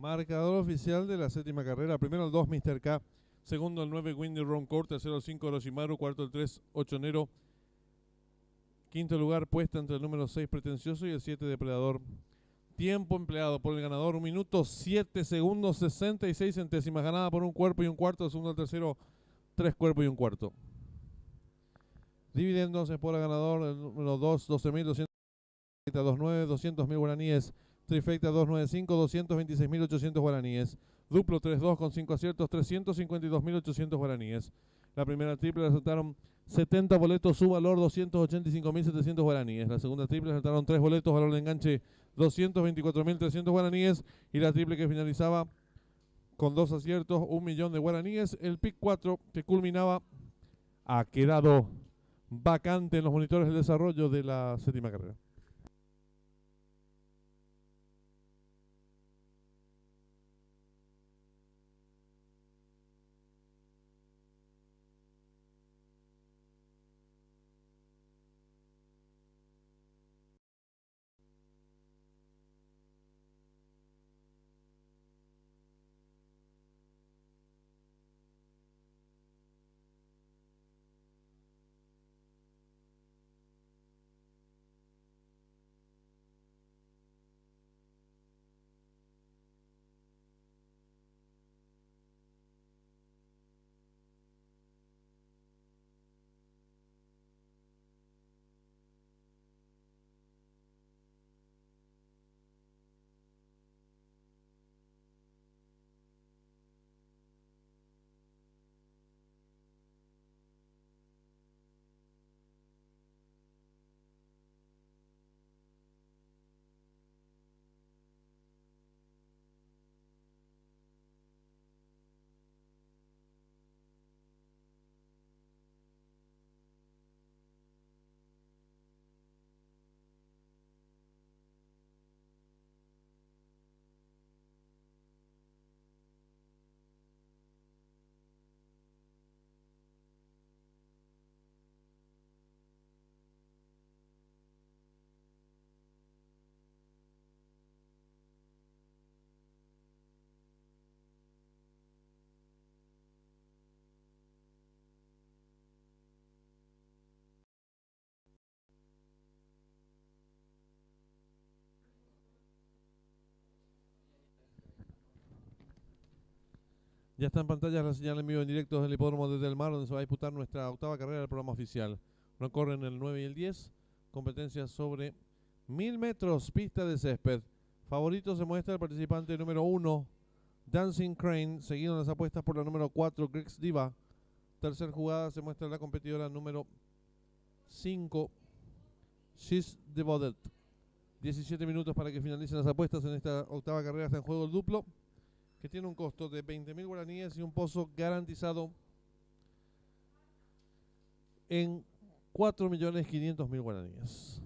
Marcador oficial de la séptima carrera. Primero el 2, Mr. K. Segundo el 9, Windy Roncourt. Tercero el 5, Orochimaru. Cuarto el 3, Ochonero. Quinto lugar, puesta entre el número 6, Pretencioso, y el 7, Depredador. Tiempo empleado por el ganador, 1 minuto 7 segundos 66 centésimas. Ganada por 1 cuerpo y 1 cuarto. Segundo al tercero, 3 cuerpos y 1 cuarto. Dividendos por el ganador, el número 2, 12.200. 29, 200.000 guaraníes. Trifecta 295, 226.800 guaraníes. Duplo 3-2 con 5 aciertos, 352.800 guaraníes. La primera triple le asaltaron 70 boletos, su valor 285.700 guaraníes. La segunda triple le asaltaron 3 boletos, valor de enganche 224.300 guaraníes. Y la triple que finalizaba con 2 aciertos, 1 millón de guaraníes. El pick 4 que culminaba ha quedado vacante en los monitores del desarrollo de la séptima carrera. Ya está en pantalla la señal en vivo en directo del hipódromo desde el mar, donde se va a disputar nuestra octava carrera del programa oficial. No corren el 9 y el 10, competencias sobre 1000 metros, pista de césped. Favorito se muestra el participante número 1, Dancing Crane, seguido en las apuestas por la número 4, Grix Diva. Tercer jugada se muestra la competidora número 5, She's Devoted. 17 minutos para que finalicen las apuestas en esta octava carrera. Está en juego el duplo, que tiene un costo de 20.000 guaraníes y un pozo garantizado en 4.500.000 guaraníes.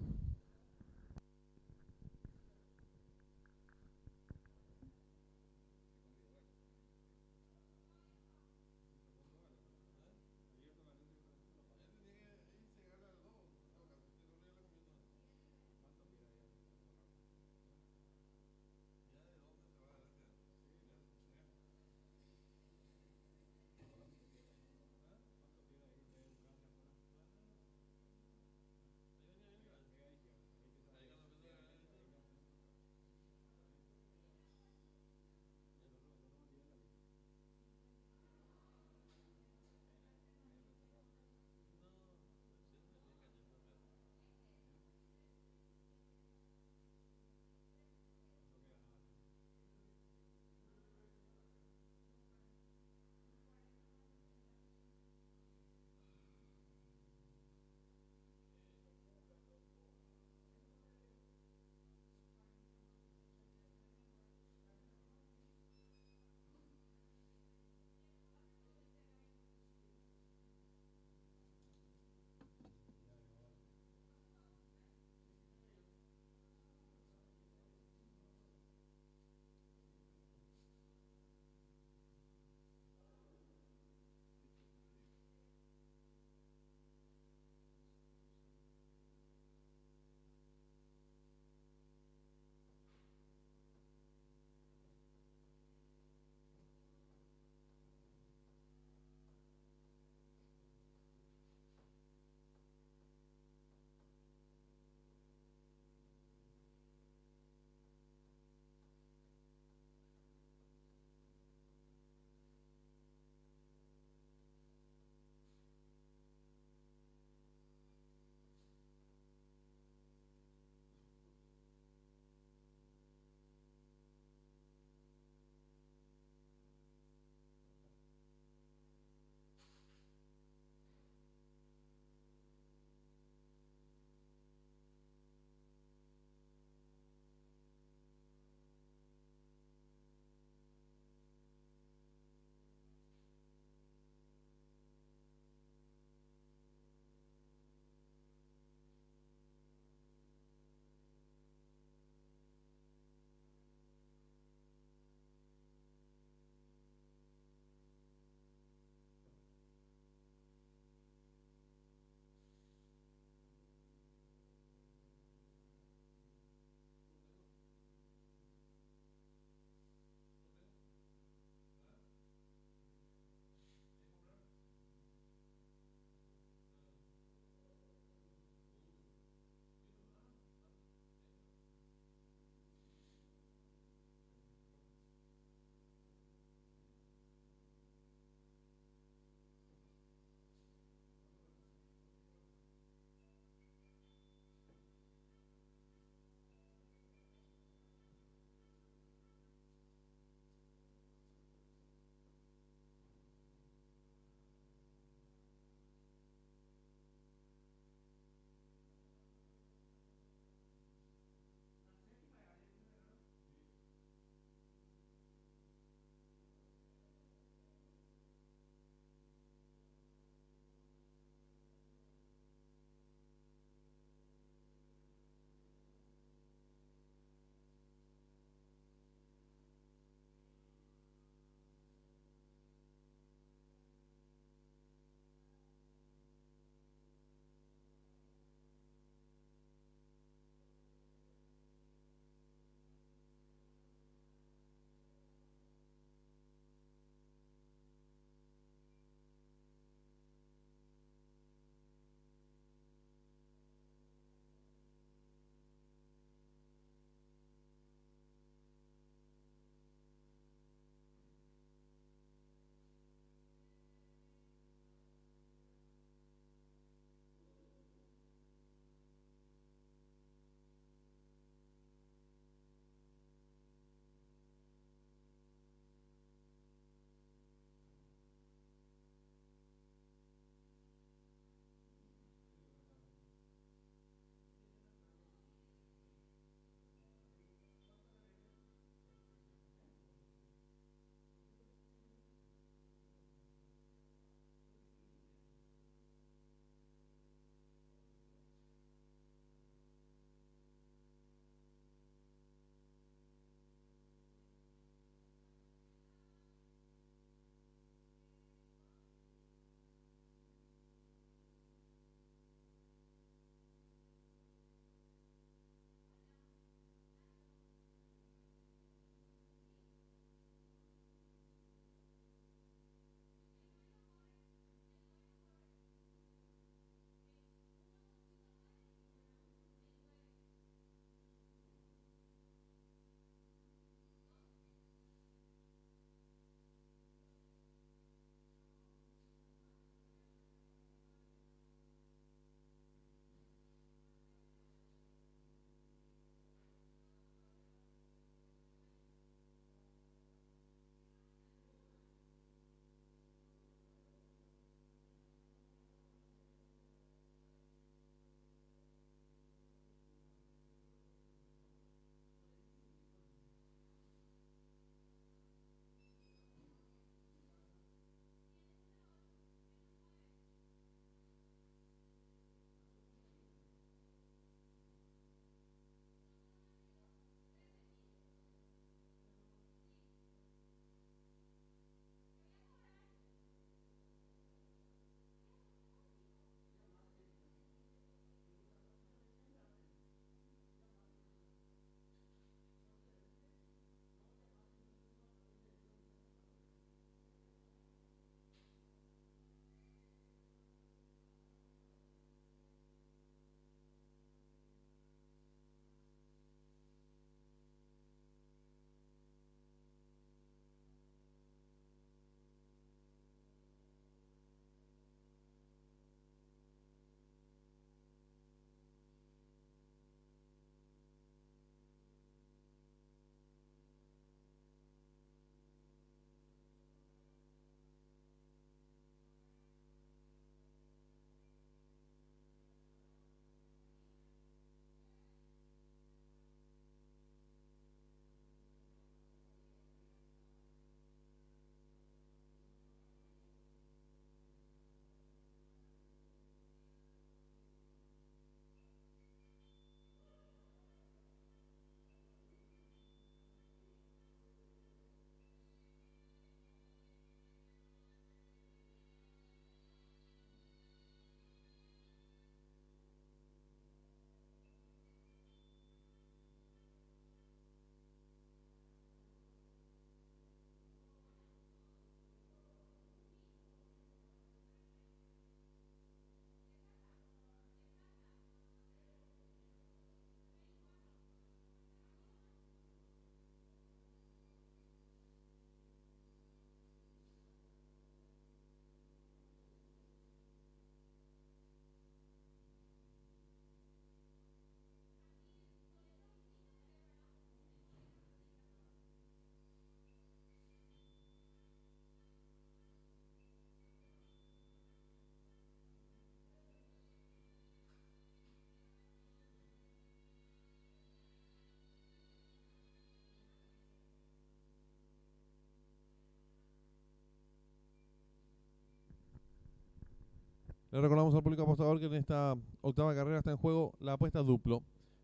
Le recordamos al público apostador que en esta octava carrera está en juego la apuesta duplo.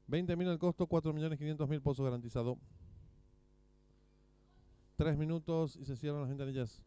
20.000 el costo, 4.500.000 pozos garantizado. 3 minutos y se cierran las ventanillas.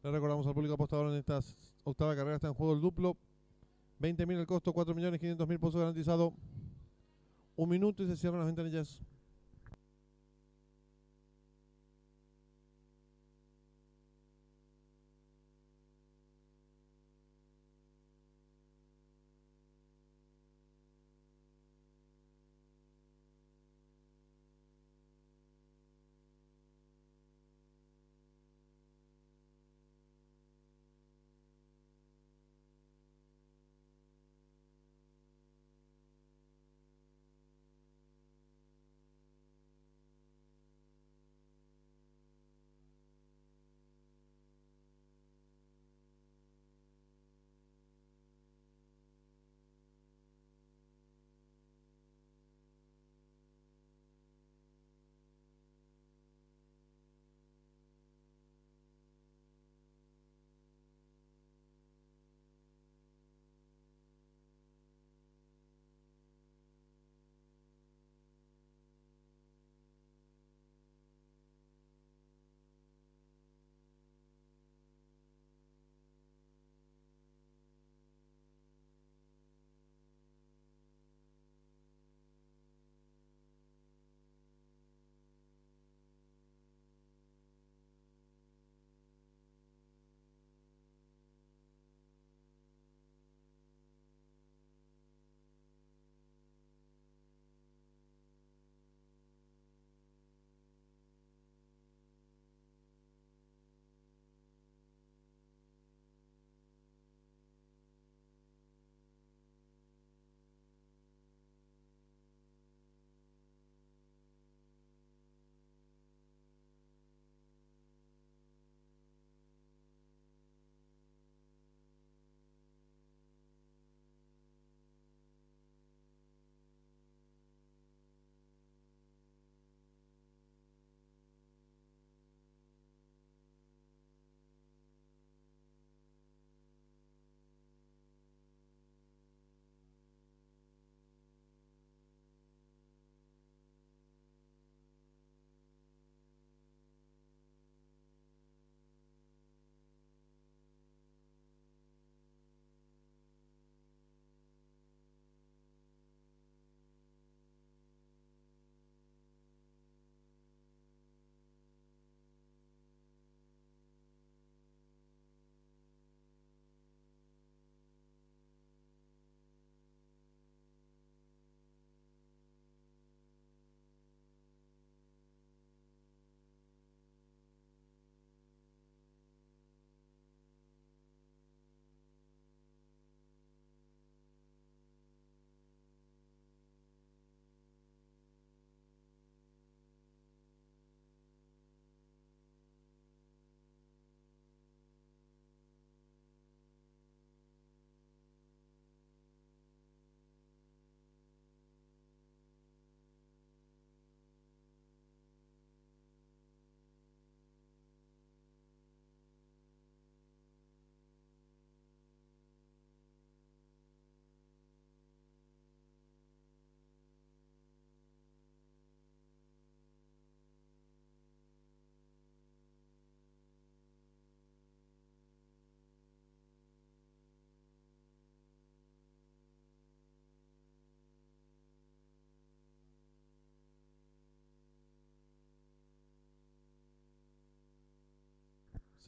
Le recordamos al público apostador en esta octava carrera está en juego el duplo. 20.000 el costo, 4.500.000 pozos garantizado. 1 minuto y se cierran las ventanillas.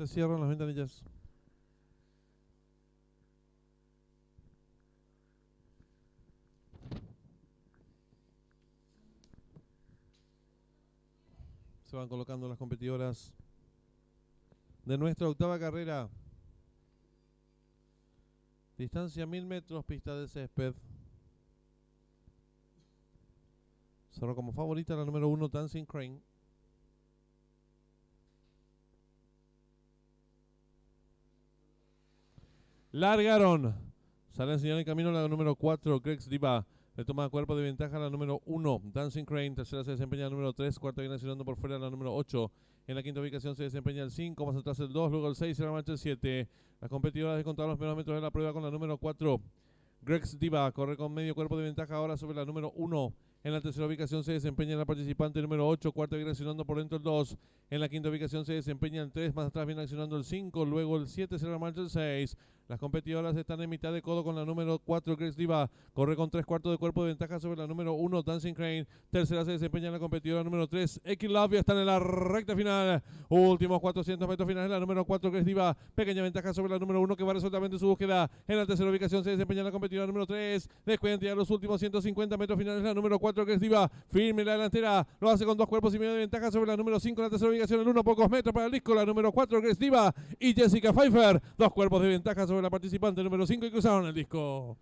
Se cierran las ventanillas. Se van colocando las competidoras de nuestra octava carrera. Distancia 1000 metros, pista de césped. Cerró como favorita la número 1, Dancing Crane. Largaron. Sale a enseñar el camino la número 4, Grex Diva. Le toma cuerpo de ventaja la número 1, Dancing Crane. Tercera se desempeña la número 3. Cuarta viene accionando por fuera la número 8. En la quinta ubicación se desempeña el 5. Más atrás el 2. Luego el 6. En la marcha el 7. Las competidoras descontaron los primeros metros de la prueba con la número 4. Grex Diva corre con medio cuerpo de ventaja ahora sobre la número 1. En la tercera ubicación se desempeña la participante número 8. Cuarta viene accionando por dentro el 2. En la quinta ubicación se desempeña el 3. Más atrás viene accionando el 5. Luego el 7. Se la marcha el 6. Las competidoras están en mitad de codo con la número 4, Grex Diva. Corre con 3/4 de cuerpo de ventaja sobre la número 1, Dancing Crane. Tercera se desempeña en la competidora número 3, X-Love. Ya están en la recta final. Últimos 400 metros finales. La número 4, Grex Diva. Pequeña ventaja sobre la número 1 que va resueltamente su búsqueda. En la tercera ubicación se desempeña en la competidora número 3. Descuidan ya los últimos 150 metros finales. La número 4, Grex Diva. Firme la delantera. Lo hace con 2 cuerpos y medio de ventaja sobre la número 5. En la tercera ubicación el 1, pocos metros para el disco. La número 4, Grex Diva. Y Jessica Pfeiffer. 2 cuerpos de ventaja sobre la participante número 5 y cruzaron el disco.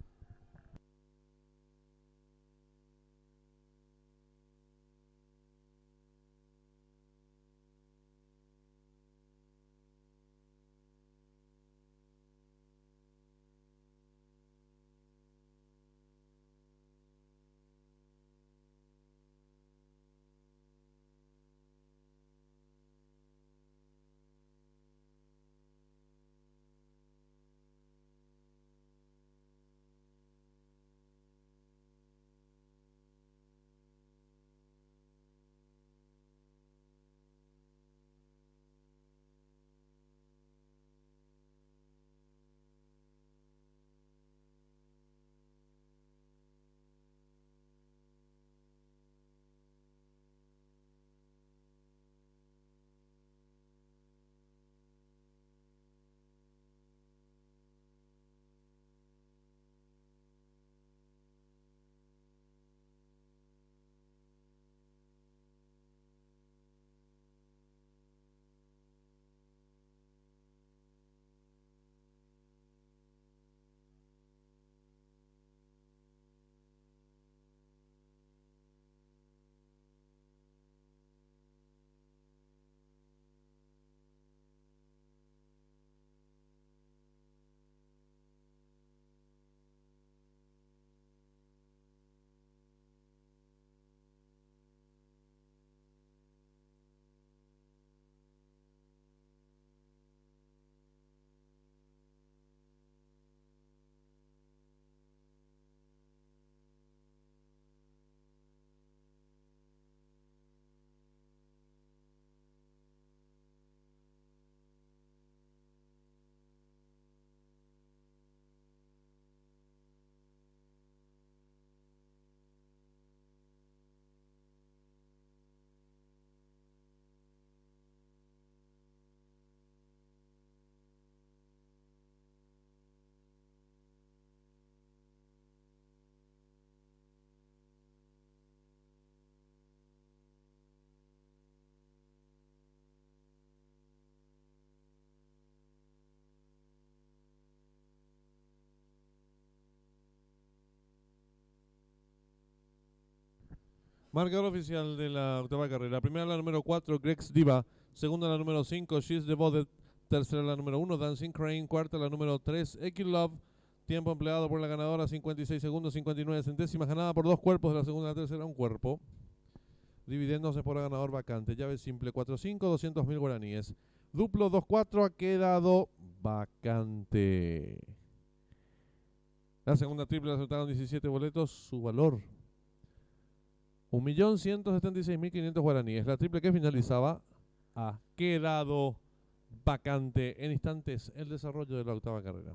Marcador oficial de la octava carrera. Primera la número 4, Grex Diva. Segunda la número 5, She's Devoted. Tercera la número 1, Dancing Crane. Cuarta la número 3, X-Love. Tiempo empleado por la ganadora, 56 segundos, 59 centésimas. Ganada por 2 cuerpos de la segunda a la tercera, un cuerpo. Dividiéndose por el ganador vacante. Llave simple 4-5, 200.000 guaraníes. Duplo 2-4 ha quedado vacante. La segunda triple la soltaron 17 boletos. Su valor 1.176.500 guaraníes. La triple que finalizaba ha quedado vacante. En instantes el desarrollo de la octava carrera.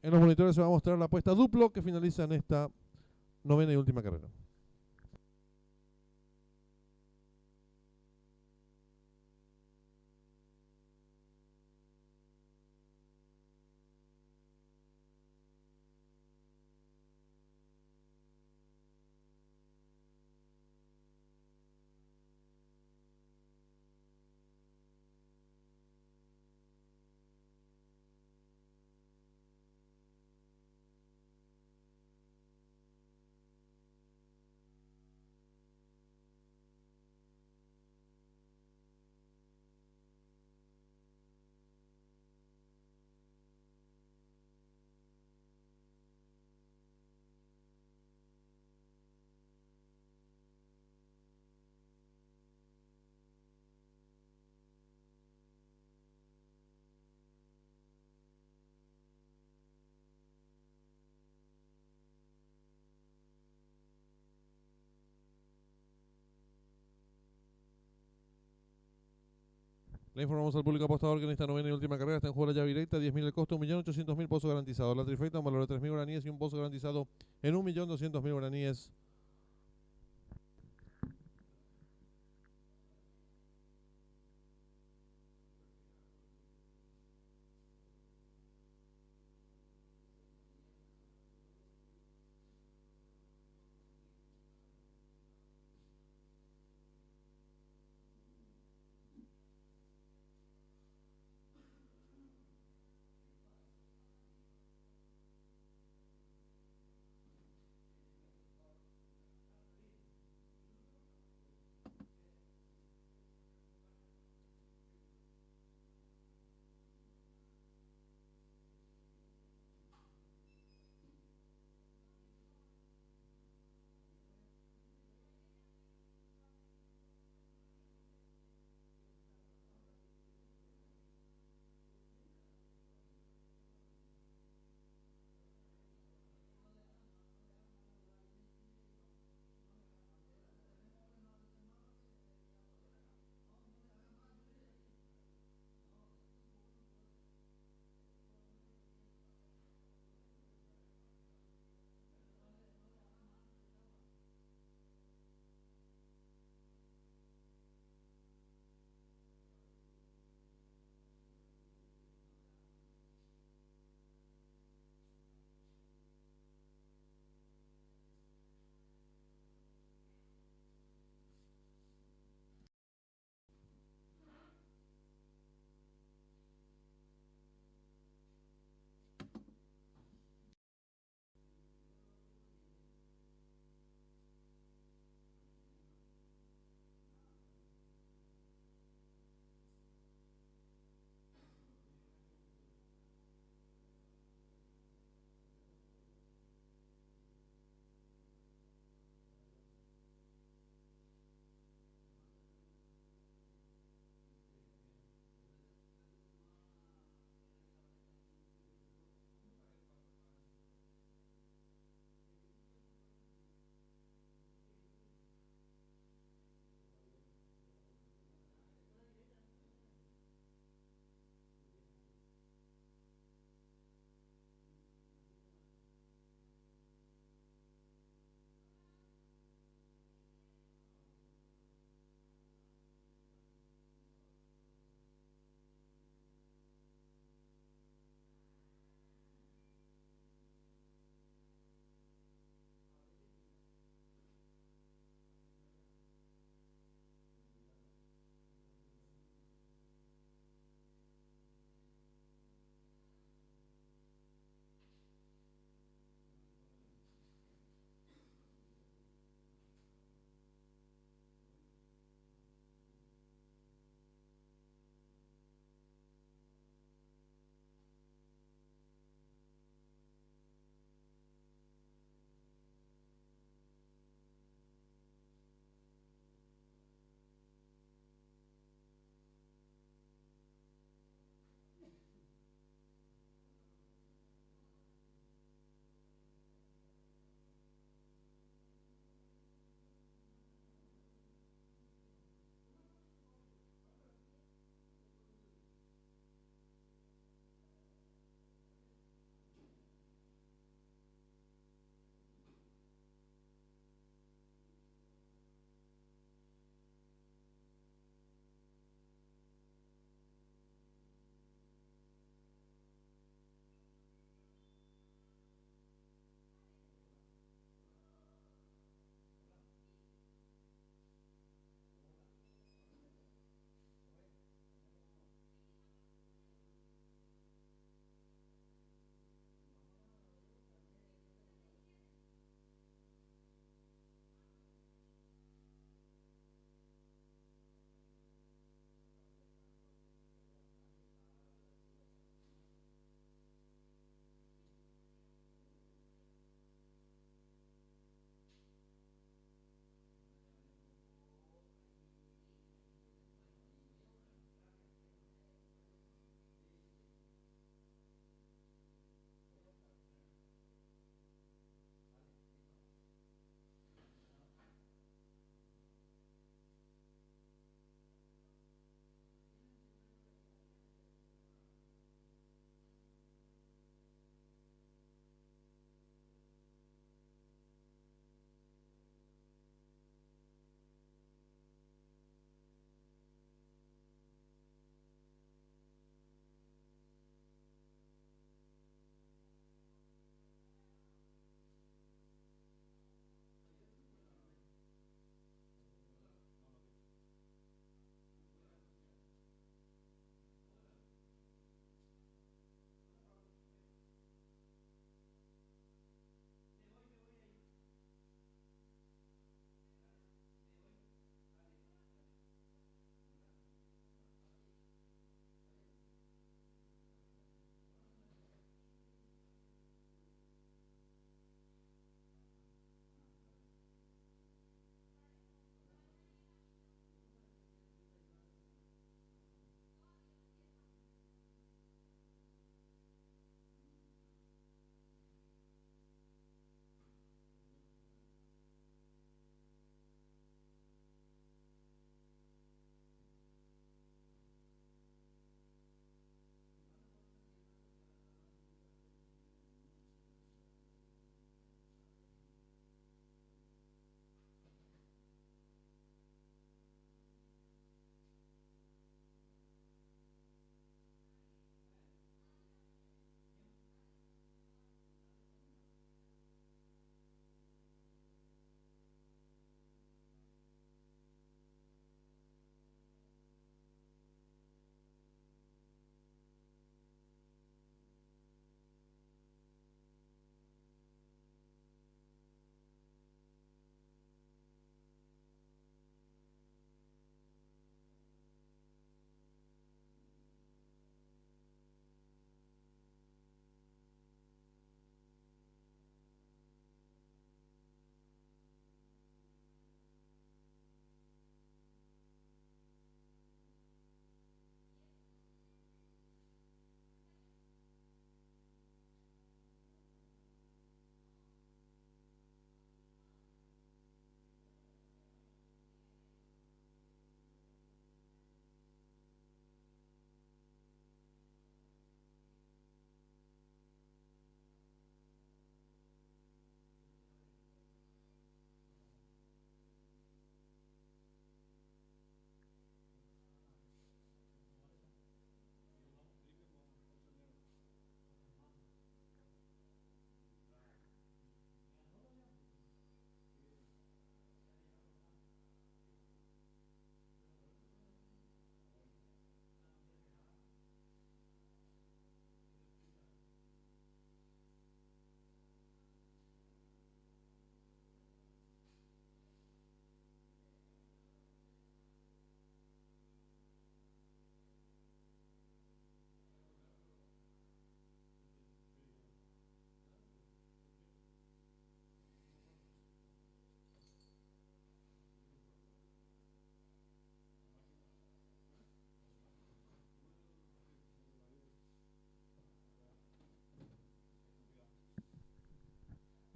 En los monitores se va a mostrar la apuesta duplo que finaliza en esta novena y última carrera. Le informamos al público apostador que en esta novena y última carrera está en juego la llave directa, 10.000 el costo, 1.800.000 pozo garantizado. La trifecta, un valor de 3.000 guaraníes y un pozo garantizado en 1.200.000 guaraníes.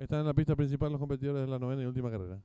Están en la pista principal los competidores de la novena y última carrera.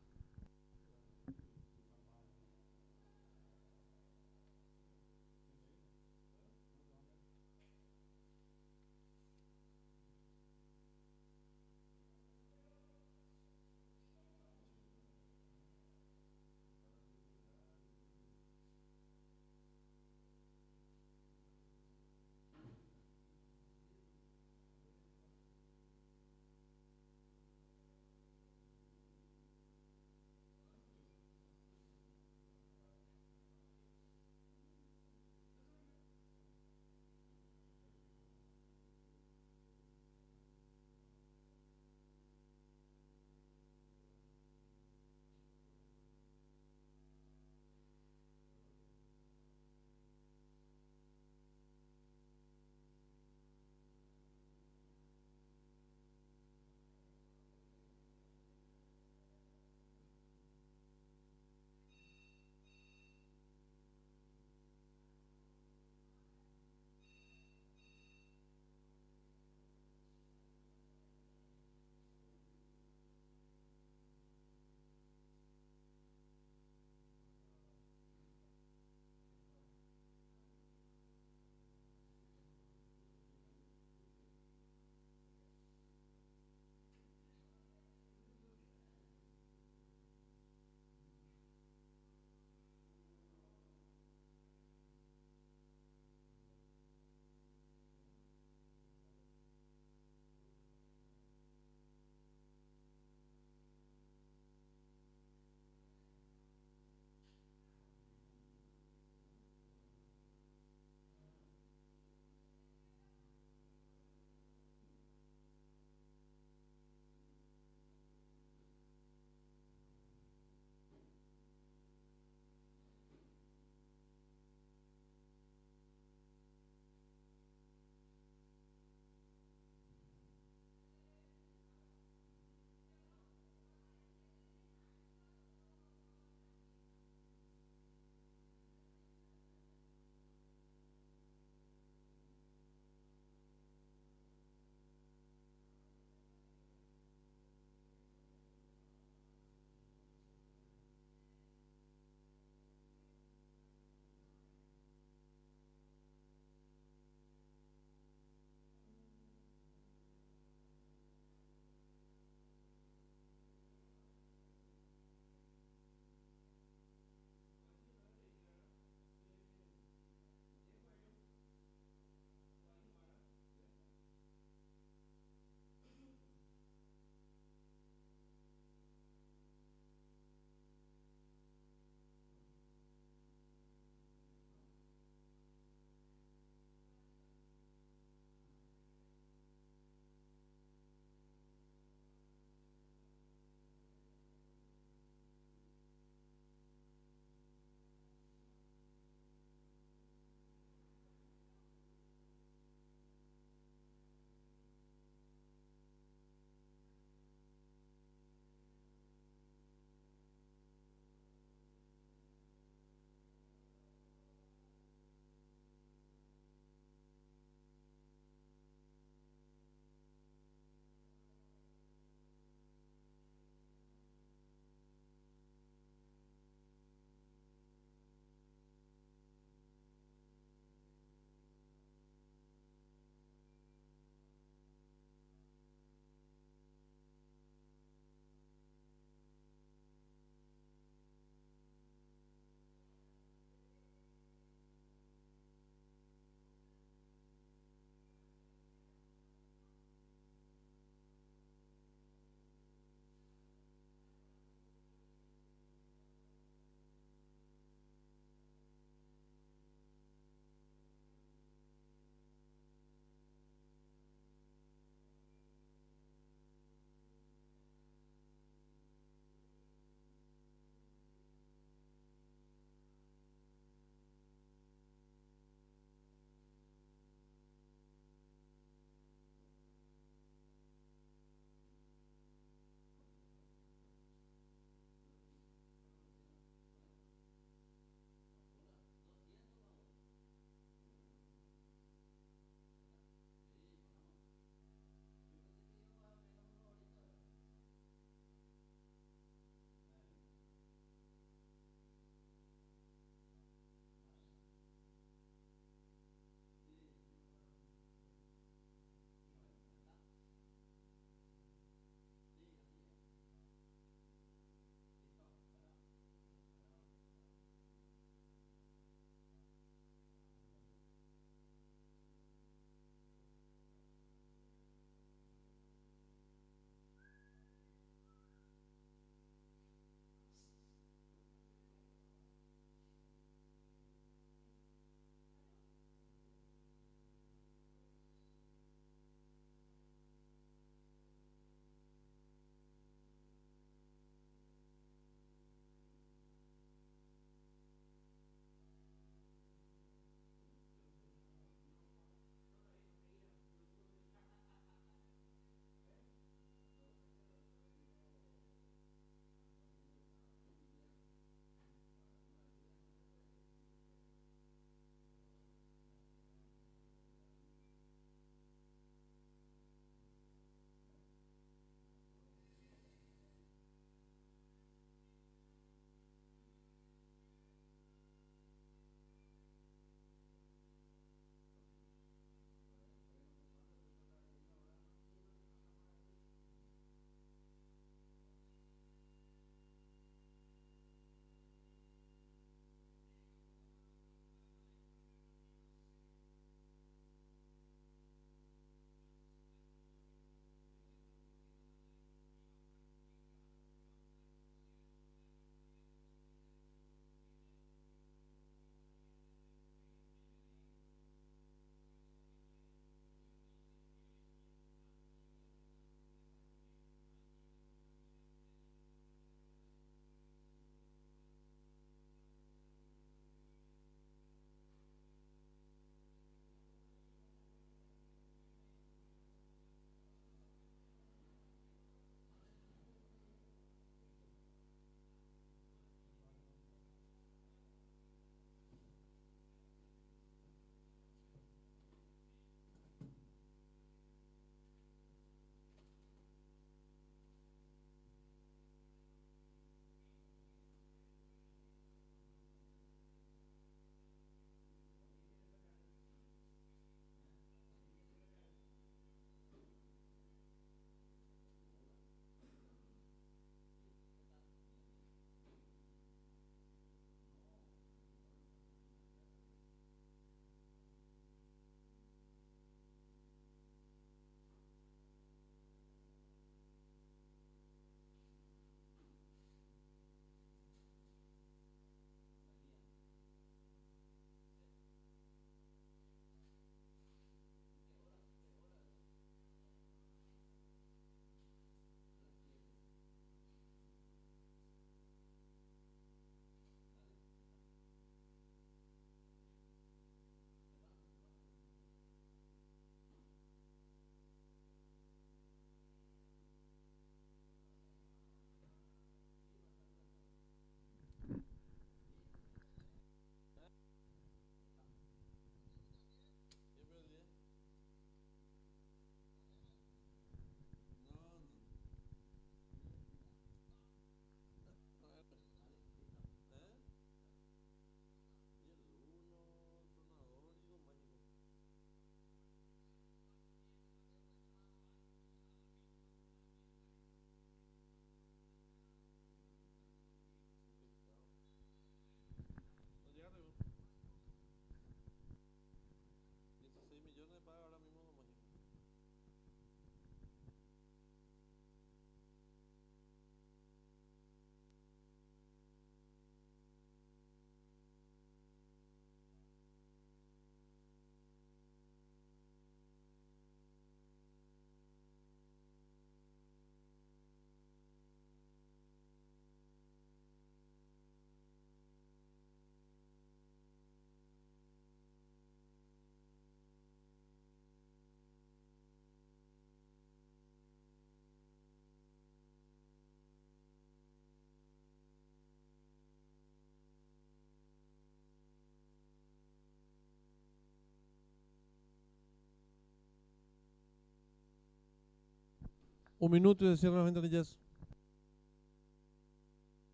Un minuto y se cierran las ventanillas.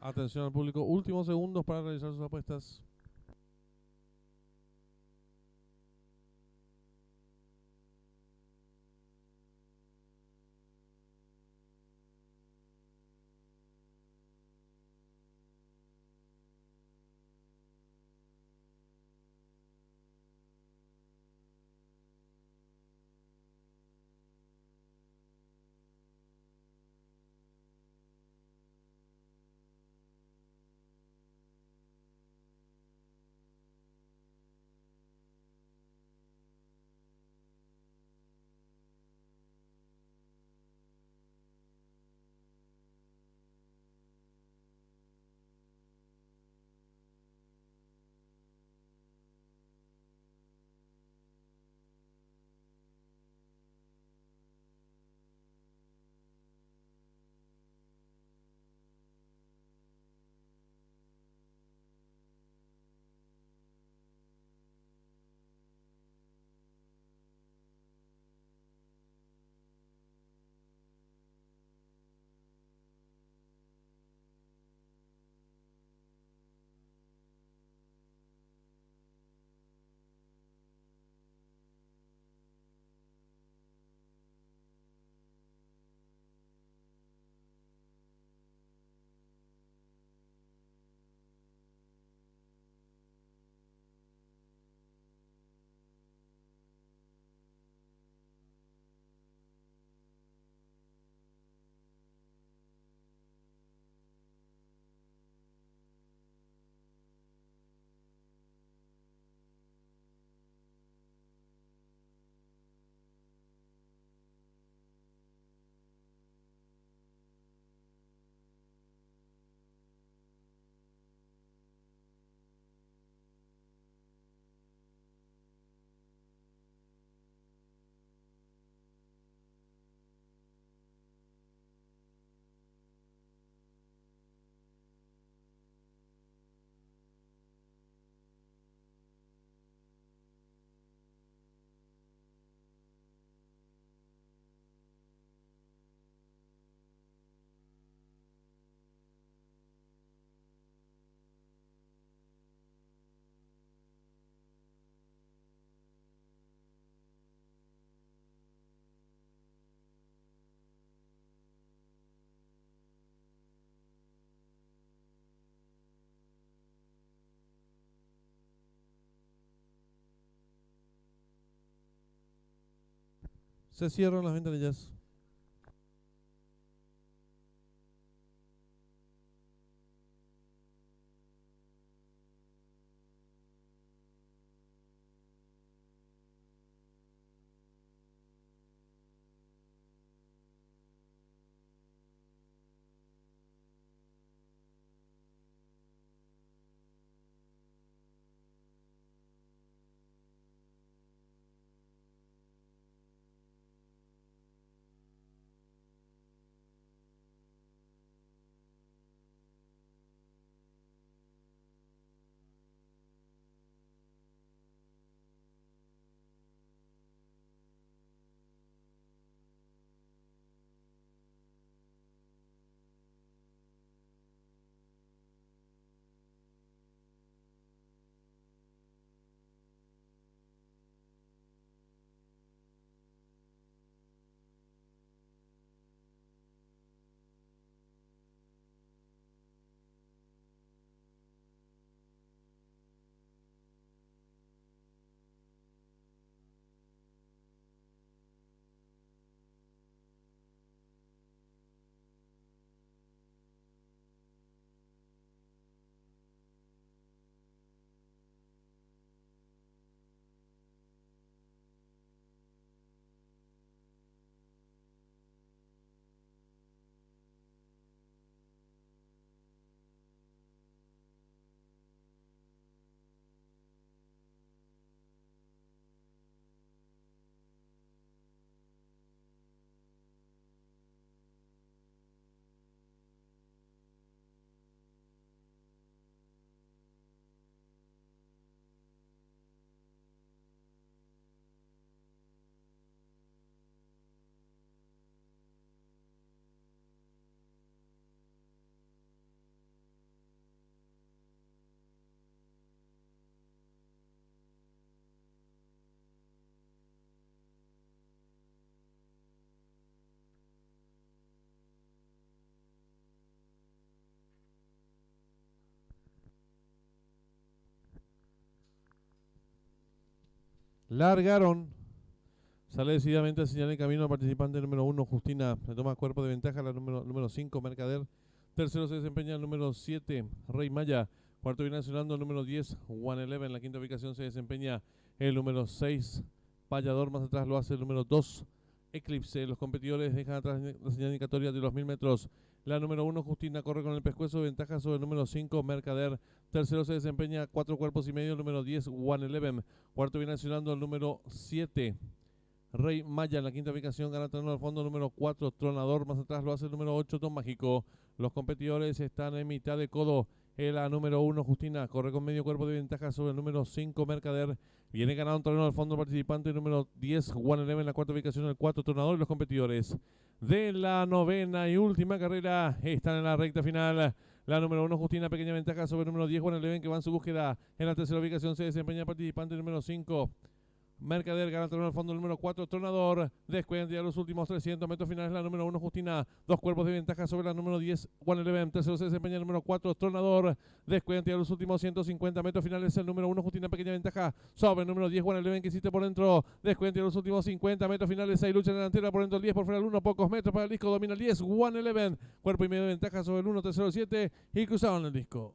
Atención al público, últimos segundos para realizar sus apuestas. Se cierran las ventanillas. Largaron. Sale decididamente a señalar el camino al participante número 1, Justina. Le toma cuerpo de ventaja la número 5, Mercader. Tercero se desempeña el número 7, Rey Maya. Cuarto viene nacionando el número 10, One Eleven. En la quinta ubicación se desempeña el número 6, Payador. Más atrás lo hace el número 2, Eclipse. Los competidores dejan atrás la señal indicatoria de los 1000 metros. La número 1, Justina, corre con el pescuezo de ventaja sobre el número 5, Mercader. Tercero se desempeña 4 cuerpos y medio el número 10, One Eleven. Cuarto viene nacionando el número 7, Rey Maya. En la quinta ubicación gana terreno al fondo número 4, Tronador. Más atrás lo hace el número 8, Don Mágico. Los competidores están en mitad de codo. La número 1, Justina, corre con medio cuerpo de ventaja sobre el número 5, Mercader. Viene ganando un terreno al fondo el participante número 10, One Eleven. En la cuarta ubicación el 4, Tronador. Y los competidores de la novena y última carrera están en la recta final. La número 1, Justina, pequeña ventaja sobre el número 10, One Eleven, que va en su búsqueda. En la tercera ubicación se desempeña el participante número 5, Mercader. Gana el terreno al fondo el número 4, Tronador. Descuenta ya los últimos 300 metros finales la número 1, Justina. 2 cuerpos de ventaja sobre la número 10, One Eleven. Tercero se desempeña el número 4, Tronador. Descuenta ya los últimos 150 metros finales el número 1, Justina. Pequeña ventaja sobre el número 10, One Eleven, que hiciste por dentro. Descuenta ya los últimos 50 metros finales. Hay lucha en la delantera por dentro el 10, por fuera el 1. Pocos metros para el disco. Domina el 10, One Eleven. Cuerpo y medio de ventaja sobre el 1, tercero 7. Y cruzaron el disco.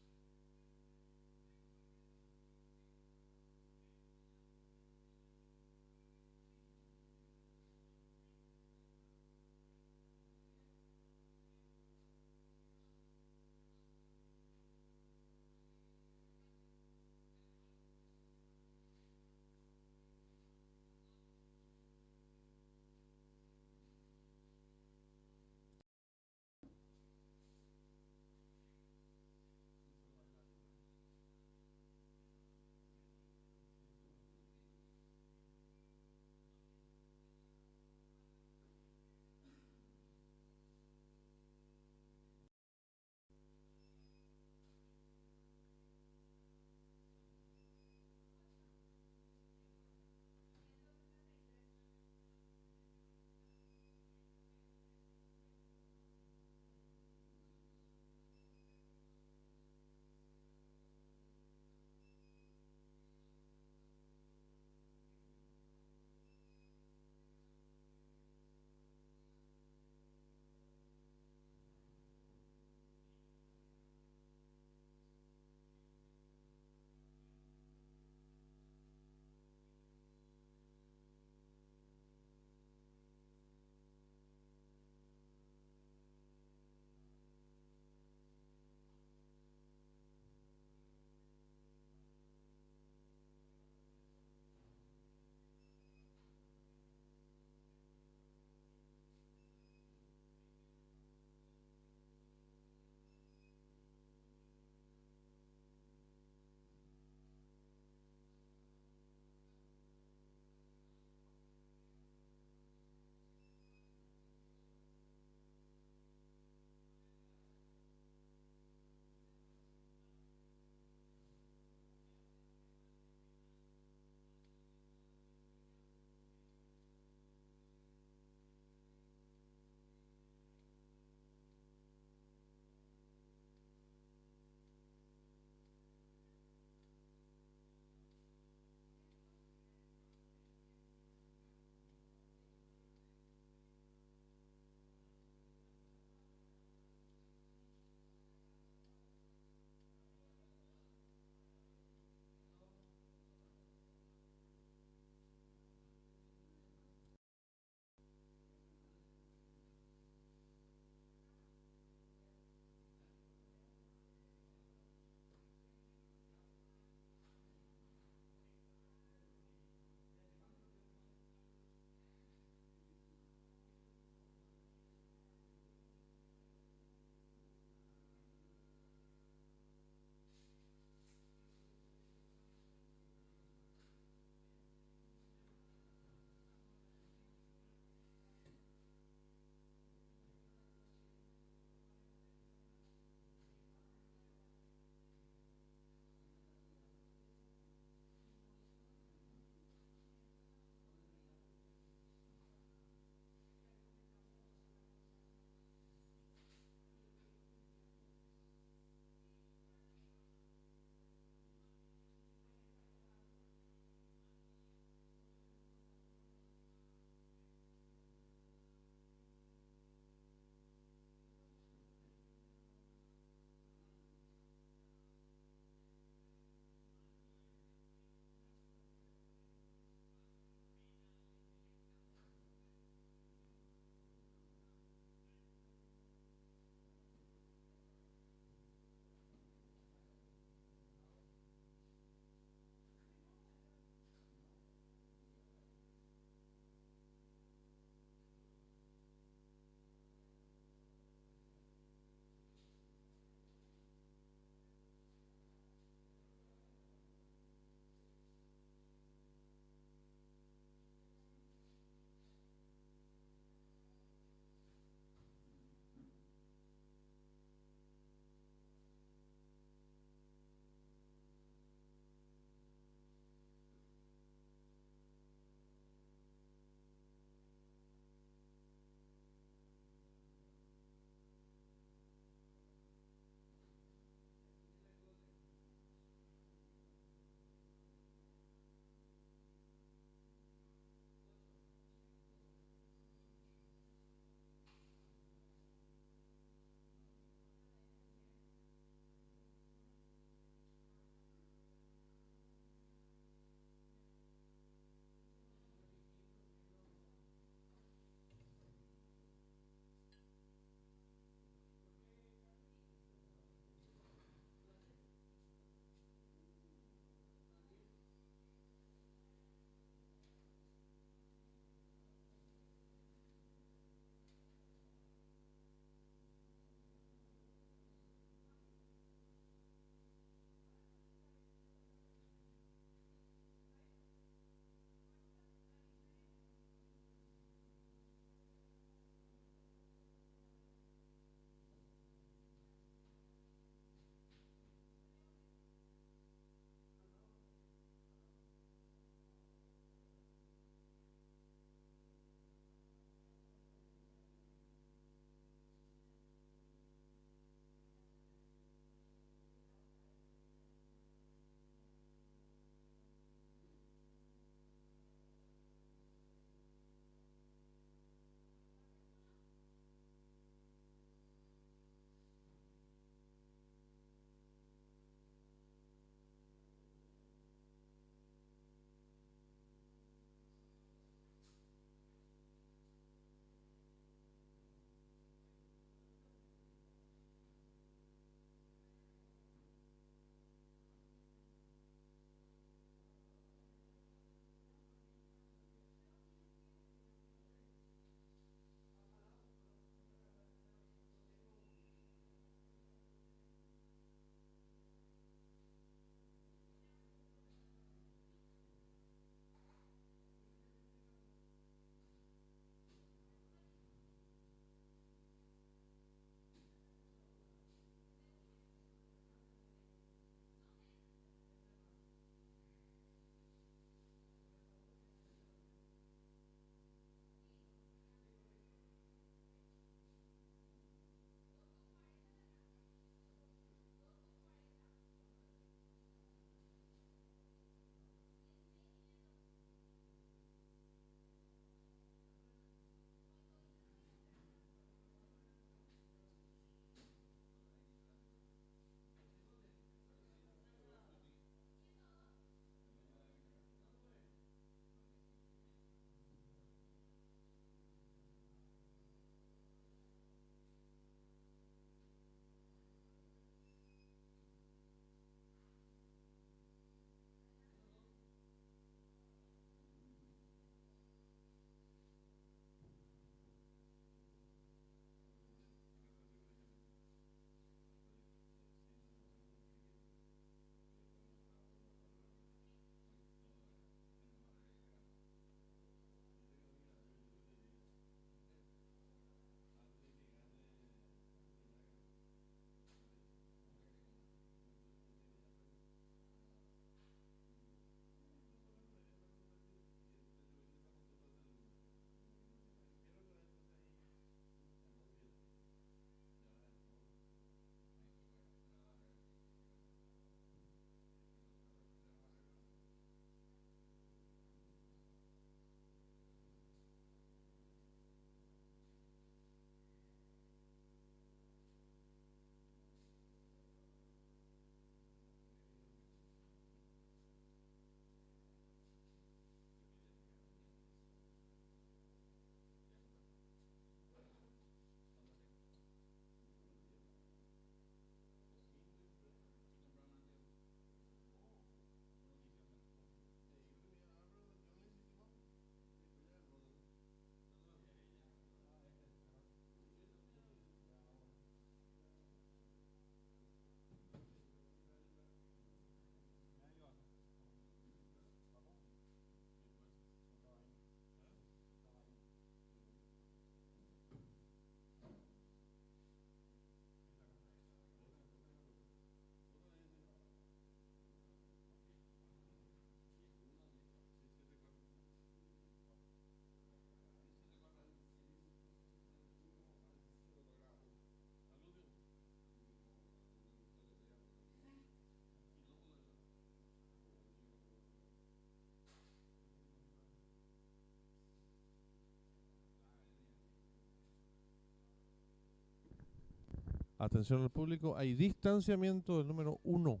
Atención al público, hay distanciamiento del número 1,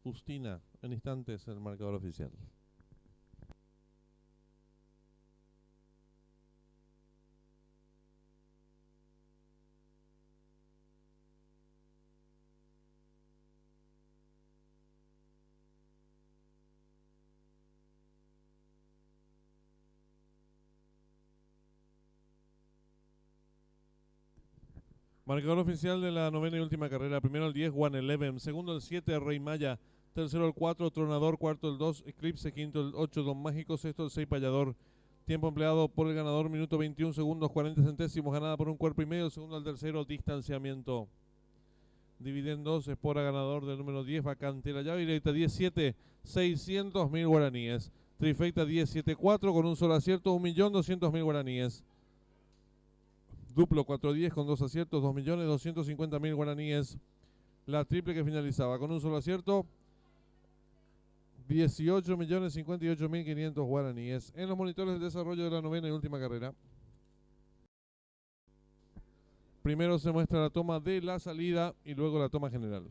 Justina, en instantes el marcador oficial. Marcador oficial de la novena y última carrera. Primero el 10, One Eleven. Segundo el 7, Rey Maya. Tercero el 4, Tronador. Cuarto el 2, Eclipse. Quinto el 8, Don Mágico. Sexto el 6, Payador. Tiempo empleado por el ganador, minuto 21 segundos 40 centésimos. Ganada por un cuerpo y medio. Segundo al tercero, distanciamiento. Dividendos, Espora ganador del número 10, vacante la llave. Directa 17, 600.000 guaraníes. Trifecta 1074 con un solo acierto, 1.200.000 guaraníes. Duplo 410 con 2 aciertos, 2.250.000 guaraníes. La triple que finalizaba con un solo acierto, 18.058.500 guaraníes. En los monitores del desarrollo de la novena y última carrera. Primero se muestra la toma de la salida y luego la toma general.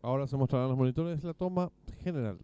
Ahora se mostrarán los monitores la toma general.